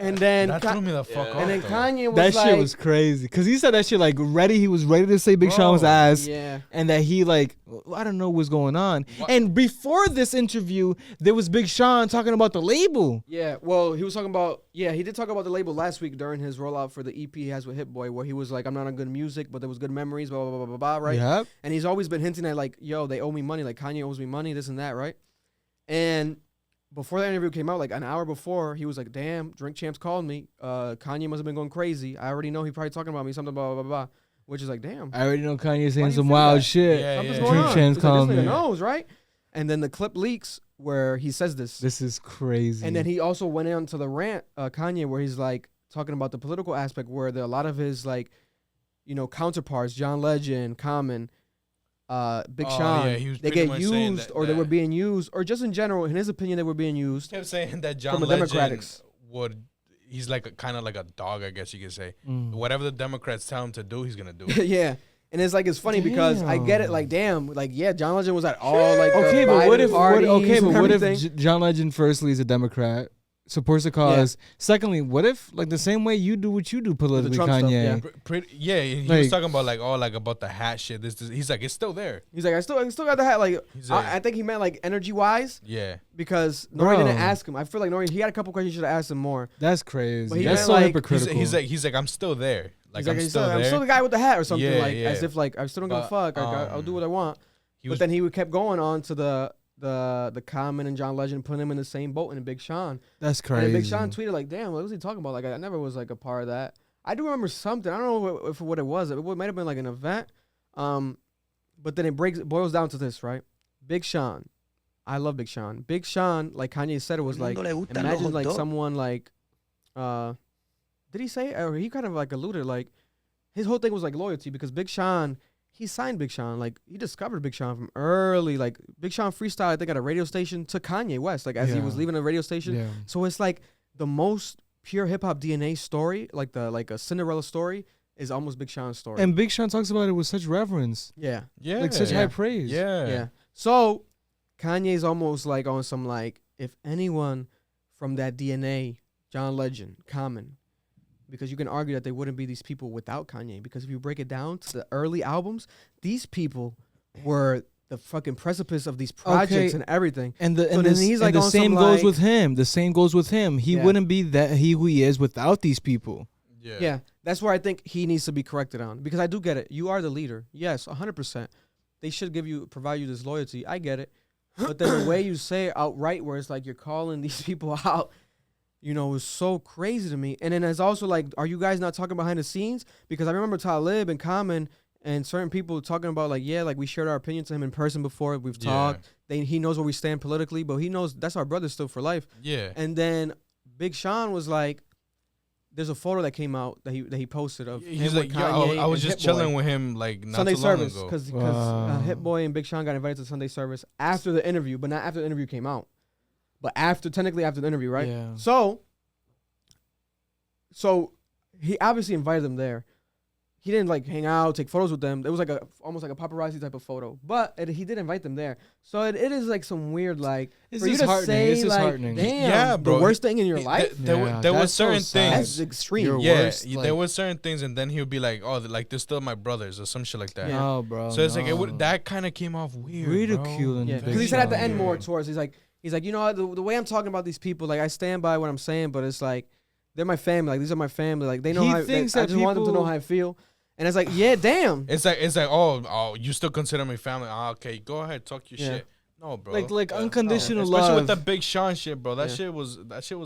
And then that threw me the fuck off. And then Kanye was that like, shit was crazy because he said that shit like ready. He was ready to say Big Sean was ass. Yeah. And that he like, I don't know what's going on. What? And before this interview, there was Big Sean talking about the label. Yeah. Well, he was talking about he did talk about the label last week during his rollout for the EP he has with Hit Boy, where he was like, I'm not on good music, but there was good memories, blah blah blah blah blah, right? Yep. And he's always been hinting at like, yo, they owe me money, like Kanye owes me money, this and that, right? And before that interview came out, like an hour before, he was like, damn, Drink Champs called me. Kanye must have been going crazy. I already know he probably talking about me, something blah, blah, blah, blah. Which is like, damn. I already know Kanye's saying some wild shit. Something's going on. Champs called me. This nigga knows, right? And then the clip leaks where he says this. This is crazy. And then he also went on to the rant, Kanye, where he's like talking about the political aspect where a lot of his like, counterparts, John Legend, Common, Big Sean, they get used or they were being used, or just in general, in his opinion, they were being used. He kept saying that John Legend he's like kind of like a dog, I guess you could say. Whatever the Democrats tell him to do, he's gonna do it. Yeah. And it's like, it's funny because I get it, like, damn, like, yeah, John Legend was at all like okay, the but what if if John Legend firstly is a Democrat, supports the cause. Yeah. Secondly, what if like the same way you do what you do politically, Kanye? Stuff, he was talking about like about the hat shit. This he's like, it's still there. He's like, I still got the hat. Like, I think he meant like energy wise. Yeah. Because Nori didn't ask him. I feel like Nori, he had a couple questions, should have asked him more. That's crazy. That's so hypocritical. He's like, I'm still there. Like, I'm still there. I'm still the guy with the hat or something. As if like I still don't give a fuck. I'll do what I want. But then he kept going on to the Common and John Legend, putting him in the same boat in Big Sean. That's crazy. And Big Sean tweeted like, "Damn, what was he talking about? Like, I never was like a part of that. I do remember something. I don't know what it was. It might have been like an event. But then it boils down to this, right? Big Sean. I love Big Sean. Big Sean, like Kanye said, it was like, imagine like someone like, did he say it? Or he kind of like alluded like, his whole thing was like loyalty because Big Sean. He signed Big Sean. Like, he discovered Big Sean from early. Like, Big Sean freestyle, I think, at a radio station to Kanye West. Like, as he was leaving a radio station. Yeah. So it's like the most pure hip-hop DNA story, like a Cinderella story, is almost Big Sean's story. And Big Sean talks about it with such reverence. Yeah. Yeah. Like, such high praise. Yeah. So, Kanye's almost like on some, like, if anyone from that DNA, John Legend, Common, because you can argue that they wouldn't be these people without Kanye. Because if you break it down to the early albums, these people were the fucking precipice of these projects and everything. And the same goes with him. The same goes with him. He wouldn't be who he is without these people. Yeah, that's where I think he needs to be corrected on, because I do get it. You are the leader. Yes, 100%. They should provide you this loyalty. I get it. But then the way you say it outright, where it's like you're calling these people out, you know, is so crazy to me. And then it's also like, are you guys not talking behind the scenes? Because I remember Talib and Common and certain people talking about like, yeah, like we shared our opinion to him in person before. We've talked. He knows where we stand politically, but he knows that's our brother still for life. Yeah. And then Big Sean was like, there's a photo that came out that he posted of He's him like, with Kanye I was just chilling Hit-Boy. with him like not Sunday too long service, ago. Because Hit-Boy and Big Sean got invited to Sunday service after the interview, but not after the interview came out, but technically after the interview, right? Yeah. So he obviously invited them there. He didn't like hang out, take photos with them. It was like almost like a paparazzi type of photo, but he did invite them there. So it is like some weird like it's for you to say it's like, heartening. damn, Yeah, bro. the worst thing in your life. There was certain things. That's extreme. There was certain things, and then he would be like, "Oh, like they're still my brothers" or some shit like that. Yeah. No, bro. So it's like that kind of came off weird, ridiculing. Yeah, because he said at the end more towards he's like, you know, the way I'm talking about these people, like I stand by what I'm saying, but it's like they're my family. Like these are my family. Like they know how. I just want them to know how I feel. And it's like, yeah, damn. It's like, oh, you still consider me family? Okay, go ahead, talk your shit. No, bro. Like unconditional love. Especially with that Big Sean shit, bro. That shit was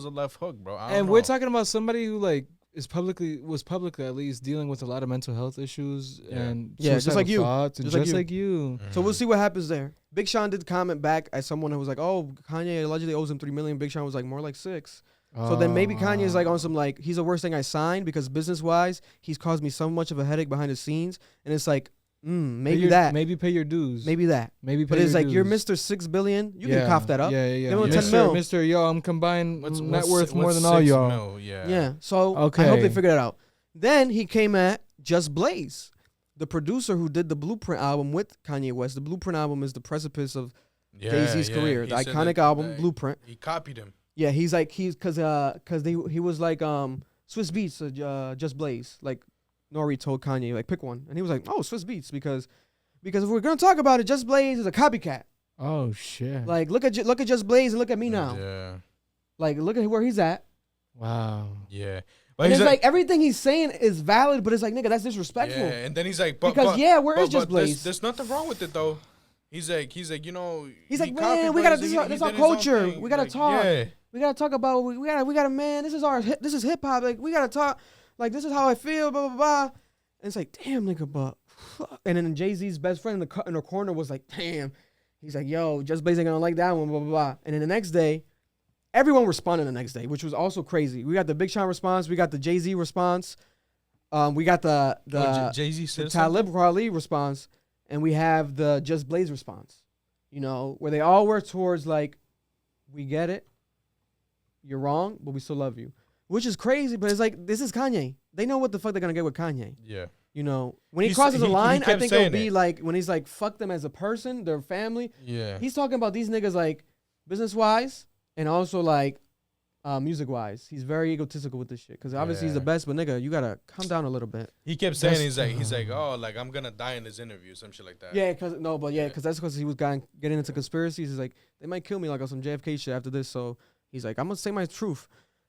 a left hook, bro. We're talking about somebody who like was publicly at least dealing with a lot of mental health issues and just like you, just like you. So we'll see what happens there. Big Sean did comment back as someone who was like, oh, Kanye allegedly owes him $3 million. Big Sean was like, more like 6. So then maybe Kanye is like on some like, he's the worst thing I signed because business-wise, he's caused me so much of a headache behind the scenes. And it's like, maybe Maybe pay your dues. Maybe that. Maybe pay But it's your like, dues. you're Mr. 6 billion. You can cough that up. Yeah. Give him 10 mil. Mr. Yo, I'm combined net worth more than all y'all. Yeah. So I hope they figure that out. Then he came at Just Blaze, the producer who did the Blueprint album with Kanye West. The Blueprint album is the precipice of Jay-Z's career. The iconic album, Blueprint. He copied him. Yeah, he's like he was like Swiss Beats, Just Blaze. Like Nori told Kanye, like pick one, and he was like, oh, Swiss Beats because if we're gonna talk about it, Just Blaze is a copycat. Oh shit! Like look at Just Blaze and look at me now. Yeah. Like look at where he's at. Wow. Yeah. But and it's like everything he's saying is valid, but it's like nigga, that's disrespectful. Yeah, and then he's like, where is Just Blaze? There's nothing wrong with it though. He's like, you know. He's like, man, we gotta. This is our culture. We gotta talk. Yeah. We gotta talk about. We gotta. Man, this is hip hop. Like we gotta talk. Like this is how I feel. Blah blah blah. And it's like, damn, nigga, but. And then Jay-Z's best friend in the corner was like, damn. He's like, yo, Just Blaze ain't gonna like that one. Blah blah blah. And then the next day, everyone responded the next day, which was also crazy. We got the Big Sean response. We got the Jay-Z response. We got the Jay-Z Talib Kweli response. And we have the Just Blaze response, you know, where they all work towards like, we get it, you're wrong, but we still love you, which is crazy. But it's like, this is Kanye. They know what the fuck they're gonna get with Kanye. Yeah. You know, when he crosses the line, I think it'll be like when he's like, fuck them as a person, their family. Yeah. He's talking about these niggas like business wise and also like music wise. He's very egotistical with this shit because obviously he's the best, but nigga, you gotta calm down a little bit. He kept saying he's like, oh, like I'm gonna die in this interview, some shit like that. Yeah, because that's because he was getting into conspiracies. He's like, they might kill me like on some JFK shit after this. So he's like, I'm gonna say my truth.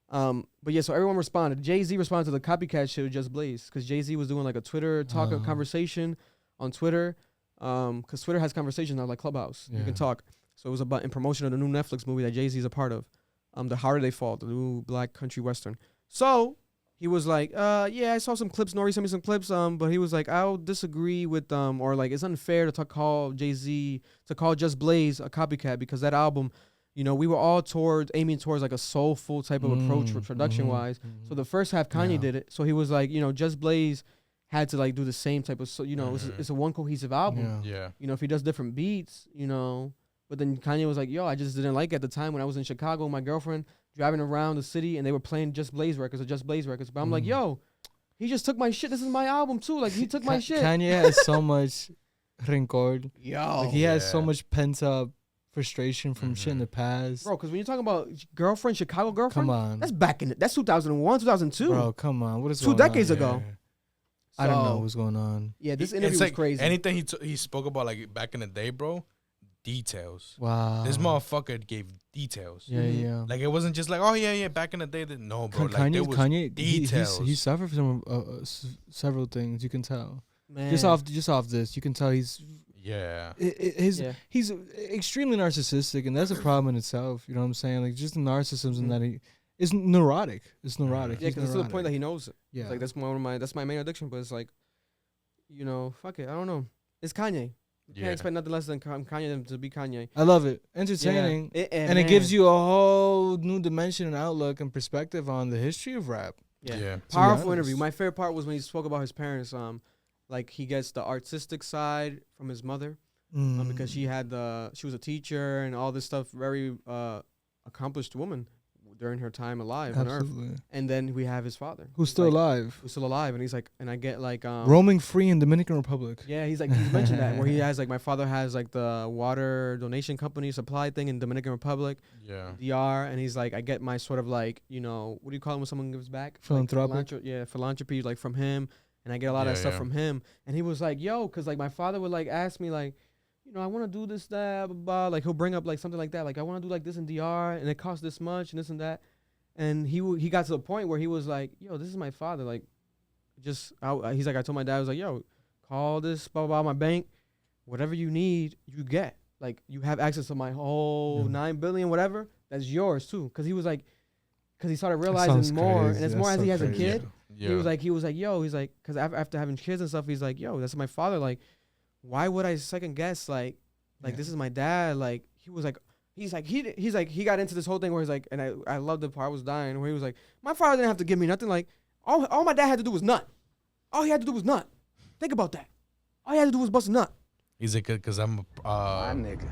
But yeah, so everyone responded. Jay-Z responded to the copycat shit with Just Blaze because Jay-Z was doing like a Twitter conversation on Twitter. Because Twitter has conversations now like Clubhouse. You can talk. So it was about in promotion of the new Netflix movie that Jay-Z is a part of. The Harder They Fall, the new black country western. So he was like, yeah, I saw some clips. Nori sent me some clips. But he was like, I'll disagree with or like it's unfair to call Jay-Z to call Just Blaze a copycat because that album, you know, we were all aiming towards like a soulful type of approach for production wise. So the first half Kanye did it. So he was like, you know, Just Blaze had to like do the same type of, so you know, it's a one cohesive album. Yeah. You know, if he does different beats, you know. But then Kanye was like, yo, I just didn't like it at the time when I was in Chicago with my girlfriend driving around the city and they were playing Just Blaze records. But I'm like, yo, he just took my shit. This is my album too. Like he took my shit. Kanye has so much rencor. Yo. Like, he has so much pent up frustration from shit in the past. Bro, because when you're talking about girlfriend, Chicago girlfriend, come on. That's 2001, 2002. Bro, come on. What is 2 decades ago. I don't know what's going on. Yeah, this interview was crazy. Anything he spoke about like back in the day, bro. Details. Wow. This motherfucker gave details. Yeah, yeah. Like it wasn't just like, oh yeah, back in the day. No, bro. Like there was Kanye, details. He suffered from several things. You can tell. Man. Just off this, you can tell he's. Yeah. He's extremely narcissistic, and that's a problem in itself. You know what I'm saying? Like just the narcissism and that he is neurotic. It's neurotic. Yeah, because it's to the point that he knows it. Yeah. It's like that's my main addiction. But it's like, you know, fuck it. I don't know. It's Kanye. You can't expect nothing less than Kanye to be Kanye. I love it. Entertaining. Yeah. And it gives you a whole new dimension and outlook and perspective on the history of rap. Yeah. Powerful interview. My favorite part was when he spoke about his parents. Like he gets the artistic side from his mother because she was a teacher and all this stuff. Very accomplished woman during her time alive on Earth. And then we have his father, who's still alive. And he's like, and I get like roaming free in Dominican Republic. Yeah, he's mentioned that where he has like my father has like the water donation company supply thing in Dominican Republic. Yeah. DR, and he's like, I get my sort of like, you know, what do you call it when someone gives back? Philanthropic. Philanthropy like from him. And I get a lot of stuff from him. And he was like, yo, because like my father would like ask me like, you know, I want to do this, that, blah, blah. Like he'll bring up like something like that. Like I want to do like this in DR and it costs this much and this and that. And he got to the point where he was like, yo, this is my father. Like he's like, I told my dad, I was like, yo, call this, blah, blah, blah, my bank. Whatever you need, you get. Like you have access to my whole 9 billion, whatever. That's yours too. Because he was like, because he started realizing more. Crazy. And it's more as he has a kid. Yeah. He was like, yo, he's like, because after having kids and stuff, he's like, yo, that's my father. Like, why would I second guess? Like this is my dad. Like, he was like, he got into this whole thing where he's like, and I love the part I was dying where he was like, my father didn't have to give me nothing. Like, all my dad had to do was nut. All he had to do was nut. Think about that. All he had to do was bust a nut. He's like, because I'm my nigga.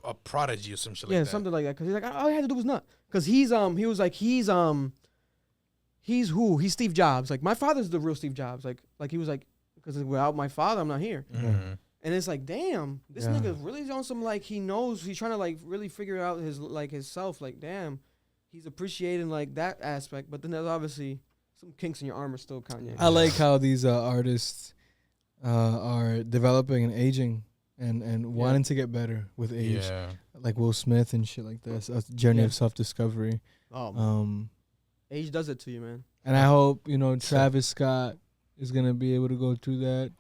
a prodigy or some shit like that. Yeah, something like that. Because he's like, all he had to do was nut. Because he was like, he's who? He's Steve Jobs. Like, my father's the real Steve Jobs. Like he was like, because without my father, I'm not here. Mm-hmm. And it's like, damn, this nigga really on some, like, he knows, he's trying to, like, really figure out his self. Like, damn, he's appreciating, like, that aspect. But then there's obviously some kinks in your armor still, Kanye. I like how these artists are developing and aging and wanting to get better with age. Yeah. Like Will Smith and shit like this. A journey of self-discovery. Age does it to you, man. And I hope, you know, Travis Scott is going to be able to go through that.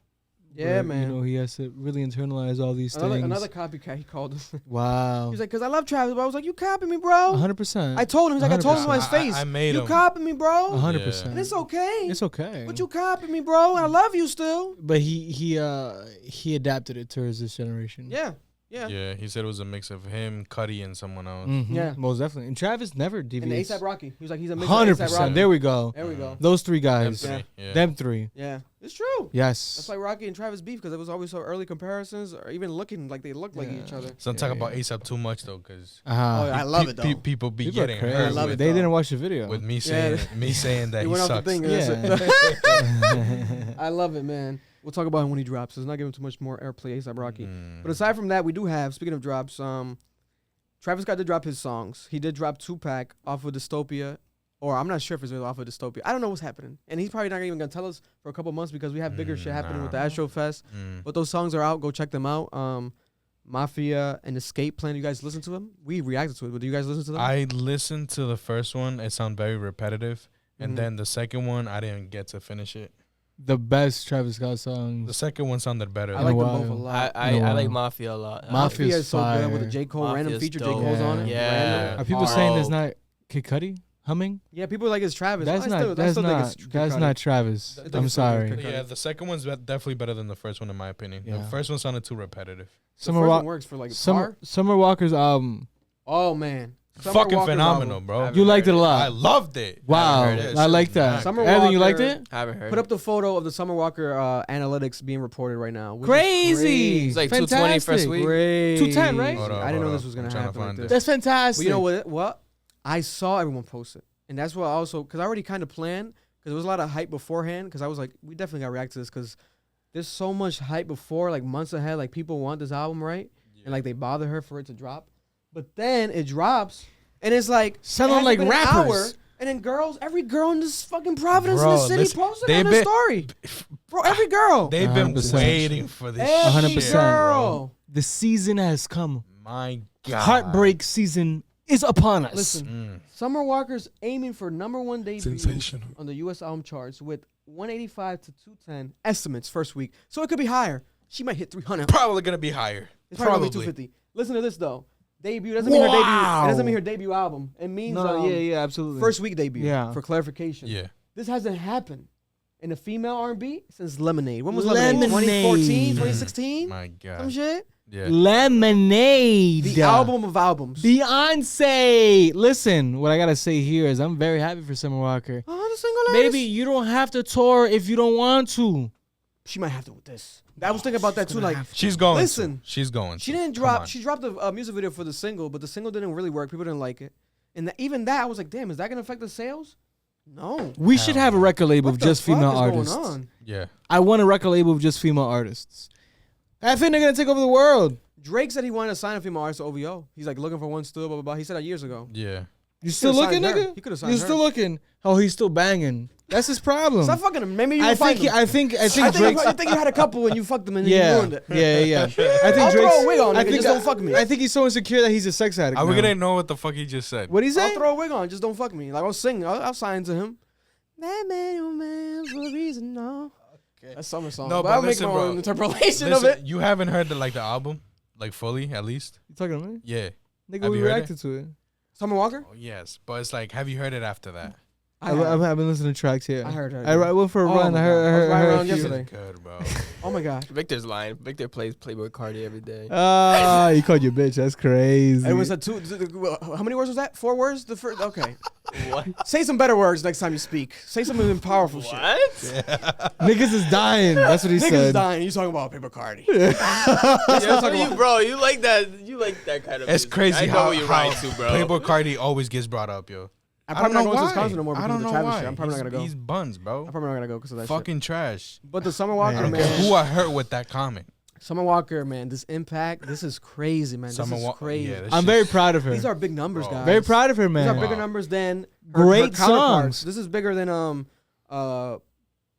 Yeah, but, man. You know, he has to really internalize all these things. Another copycat, he called him. Wow. He's like, because I love Travis, but I was like, you copy me, bro. 100%. I told him, he's like, 100%. I told him to his face. I made him. You copy me, bro. 100%. And it's okay. It's okay. But you copy me, bro. I love you still. But he adapted it towards this generation. Yeah. Yeah, he said it was a mix of him, Cuddy, and someone else. Mm-hmm. Yeah. Most definitely. And Travis never deviates. And A$AP Rocky. He was like, he's a mix 100%. of A$AP Rocky. There we go. There we go. Those three guys. Them three. Yeah. It's true. Yes. That's why Rocky and Travis beef, because it was always so early comparisons or even looking like they looked like each other. So I'm talking about A$AP too much, though, because I love it, though. People be getting hurt. I love it, they didn't watch the video. With me saying that he sucks. I love it, man. We'll talk about him when he drops. Let's not give him too much more airplay, A$AP Rocky. But aside from that, we do have, speaking of drops, Travis Scott did drop his songs. He did drop Tupac off of Dystopia. Or I'm not sure if it's really off of Dystopia. I don't know what's happening. And he's probably not even going to tell us for a couple months because we have bigger shit happening with the Astro Fest. But those songs are out. Go check them out. Mafia and Escape Plan. You guys listen to them? We reacted to it. But do you guys listen to them? I listened to the first one. It sounded very repetitive. And then the second one, I didn't get to finish it. The best Travis Scott songs. The second one sounded better. I like them both a lot. I like Mafia a lot. Mafia is so good with the J. Cole random feature. J. Cole's on it. Yeah. Are people saying there's not Kid Cudi humming? Yeah, people like it's Travis. That's not Travis. I'm sorry. Yeah, the second one's definitely better than the first one in my opinion. Yeah. The first one sounded too repetitive. The first one works for like Summer Walker's album. Oh man. Fucking phenomenal, bro. You liked it a lot. I loved it. Wow, I like that. Summer Evan, Walker, you liked it? I haven't heard. Put up the photo of the Summer Walker analytics being reported right now. Crazy. It's like 220 first week. 210, right? I didn't know this was gonna happen like this. That's fantastic. But you know what? I saw everyone post it, and that's what I also because I already kind of planned because there was a lot of hype beforehand. Because I was like, we definitely got to react to this because there's so much hype before, like months ahead. Like people want this album, right? And like they bother her for it to drop, but then it drops. And it's like selling like rappers. And then girls, every girl in this fucking Providence in Bro, the city listen, posted they've on their been- story. Bro, every girl. They've been 100%. waiting for this Every shit, girl. The season has come. My God. Heartbreak season is upon us. Listen, Summer Walker's aiming for #1 debut Sensational. on the U.S. album charts with 185 to 210 estimates first week. So it could be higher. She might hit 300. Probably gonna be higher. It's probably gonna be 250. Listen to this though. Debut doesn't mean her debut. It doesn't mean her debut album. It means yeah, absolutely. first week debut. Yeah. For clarification. Yeah. This hasn't happened in a female R&B since Lemonade. When was Lemonade. Lemonade? 2014, 2016? My God. Some shit. Yeah. Lemonade. The album of albums. Beyonce. Listen, what I gotta say here is I'm very happy for Summer Walker. Oh, the single ladies. Baby, you don't have to tour if you don't want to. She might have to with this. I was thinking about that too. Like, She's going. Listen, She's going. she didn't drop. She dropped a music video for the single, but the single didn't really work. People didn't like it, and even that, I was like, damn, is that gonna affect the sales? No. We should have a record label of What the just fuck female is going artists. on? Yeah. I want a record label of just female artists. I think they're gonna take over the world. Drake said he wanted to sign a female artist to OVO. He's like looking for one still, blah blah blah. He said that years ago. Yeah. You still could've looking, signed her. nigga? He could've signed You're her. still looking. Oh, he's still banging. That's his problem. Stop fucking him. Maybe you I will find think him. I think Drake. I think you had a couple and you fucked them and you Yeah, ruined it. yeah. I think I'll Drake's. throw a wig on, I nigga. think Just don't fuck me. I think he's so insecure that he's a sex addict. Are we now. gonna know what the fuck he just said? What he say? I'll throw a wig on. Just don't fuck me. Like I'll sing. I'll sign to him. That man, oh man, for a reason, no. Okay. That's summer song. No, but but I'll listen, make my bro. own interpretation Listen, of it. You haven't heard the album, like fully at least. You talking to me? Yeah. Nigga, Have we you heard reacted to it. Summer Walker? Oh, yes, but it's like, have you heard it after that? I've been listening to tracks here. I heard her. I went for a run. my I God. I was heard riding a around few. yesterday. Good, bro. Oh my God. Victor's lying. Victor plays Playboy Cardi every day. Ah, you called your bitch. That's crazy. It was a two. How many words was that? 4 words? The first. Okay. What? Say some better words next time you speak. Say something powerful shit. Niggas is dying. That's what he Niggas said. dying. You talking about paper Cardi? Bro, you like that? You like that kind of? It's business. crazy I know how, what you're how right to, bro. Playboy Cardi always gets brought up, yo. I'm I don't probably know not going to why. Wisconsin no more I because don't of the know Travis why. shit. I'm probably not going to go. He's buns, bro. I'm probably not going to go because of that Fucking shit. trash. But the Summer I Walker, don't man. care who I hurt with that comment. Summer Walker, man. This impact. This is crazy, man. This is crazy. Yeah, I'm very proud of her. These are big numbers, guys. Very proud of her, man. These are bigger numbers than her Great counterparts. songs. This is bigger than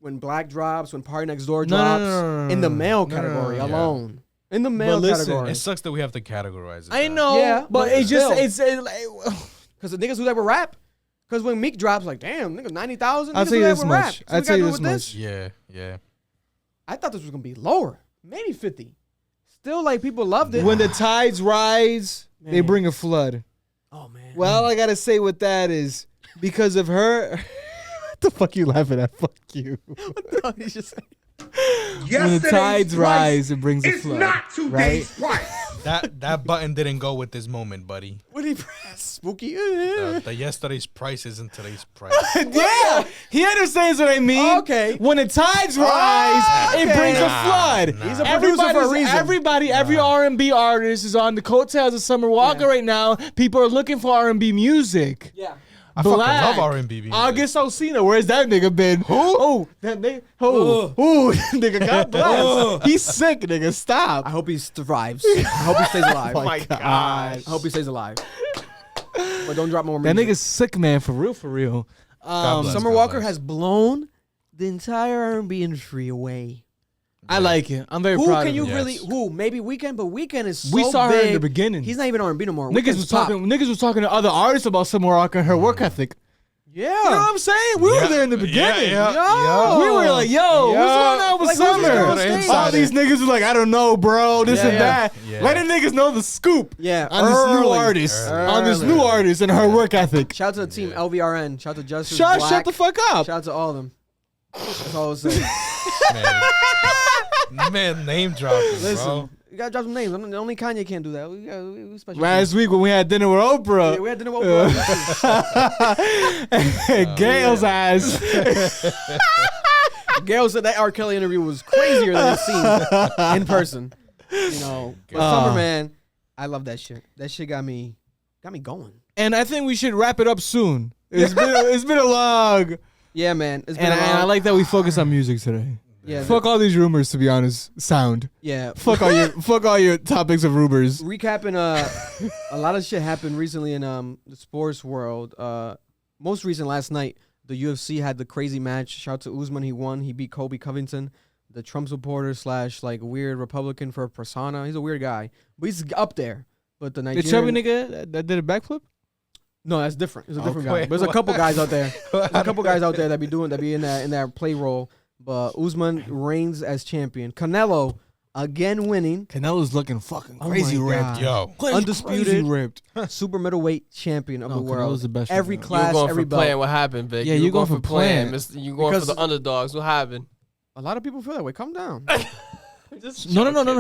when Black drops, when Party Next Door No, drops, no, in the male no, category no. alone. In the male listen, category. It sucks that we have to categorize it. I know, Yeah, but but it's just still. it's like. Because the niggas who that were rap. Because when Meek drops, like, damn, nigga, 90,000. I'll niggas tell you who that this were much. rap. So I'll we tell gotta you do this with much. Yeah. I thought this was going to be lower. Maybe 50. Still, like, people loved it. When the tides rise, they Man. bring a flood. Oh, man. Well, I gotta say with that is because of her. What the fuck you laughing at? Fuck you. What the hell did you say? When the tides rise, it brings a flood. Right? That button didn't go with this moment, buddy. What did he press? Spooky? The yesterday's price isn't today's price. Yeah, he understands what I mean. Okay. When the tides rise, it okay. brings a flood. He's a producer for a reason. Every R&B artist is on the coattails of Summer Walker right now. People are looking for R&B music. Yeah. I fucking love R&B music. August Alsina, where's that nigga been? Who? Oh, that nigga. Oh, nigga, God bless. He's sick, nigga. Stop. I hope he thrives. I hope he stays alive. Oh my God. I hope he stays alive. But don't drop more That music. nigga's sick, man. For real, for real. bless. Summer God Walker bless. has blown the entire R&B industry away. I like it. I'm very Who proud can of you him. really? Who? Maybe Weeknd, but Weeknd is so We saw her in big. the beginning. He's not even R&B no more. Niggas Weeknd's was pop. talking to other artists about Summer Walker and her work ethic. Yeah. You know what I'm saying? We were there in the beginning. Yo. We were like, yo, what's going on with Like, who's Summer? on stage? All these niggas were like, I don't know, bro, this and that. Yeah. Let the niggas know the scoop Yeah. on this new Early. artist. Early. On this new artist and her work ethic. Shout out to the team LVRN. Shout out to Justice Shut Black. the fuck up. Shout out to all of them. That's all I was saying. Man, name dropping, Listen, bro. you gotta drop some names. Only Kanye can't do that. We special. Last week when we had dinner with Oprah. Yeah, we had dinner with Oprah. Gail's ass. Gail said that R. Kelly interview was crazier than it's seen in person. You know, but Summer, man, I love that shit. That shit got me going. And I think we should wrap it up soon. It's been a long. Yeah, man. It's been And a long. I like that we focus on music today. Yeah, Fuck all these rumors, to be honest. Sound. yeah. Fuck all your topics of rumors. Recapping, a lot of shit happened recently in the sports world. most recent last night, the UFC had the crazy match. Shout out to Usman. He won. He beat Kobe Covington, the Trump supporter / like weird Republican for persona. He's a weird guy, but he's up there. But the Nigerian... The chubby nigga that did a backflip? No, that's different. It's a different guy. But there's a couple guys out there. There's a couple guys out there that be in that play role. But Usman reigns as champion. Canelo again winning. Canelo's looking fucking crazy ripped. Yo. Undisputed ripped. Super middleweight champion of the world. Canelo's the best. Every class, you going every for belt. playing. What happened, Vic? Yeah, you going for playing. You going for the underdogs. What happened? A lot of people feel that way. Calm down. No.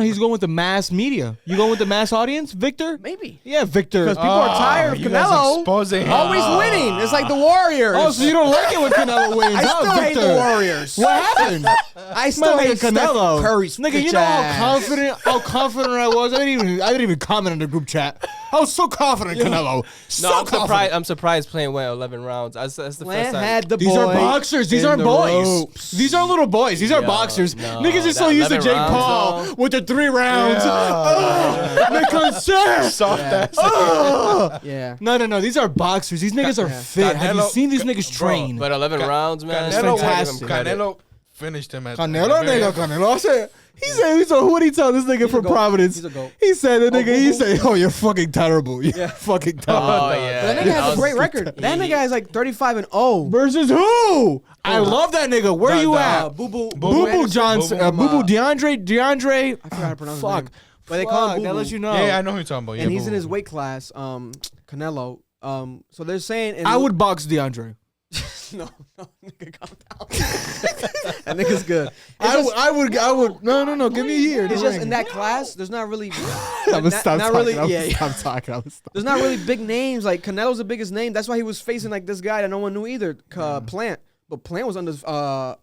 He's going with the mass media. You going with the mass audience, Victor? Maybe. Yeah, Victor. Because people are tired of Canelo always winning. It's like the Warriors. Oh, so you don't like it when Canelo wins? I still hate the Warriors. What happened? I still hate Canelo. Steph Curry's nigga, you know how confident I was. I didn't even comment in the group chat. I was so confident in Canelo. I'm surprised playing well 11 rounds. That's the first time. Had the These are boxers. These aren't boys. Ropes. These aren't little boys. These are boxers. Niggas are so used to Jake Paul with the 3 rounds. Soft ass. Yeah. No. These are boxers. These niggas are fit. Have you seen these niggas train? But 11 rounds, man. Canelo finished him at Canelo. I said, he said, what did he tell this nigga from Providence? He's a goat. He said, he said, oh, you're fucking terrible. You're fucking terrible. Oh, yeah. But that nigga has a great record. That nigga is like 35-0. Versus who? I love that nigga. Where you at? Boo Johnson. Boo DeAndre. I forgot how to pronounce Fuck. his name. But they call him That Boo lets you know. Yeah, I know who you're talking about. And he's in his weight class, Canelo. So they're saying... I would box DeAndre. No, nigga, calm down. That nigga's good. I would. No. Give me here. It's just in that class. There's not really. I was stop talking. There's not really big names. Like Canelo's the biggest name. That's why he was facing like this guy that no one knew either. Plant, but Plant was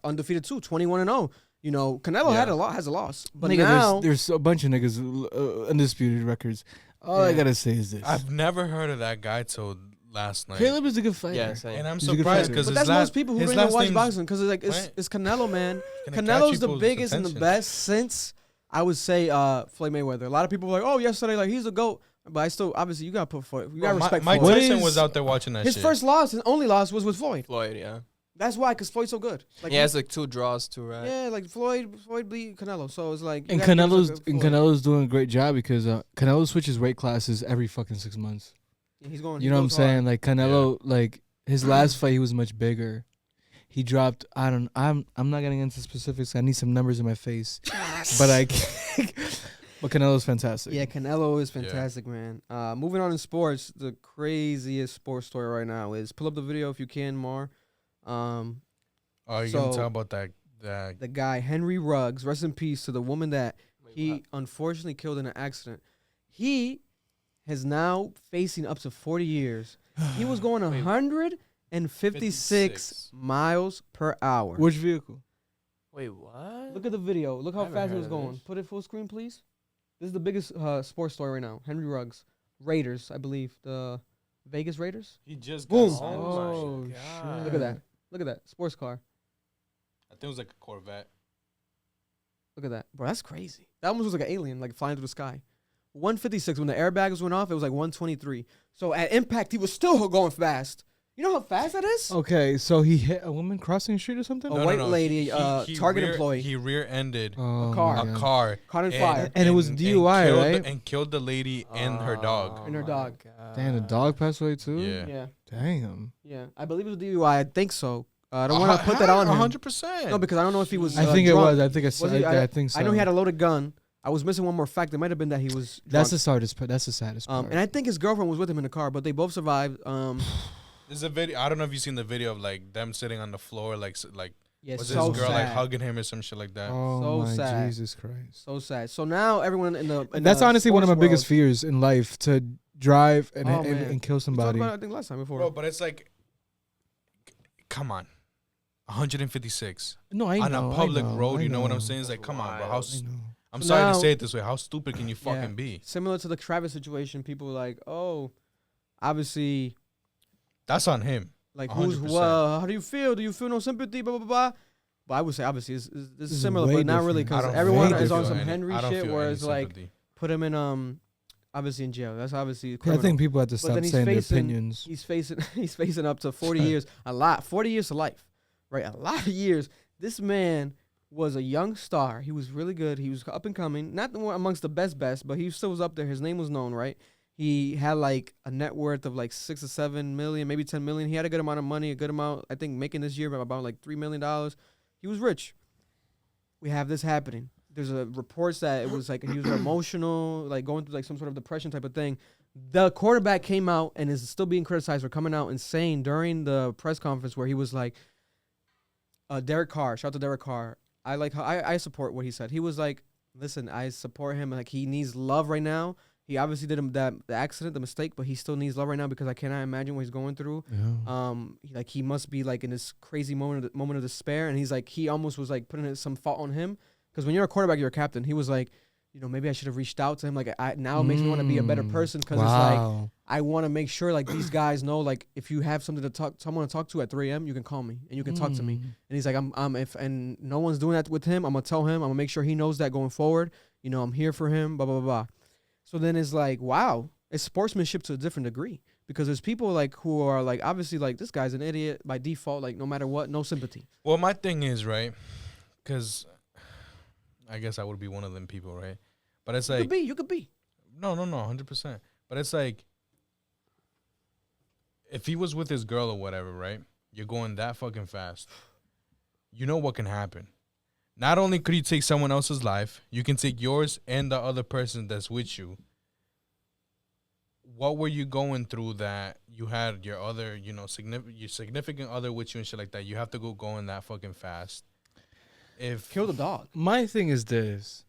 undefeated too, 21-0. You know, Canelo has a loss. But nigga, now there's a bunch of niggas undisputed records. All I gotta say is this: I've never heard of that guy till last night. Caleb is a good fighter. Yeah, same. And I'm surprised because that's most people who don't even watch boxing because it's Canelo, man. Canelo's the biggest and the best since I would say Floyd Mayweather. A lot of people were like, oh, yesterday, like he's the GOAT. But I still, obviously, you gotta put Floyd. You gotta respect Mike Floyd. Tyson was out there watching that shit. His first loss, his only loss was with Floyd. Floyd, yeah. That's why, because Floyd's so good. Like, he has like 2 draws too, right? Yeah, like Floyd beat Canelo, so it's like. And Canelo's doing a great job because Canelo switches weight classes every fucking 6 months. Yeah, he's going. You know what I'm saying? Like Canelo, like his last fight, he was much bigger. He dropped. I'm not getting into specifics. I need some numbers in my face, but But Canelo's fantastic. Yeah, Canelo is fantastic, man. Moving on in sports, the craziest sports story right now is pull up the video if you can, Mar. You're gonna talk about that the guy Henry Ruggs. Rest in peace to the woman that he unfortunately killed in an accident. He is now facing up to 40 years. He was going 156 miles per hour. Which vehicle? Wait, what? Look at the video. Look how fast it was going. Put it full screen, please. This is the biggest sports story right now. Henry Ruggs. Raiders, I believe. The Vegas Raiders. He just boom. Got oh, shit. Look at that. Look at that. Sports car. I think it was like a Corvette. Look at that. Bro, that's crazy. That almost was like an alien, like flying through the sky. 156. When the airbags went off, it was like 123. So at impact, he was still going fast. You know how fast that is? Okay, so he hit a woman crossing the street or something? A white lady, Target employee. He rear-ended a car. Caught on fire. And it was DUI, right? And killed the lady and her dog. And her dog. Damn, the dog passed away too? Yeah. Damn. Yeah, I believe it was DUI. I think so. I don't want to put that on him. 100%. No, because I don't know if he was I think drunk. it was. I think I think so. I know he had a loaded gun. I was missing one more fact. It might have been that he was drunk. That's the saddest part. That's the saddest part. And I think his girlfriend was with him in the car, but they both survived. There's a video. I don't know if you've seen the video of like them sitting on the floor, like yes, was so this girl sad. like hugging him or some shit like that? Oh so my sad. Jesus Christ! So sad. So now everyone in that's honestly one of my world, biggest fears in life, to drive and kill somebody. We talked about it, I think last time before. Bro, but it's like, come on, 156. No, I know. On a public road, you know what I'm saying? It's like, come on, bro. I'm sorry to say it this way. How stupid can you fucking be? Similar to the Travis situation, people were like, oh, obviously. That's on him. Like, how do you feel? Do you feel no sympathy? Blah, blah, blah. But I would say, obviously, it's similar, but not really, because everyone is on some Henry shit where it's like, put him in, obviously in jail. That's obviously I criminal. think people have to But stop then saying their opinions. He's facing up to 40 years, 40 years to life, right? A lot of years. This man was a young star. He was really good. He was up and coming. Not the one amongst the best, but he still was up there. His name was known, right? He had like a net worth of like 6 or 7 million, maybe 10 million. He had a good amount of money, I think making this year about like $3 million. He was rich. We have this happening. There's reports that it was like he was emotional, like going through like some sort of depression type of thing. The quarterback came out and is still being criticized for coming out and saying during the press conference where he was like, Derek Carr, shout out to Derek Carr. I like how I support what he said. He was like, listen, I support him. Like he needs love right now. He obviously did the accident, the mistake, but he still needs love right now because I cannot imagine what he's going through. Yeah. Like he must be like in this crazy moment of despair, and he's like he almost was like putting some fault on him because when you're a quarterback, you're a captain. He was like, maybe I should have reached out to him. Like now it makes me want to be a better person because it's like I want to make sure like these guys know like if you have someone to talk to at 3 a.m. you can call me and you can talk to me. And he's like and no one's doing that with him, I'm gonna tell him. I'm gonna make sure he knows that going forward. I'm here for him. Blah blah blah. So then it's like, wow, it's sportsmanship to a different degree because there's people like who are like, obviously like this guy's an idiot by default, like no matter what, no sympathy. Well, my thing is, right, because I guess I would be one of them people, right? But it's like. You could be. No, 100%. But it's like, if he was with his girl or whatever, right, you're going that fucking fast. You know what can happen. Not only could you take someone else's life, you can take yours and the other person that's with you. What were you going through that you had your other, your significant other with you and shit like that? You have to go going that fucking fast. Kill the dog. My thing is this.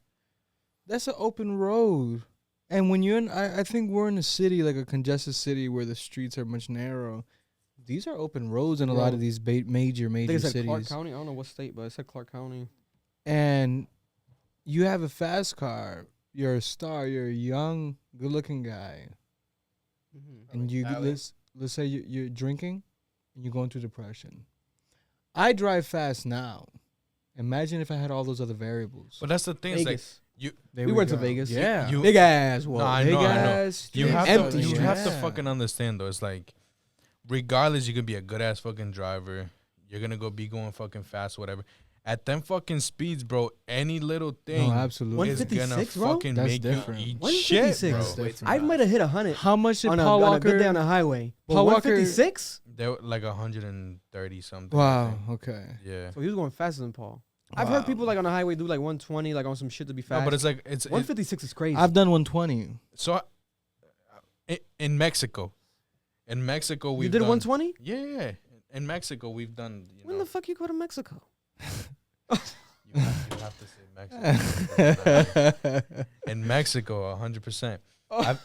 That's an open road. And when you're in, I think we're in a city, like a congested city where the streets are much narrow. These are open roads in a lot of these major I think it said cities. Clark County. I don't know what state, but it said Clark County. And you have a fast car. You're a star. You're a young, good-looking guy. Mm-hmm. And let's say you're drinking and you're going through depression. I drive fast now. Imagine if I had all those other variables. But that's the thing. Vegas. Like we went to Vegas. Yeah. Big ass. Well, I big know. ass. You have empty. You have to fucking understand though. It's like, regardless, you could be a good ass fucking driver. You're gonna be going fucking fast, whatever. At them fucking speeds, bro, any little thing is gonna fucking make different. you eat shit, bro. I might have hit 100. How much did on Paul Walker? On a good day on the highway. Paul Walker 156. They were like 130 something. Wow. Okay. Yeah. So he was going faster than Paul. I've heard people like on the highway do like 120, like on some shit to be fast. No, but it's like 156 is crazy. I've done 120. So in Mexico, we did 120. Yeah. In Mexico, we've done. When the fuck you go to Mexico? You have to say Mexico. In Mexico, 100%.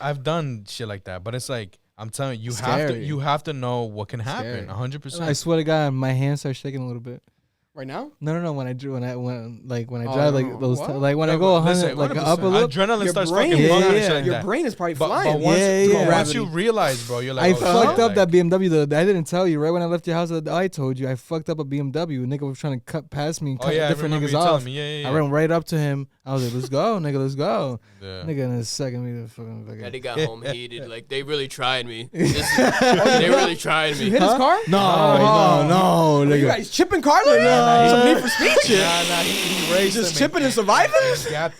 I've done shit like that, but it's like I'm telling you, you have to know what can happen. 100%. I swear to God, my hands start shaking a little bit. Right now? No. When I drive like those, like when I go 100, like up a little, adrenaline starts fucking bumping. Your brain is probably But flying. once you realize, bro, you're like, I fucked up that BMW. I didn't tell you right when I left your house. I told you I fucked up a BMW. Nigga was trying to cut past me and cut different niggas off. I ran right up to him. I was like, "Let's go, nigga, let's go." Yeah. Nigga in a second, me the fucking. Daddy got home heated. Like they really tried me. They really tried me. You hit his car? No, nigga. You guys chipping car? Some need for speed shit. He raced just chipping and surviving?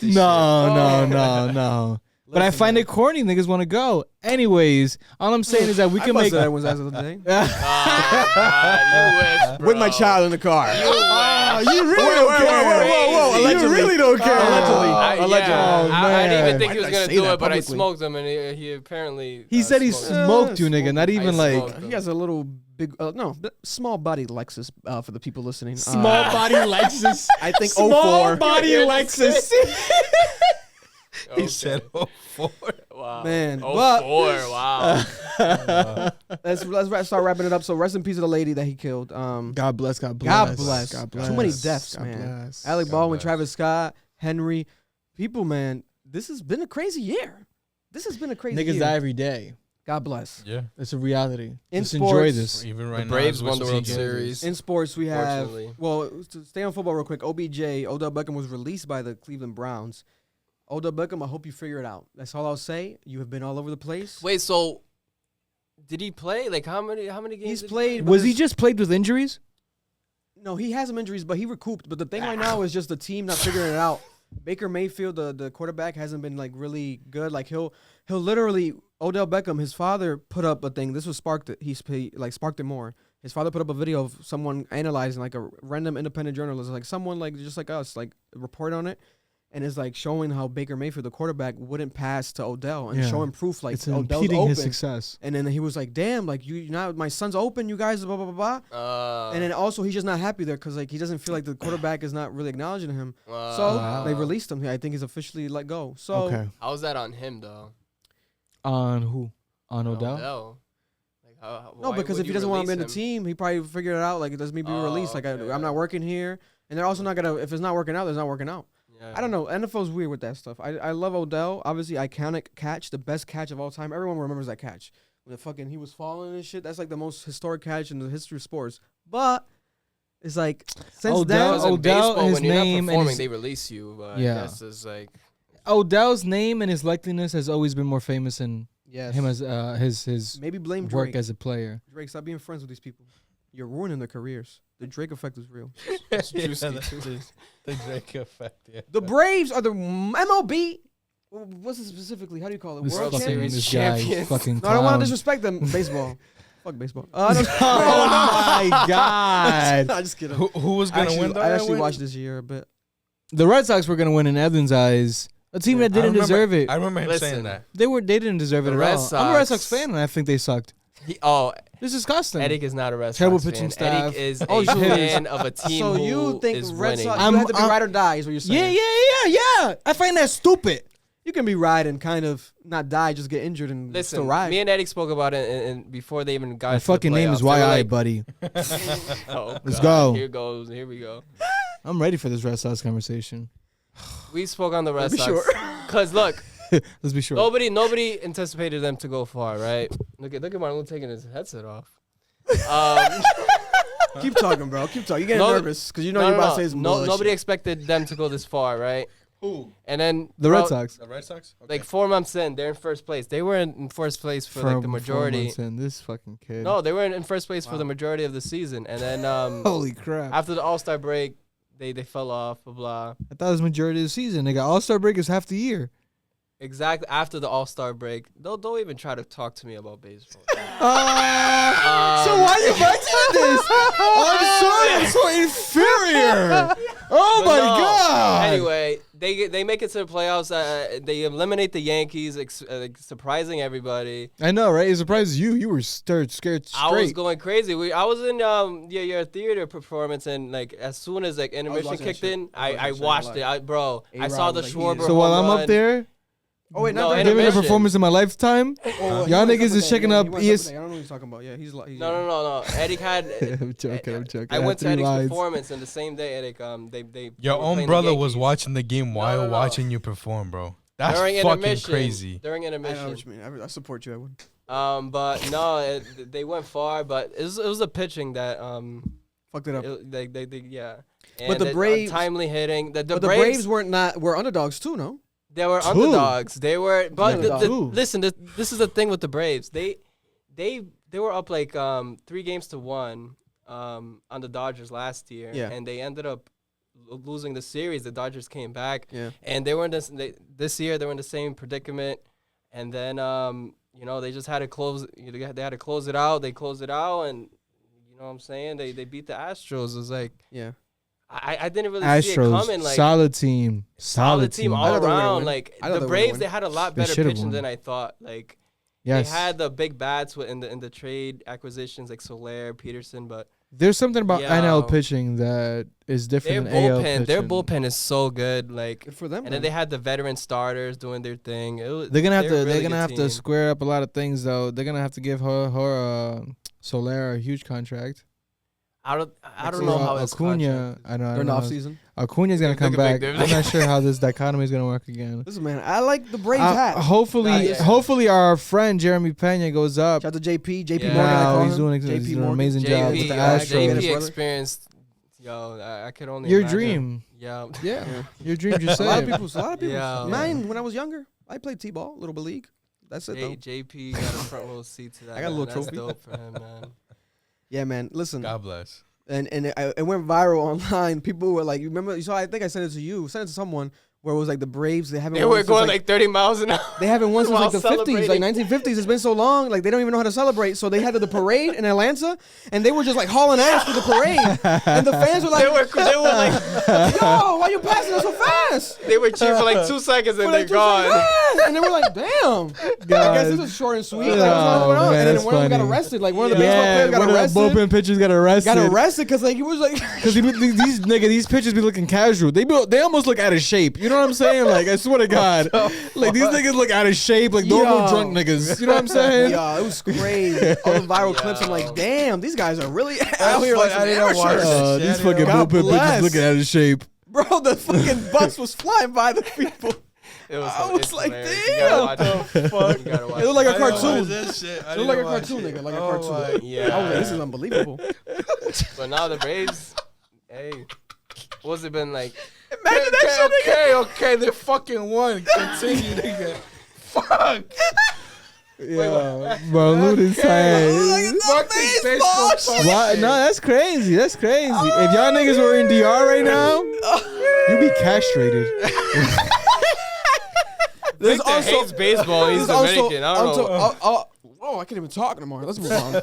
No. But I find it corny. Niggas want to go. Anyways, all I'm saying is that we can make. That was as of the day. You wish, bro. With my child in the car. You really don't care. Whoa. You really don't care. Allegedly. I didn't even think he was gonna do it, but I publicly? smoked him, and he apparently. He said he smoked you, nigga. Not even like. He has a little big, small body Lexus for the people listening. Small body Lexus. I think small 04. body Lexus. He said 04. Wow. Man. 04. Wow. Let's start wrapping it up. So rest in peace to the lady that he killed. God bless. Too many deaths, man. Alec Baldwin, Travis Scott, Henry. People, man, this has been a crazy year. Niggas die every day. God bless. Yeah. It's a reality. In Just sports, enjoy this. Even right The Braves now, won the World Series. In sports, we have, Fortunately. well, to stay on football real quick, Odell Beckham was released by the Cleveland Browns. Odell Beckham, I hope you figure it out. That's all I'll say. You have been all over the place. Wait, so did he play? Like how many games? He's played. Was he just plagued with injuries? No, he has some injuries, but he recouped. But the thing right now is just the team not figuring it out. Baker Mayfield, the quarterback, hasn't been like really good. Like he'll literally Odell Beckham, his father put up a thing. This was sparked it. Sparked it more. His father put up a video of someone analyzing, like a random independent journalist, like someone like just like us, like report on it. And it's like showing how Baker Mayfield, the quarterback, wouldn't pass to Odell and showing proof like it's Odell's impeding open. his success. And then he was like, "Damn, like you now my son's open, you guys, blah blah blah blah." And then also he's just not happy there because like he doesn't feel like the quarterback is not really acknowledging him. So they released him. I think he's officially let go. So how was that on him though? On who? On Odell? Like no, because if he doesn't want to be in the team, he probably figured it out. Like, does me be released? Like, I'm not working here, and they're also not gonna. If it's not working out, it's not working out. I don't know. NFL's weird with that stuff. I love Odell. Obviously, iconic catch, the best catch of all time. Everyone remembers that catch. When he was falling and shit. That's like the most historic catch in the history of sports. But it's like since Odell, baseball, his when you're name not performing, and they release you. But yeah, I guess it's like Odell's name and his likeliness has always been more famous than him as his maybe blame work Drake. as a player. Drake, stop being friends with these people. You're ruining their careers. The Drake effect is real. The Drake effect, yeah. The Braves are the MLB. What's it specifically? How do you call it? This World fucking Champions? this guy, fucking No, I don't want clown. to disrespect them. Baseball. Fuck baseball. Oh my God. I'm just kidding. Who was going to win? I actually watched this year a bit. The Red Sox were going to win in Evan's eyes. A team that didn't deserve it. I remember him saying that. They didn't deserve it at all. I'm a Red Sox fan, and I think they sucked. This is disgusting. Eric is not a Red Sox Terrible fan. pitching staff. Eric is a fan of a team So you who think is Red winning. Sox you have to be ride or die is what you're saying? Yeah. I find that stupid. You can be ride and kind of not die, just get injured and still Listen, ride. me and Eric spoke about it and before they even got My to fucking the name is playoffs, they were YI, like, buddy. Oh, Let's God. go. Here we go. I'm ready for this Red Sox conversation. We spoke on the Red Be Sox. sure. Because look, let's be sure. Nobody anticipated them to go far, right? Look at Marlon taking his headset off. Keep talking, bro. Keep talking. You're getting nervous because you know you're about to say some bullshit. Nobody expected them to go this far, right? Who? And then the Red Sox. The Red Sox? Okay. Like 4 months in, they're in first place. They were in first place for like the majority. 4 months in, this fucking kid. No, they were in first place for the majority of the season, and then holy crap! After the All-Star break, they fell off. Blah blah. I thought it was majority of the season. They got All-Star break is half the year. Exactly after the All-Star break, don't even try to talk to me about baseball. So why you mentioning this? I'm sorry, I'm so inferior. Oh my God. Anyway, they make it to the playoffs. They eliminate the Yankees, surprising everybody. I know, right? It surprises you. You were scared straight. I was going crazy. I was in your theater performance, and like as soon as like intermission kicked in, I watched it. I saw the Schwarber. So while I'm up there. Oh wait, no, I'm giving a performance in my lifetime. Y'all niggas is checking up ES. I don't know what he's talking about. Yeah, he's no. Eric had. I'm joking. I went to Eric's performance, and the same day, Eric, they your own brother was watching the game while watching you perform, bro. That's fucking crazy. During intermission. I know what you mean. I support you. I would. But no, they went far, but it was the pitching that fucked it up. Yeah. And but the Braves timely hitting. The Braves were underdogs too, no? They were underdogs. They were, but listen. This is the thing with the Braves. They were up like 3-1 on the Dodgers last year, and they ended up losing the series. The Dodgers came back, and they were in this year. They were in the same predicament, and then they just had to close. They had to close it out. They closed it out, and you know what I'm saying. They beat the Astros. It was like I didn't really see it coming. Like solid team all around. Like the Braves, they had a lot better pitching than I thought. Like they had the big bats in the trade acquisitions like Soler, Peterson, but there's something about NL pitching that is different than AL pitching. Their bullpen is so good. Like good for them. And then they had the veteran starters doing their thing. They're gonna have to square up a lot of things though. They're gonna have to give her Soler a huge contract. I don't know how Acuna. I know. They're in the off season. Acuna's gonna come back. I'm not sure how this dichotomy is gonna work again. Listen, man, I like the Braves hat. Hopefully, our friend Jeremy Peña goes up. Shout out to JP. JP Morgan. He's doing an amazing job with the Astros. JP experienced. Yo, I could only Your imagine. dream. Yeah. Your dream. Just A say lot it. of people. Yeah. Mine, when I was younger, I played T-ball, Little Bit League. That's it, though. JP got a front row seat to that. I got a little That's trophy. dope for him, man. Yeah, man. Listen. God bless. And it went viral online. People were like, you remember? So I think I sent it to you. Sent it to someone where it was like the Braves. They were going like 30 miles an hour. They haven't won since while like the 50s, like celebrating. 1950s. It's been so long. Like they don't even know how to celebrate. So they had the parade in Atlanta, and they were just like hauling ass through the parade. And the fans were like, they were like, yo, why you passing us so fast? They were cheering for like 2 seconds and they're gone. And they were like, damn. I guess this was short and sweet. Like, what's going on? man, And then that's one of them got funny. arrested. Like one of the baseball players got one of arrested. the bullpen pitchers got arrested. Got arrested because like he was like, Because these pitchers be looking casual. They almost look out of shape. You know what I'm saying? Like I swear to God, like these niggas look out of shape. Like normal drunk niggas. You know what I'm saying? yeah, it was crazy. All the viral clips. I'm like, damn, these guys are really out here like some amateurs. These fucking God bullpen bless. pitchers looking out of shape. Bro, the fucking bus was flying by the people. I was like, damn. What the fuck? It looked like a cartoon. It It looked like a cartoon, nigga. Like a cartoon. Yeah. I was like, this is unbelievable. But now the Braves, hey, what's it been like? Imagine that shit, Okay, they fucking won. Continue, nigga. Fuck. Yeah, bro, look at his head. Fucking baseball shit. Why? No, that's crazy. That's crazy. If y'all niggas were in DR right now, you'd be castrated. There's Victor hates baseball. He's Dominican. I don't know. Oh, I can't even talk anymore. Let's move on.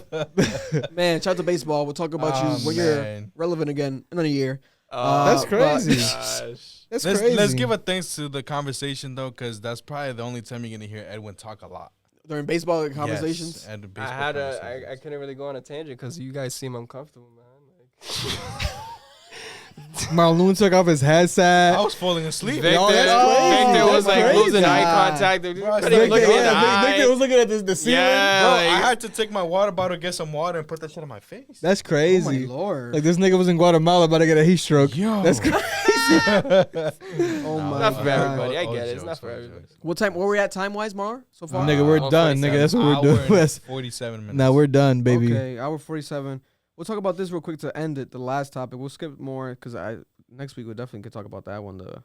Man, shout out to baseball. We'll talk about you when you're relevant again in a year. That's crazy. That's let's, crazy. Let's give a thanks to the conversation though, because that's probably the only time you're gonna hear Edwin talk a lot during baseball conversations. Yes, and the baseball I couldn't really go on a tangent because you guys seem uncomfortable, man. Like, Marlon took off his headset. I was falling asleep. Victor was like losing eye contact. Victor was looking at the ceiling. Yeah, bro, like, I had to take my water bottle, get some water, and put that shit on my face. That's crazy. Oh my Lord. Like this nigga was in Guatemala about to get a heat stroke. Yo. That's crazy. Oh my not for God. everybody. I get it. It's not for everybody. What time? Where we at time wise, Mar? So far, Nigga, we're done. Nigga, that's what we're doing. Hour and 47 minutes. Now we're done, baby. Okay, hour 47. We'll talk about this real quick to end it. The last topic. We'll skip more because next week we definitely could talk about that one. The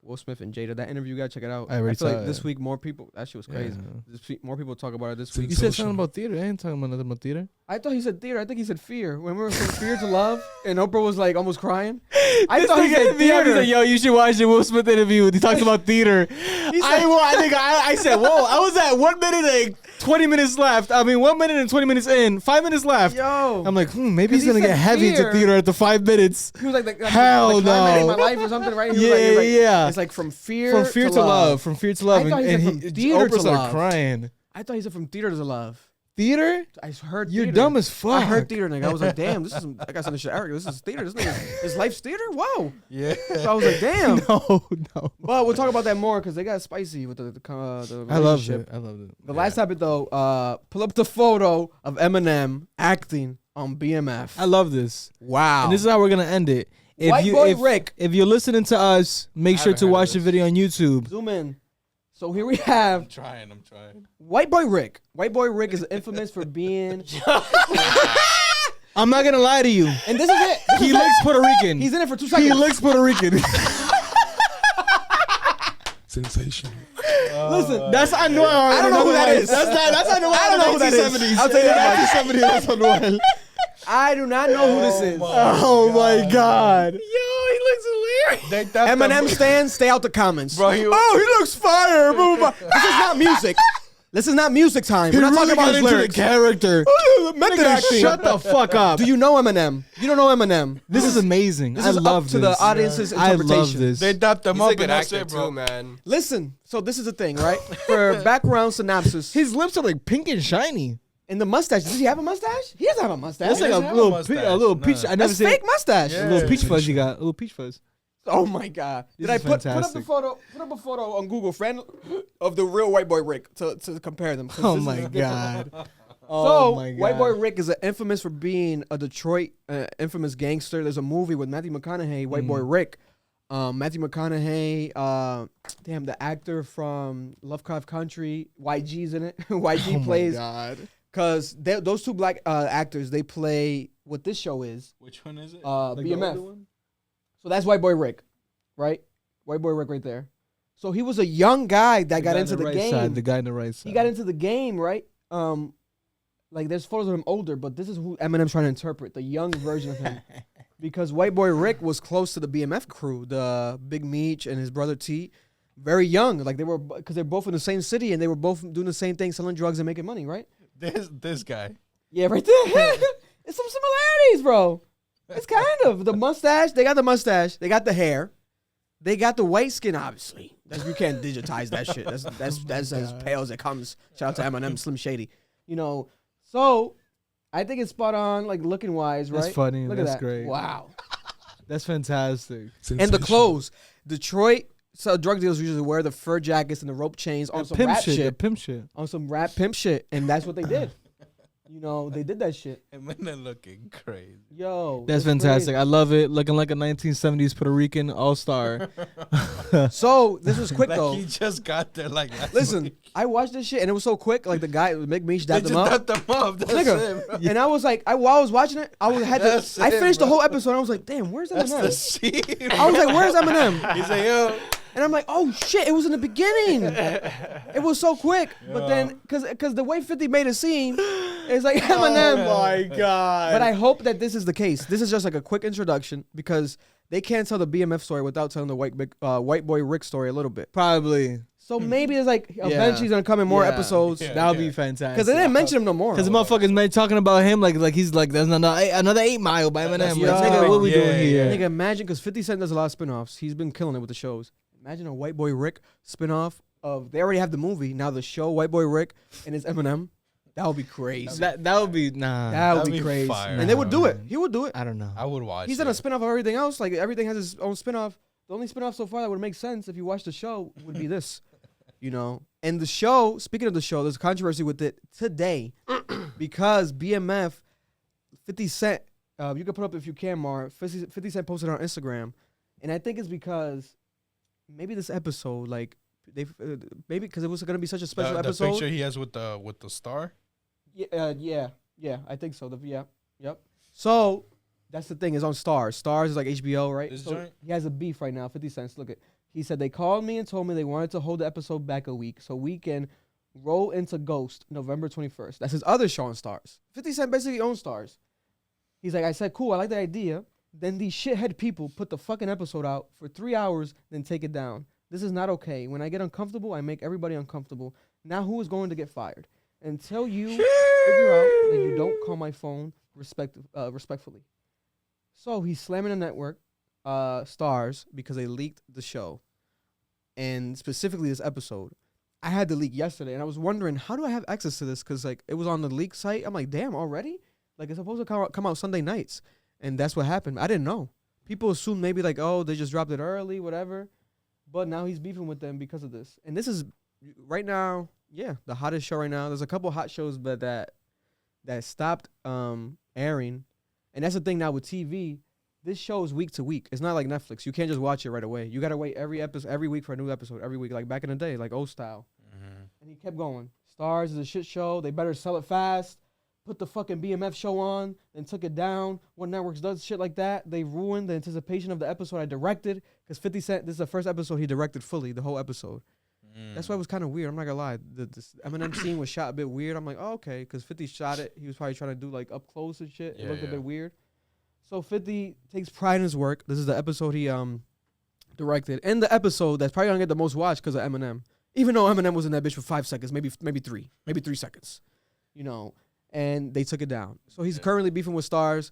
Will Smith and Jada. That interview, you gotta check it out. I already feel saw like it. this week more people. That shit was crazy. Yeah. This week, more people talk about it this week. You said something about theater. I ain't talking about nothing about theater. I thought he said theater. I think he said fear. When we were from Fear to Love, and Oprah was like almost crying. I thought he said theater. He's like, yo, you should watch the Will Smith interview. He talks about theater. I said, whoa. I was at 1 minute and 20 minutes left. 1 minute and 20 minutes in. 5 minutes left. Yo, I'm like, maybe he's he gonna said get heavy fear. into theater at the 5 minutes. he was like Hell like no. climax my life or something, right? He was like, Yeah. It's like from fear From to love. From fear to love. I thought he said from theater Oprah to started love. crying. I thought he said from theater to love. Theater? I heard You're theater. dumb as fuck. I heard theater, nigga. I was like, damn, this is. I got something shit. Eric, this is theater. This nigga, his life's theater. Whoa. Yeah. So I was like, damn. No. But we'll talk about that more because they got spicy with the I loved relationship. it. I loved it. The last topic though, pull up the photo of Eminem acting on BMF. I love this. Wow. And this is how we're gonna end it. White boy Rick. If you're listening to us, make sure to watch the video on YouTube. Zoom in. So here we have. I'm trying. White boy Rick. White boy Rick is infamous for being. I'm not gonna lie to you. And this is it. He looks Puerto Rican. He's in it for 2 seconds. He looks Puerto Rican. Sensational. Listen, That's Anuel. I don't know who that is. That's Anuel. I don't know who that is. 1970s. I'll tell you that. 1970s. That's Anuel. I do not know who this is. Oh my God. yo, he looks hilarious. Eminem stands, stay out the comments. Bro, he looks fire. Blah, blah, blah. This is not music. This is not music time. We're not talking about his lyrics. The character. Method Nigga, acting. shut the fuck up. Do you know Eminem? You don't know Eminem. This is amazing. This I is love up to this. the audience's I interpretation. love this. They dapped them He's up a good and that's actor it, bro. too, man. Listen, so this is the thing, right? For background synopsis. His lips are like pink and shiny. And the mustache. Does he have a mustache? He doesn't have a mustache. That's like doesn't a have little, a mustache. a little peach. Nah. I never That's seen fake mustache. Yeah. a little peach fuzz. You got a little peach fuzz. Oh my God! Did This I is put up fantastic. the photo? Put up a photo on Google, friend, of the real white boy Rick to compare them. 'cause Oh this is my different. God. So Oh my God. white boy Rick is infamous for being a Detroit infamous gangster. There's a movie with Matthew McConaughey, White Boy Rick. Matthew McConaughey, the actor from Lovecraft Country, YG's in it. YG plays Because those two black actors, they play what this show is. Which one is it? BMF. So that's White Boy Rick, right? White Boy Rick right there. So he was a young guy that got into the game. The guy in the right side. He got into the game, right? Like there's photos of him older, but this is who Eminem's trying to interpret, the young version of him. Because White Boy Rick was close to the BMF crew, the Big Meech and his brother T. Very young, like because they're both in the same city and they were both doing the same thing, selling drugs and making money, right? This guy. Yeah, right there. It's some similarities, bro. It's kind of the mustache. They got the mustache. They got the hair. They got the white skin, obviously. You can't digitize that shit. That's as pale as it comes. Shout out to Eminem, Slim Shady. You know, so I think it's spot on, like looking wise, right? That's funny. Look That's at that. great. Wow. That's fantastic. And the clothes. Detroit. So drug dealers usually wear the fur jackets and the rope chains on some pimp rap shit. shit. Pimp shit. On some rap pimp shit. And that's what they did. You know, they did that shit. And when they're looking crazy. Yo. That's fantastic. I love it. Looking like a 1970s Puerto Rican all-star. So, this was quick, though. He just got there like last Listen, week. I watched this shit, and it was so quick. Like, the guy, Big Meech, dapped him up. That's Nigga. it, bro. And I was like, while I was watching it, I finished the whole episode, and I was like, damn, where's Eminem? That's the scene. I was like, where's Eminem? He's like, yo. And I'm like, oh shit, it was in the beginning. It was so quick. But then, because the way 50 made a scene, it's like Eminem. Oh my God. But I hope that this is the case. This is just like a quick introduction because they can't tell the BMF story without telling the White Boy Rick story a little bit. Probably. So maybe it's like eventually he's gonna come in more episodes. That would be fantastic. Because they didn't mention him no more. Because the motherfuckers talking about him like he's like there's another 8 Mile by Eminem. Like, nigga, what we doing here? Nigga, imagine because 50 Cent does a lot of spinoffs. He's been killing it with the shows. Imagine a White Boy Rick spinoff of they already have the movie now the show White Boy Rick and his Eminem. That would be crazy. That would be That would be crazy. fire. And they would do it. He would do it. I don't know. I would watch. He's done a spinoff of everything else. Like everything has its own spinoff. The only spinoff so far that would make sense if you watch the show would be this. You know, and the show, speaking of the show, there's controversy with it today because BMF, 50 Cent, you can put up if you can, Mar, 50 Cent posted on Instagram. And I think it's because maybe this episode, like, maybe because it was going to be such a special episode. The picture he has with the star? Yeah, I think so. Yep. So, that's the thing, it's on Starz. Starz is like HBO, right? This So joint? he has a beef right now, 50 Cent. Look at. He said, they called me and told me they wanted to hold the episode back a week so we can roll into Ghost November 21st. That's his other show on Starz. 50 Cent basically owns Starz. He's like, I said, cool, I like the idea. Then these shithead people put the fucking episode out for 3 hours, then take it down. This is not okay. When I get uncomfortable, I make everybody uncomfortable. Now who is going to get fired? Until you figure out that you don't call my phone respectfully. So he's slamming the network. Starz because they leaked the show and specifically this episode. I had the leak yesterday and I was wondering how do I have access to this because like it was on the leak site. I'm like, damn, already? Like it's supposed to come out Sunday nights, and that's what happened. I didn't know. People assume maybe like, oh, they just dropped it early, whatever. But now he's beefing with them because of this. And this is right now, the hottest show right now. There's a couple hot shows but that stopped airing, and that's the thing now with TV. This show is week to week. It's not like Netflix. You can't just watch it right away. You got to wait every week for a new episode, every week, like back in the day, like old style. Mm-hmm. And he kept going. Starz is a shit show. They better sell it fast. Put the fucking BMF show on, then took it down. What networks does shit like that? They ruined the anticipation of the episode I directed. Because 50 Cent, this is the first episode he directed fully, the whole episode. That's why it was kind of weird. I'm not going to lie. This Eminem scene was shot a bit weird. I'm like, oh, okay. Because 50 shot it. He was probably trying to do like up close and shit. It looked a bit weird. So 50 takes pride in his work. This is the episode he directed. And the episode that's probably going to get the most watched because of Eminem. Even though Eminem was in that bitch for 5 seconds, maybe 3 seconds. You know, and they took it down. So he's currently beefing with Starz.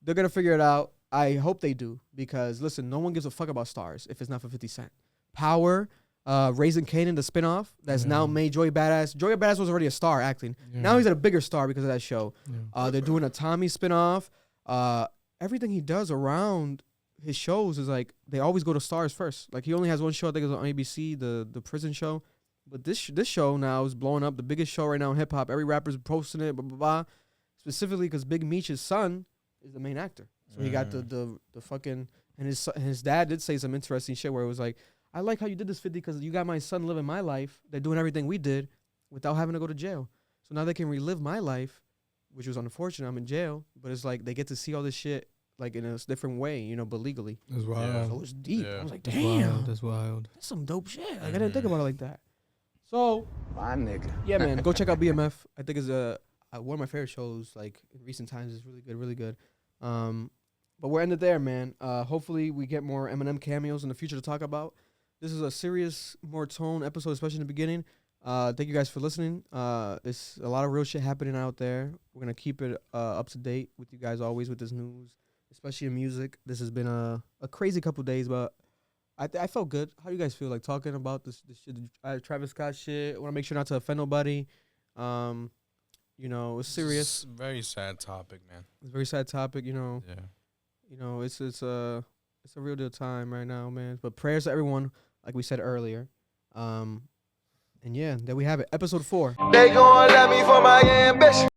They're going to figure it out. I hope they do because, listen, no one gives a fuck about Starz if it's not for 50 Cent. Power, Raising Kanan, the spinoff that's now made Joey Badass. Joey Badass was already a star acting. Now he's a bigger star because of that show. They're doing a Tommy spinoff. Everything he does around his shows is like they always go to Starz first. Like he only has one show, I think it's on ABC, the prison show. But this show now is blowing up, the biggest show right now in hip hop. Every rapper's posting it, blah blah blah. Specifically because Big Meech's son is the main actor, so he got the fucking and his dad did say some interesting shit where it was like, I like how you did this 50 because you got my son living my life. They're doing everything we did without having to go to jail. So now they can relive my life, which was unfortunate. I'm in jail, but it's like they get to see all this shit like in a different way, you know, but legally. That's wild. So it's deep. I was like, That's damn, wild. That's wild. that's some dope shit. Like I didn't think about it like that. So my nigga, yeah, man, go check out BMF. I think it's one of my favorite shows. Like in recent times, it's really good, really good. But we're ended there, man. Hopefully we get more Eminem cameos in the future to talk about. This is a serious, more tone episode, especially in the beginning. Thank you guys for listening. It's a lot of real shit happening out there. We're gonna keep it up to date with you guys always with this news, especially in music. This has been a crazy couple days, but I felt good. How do you guys feel like talking about this shit? Travis Scott shit. I want to make sure not to offend nobody. You know, it's serious. It's a very sad topic, man. It's a very sad topic. You know. Yeah. You know, it's a real deal time right now, man. But prayers to everyone, like we said earlier. And yeah, there we have it. Episode 4. They gon' let me for my ambition.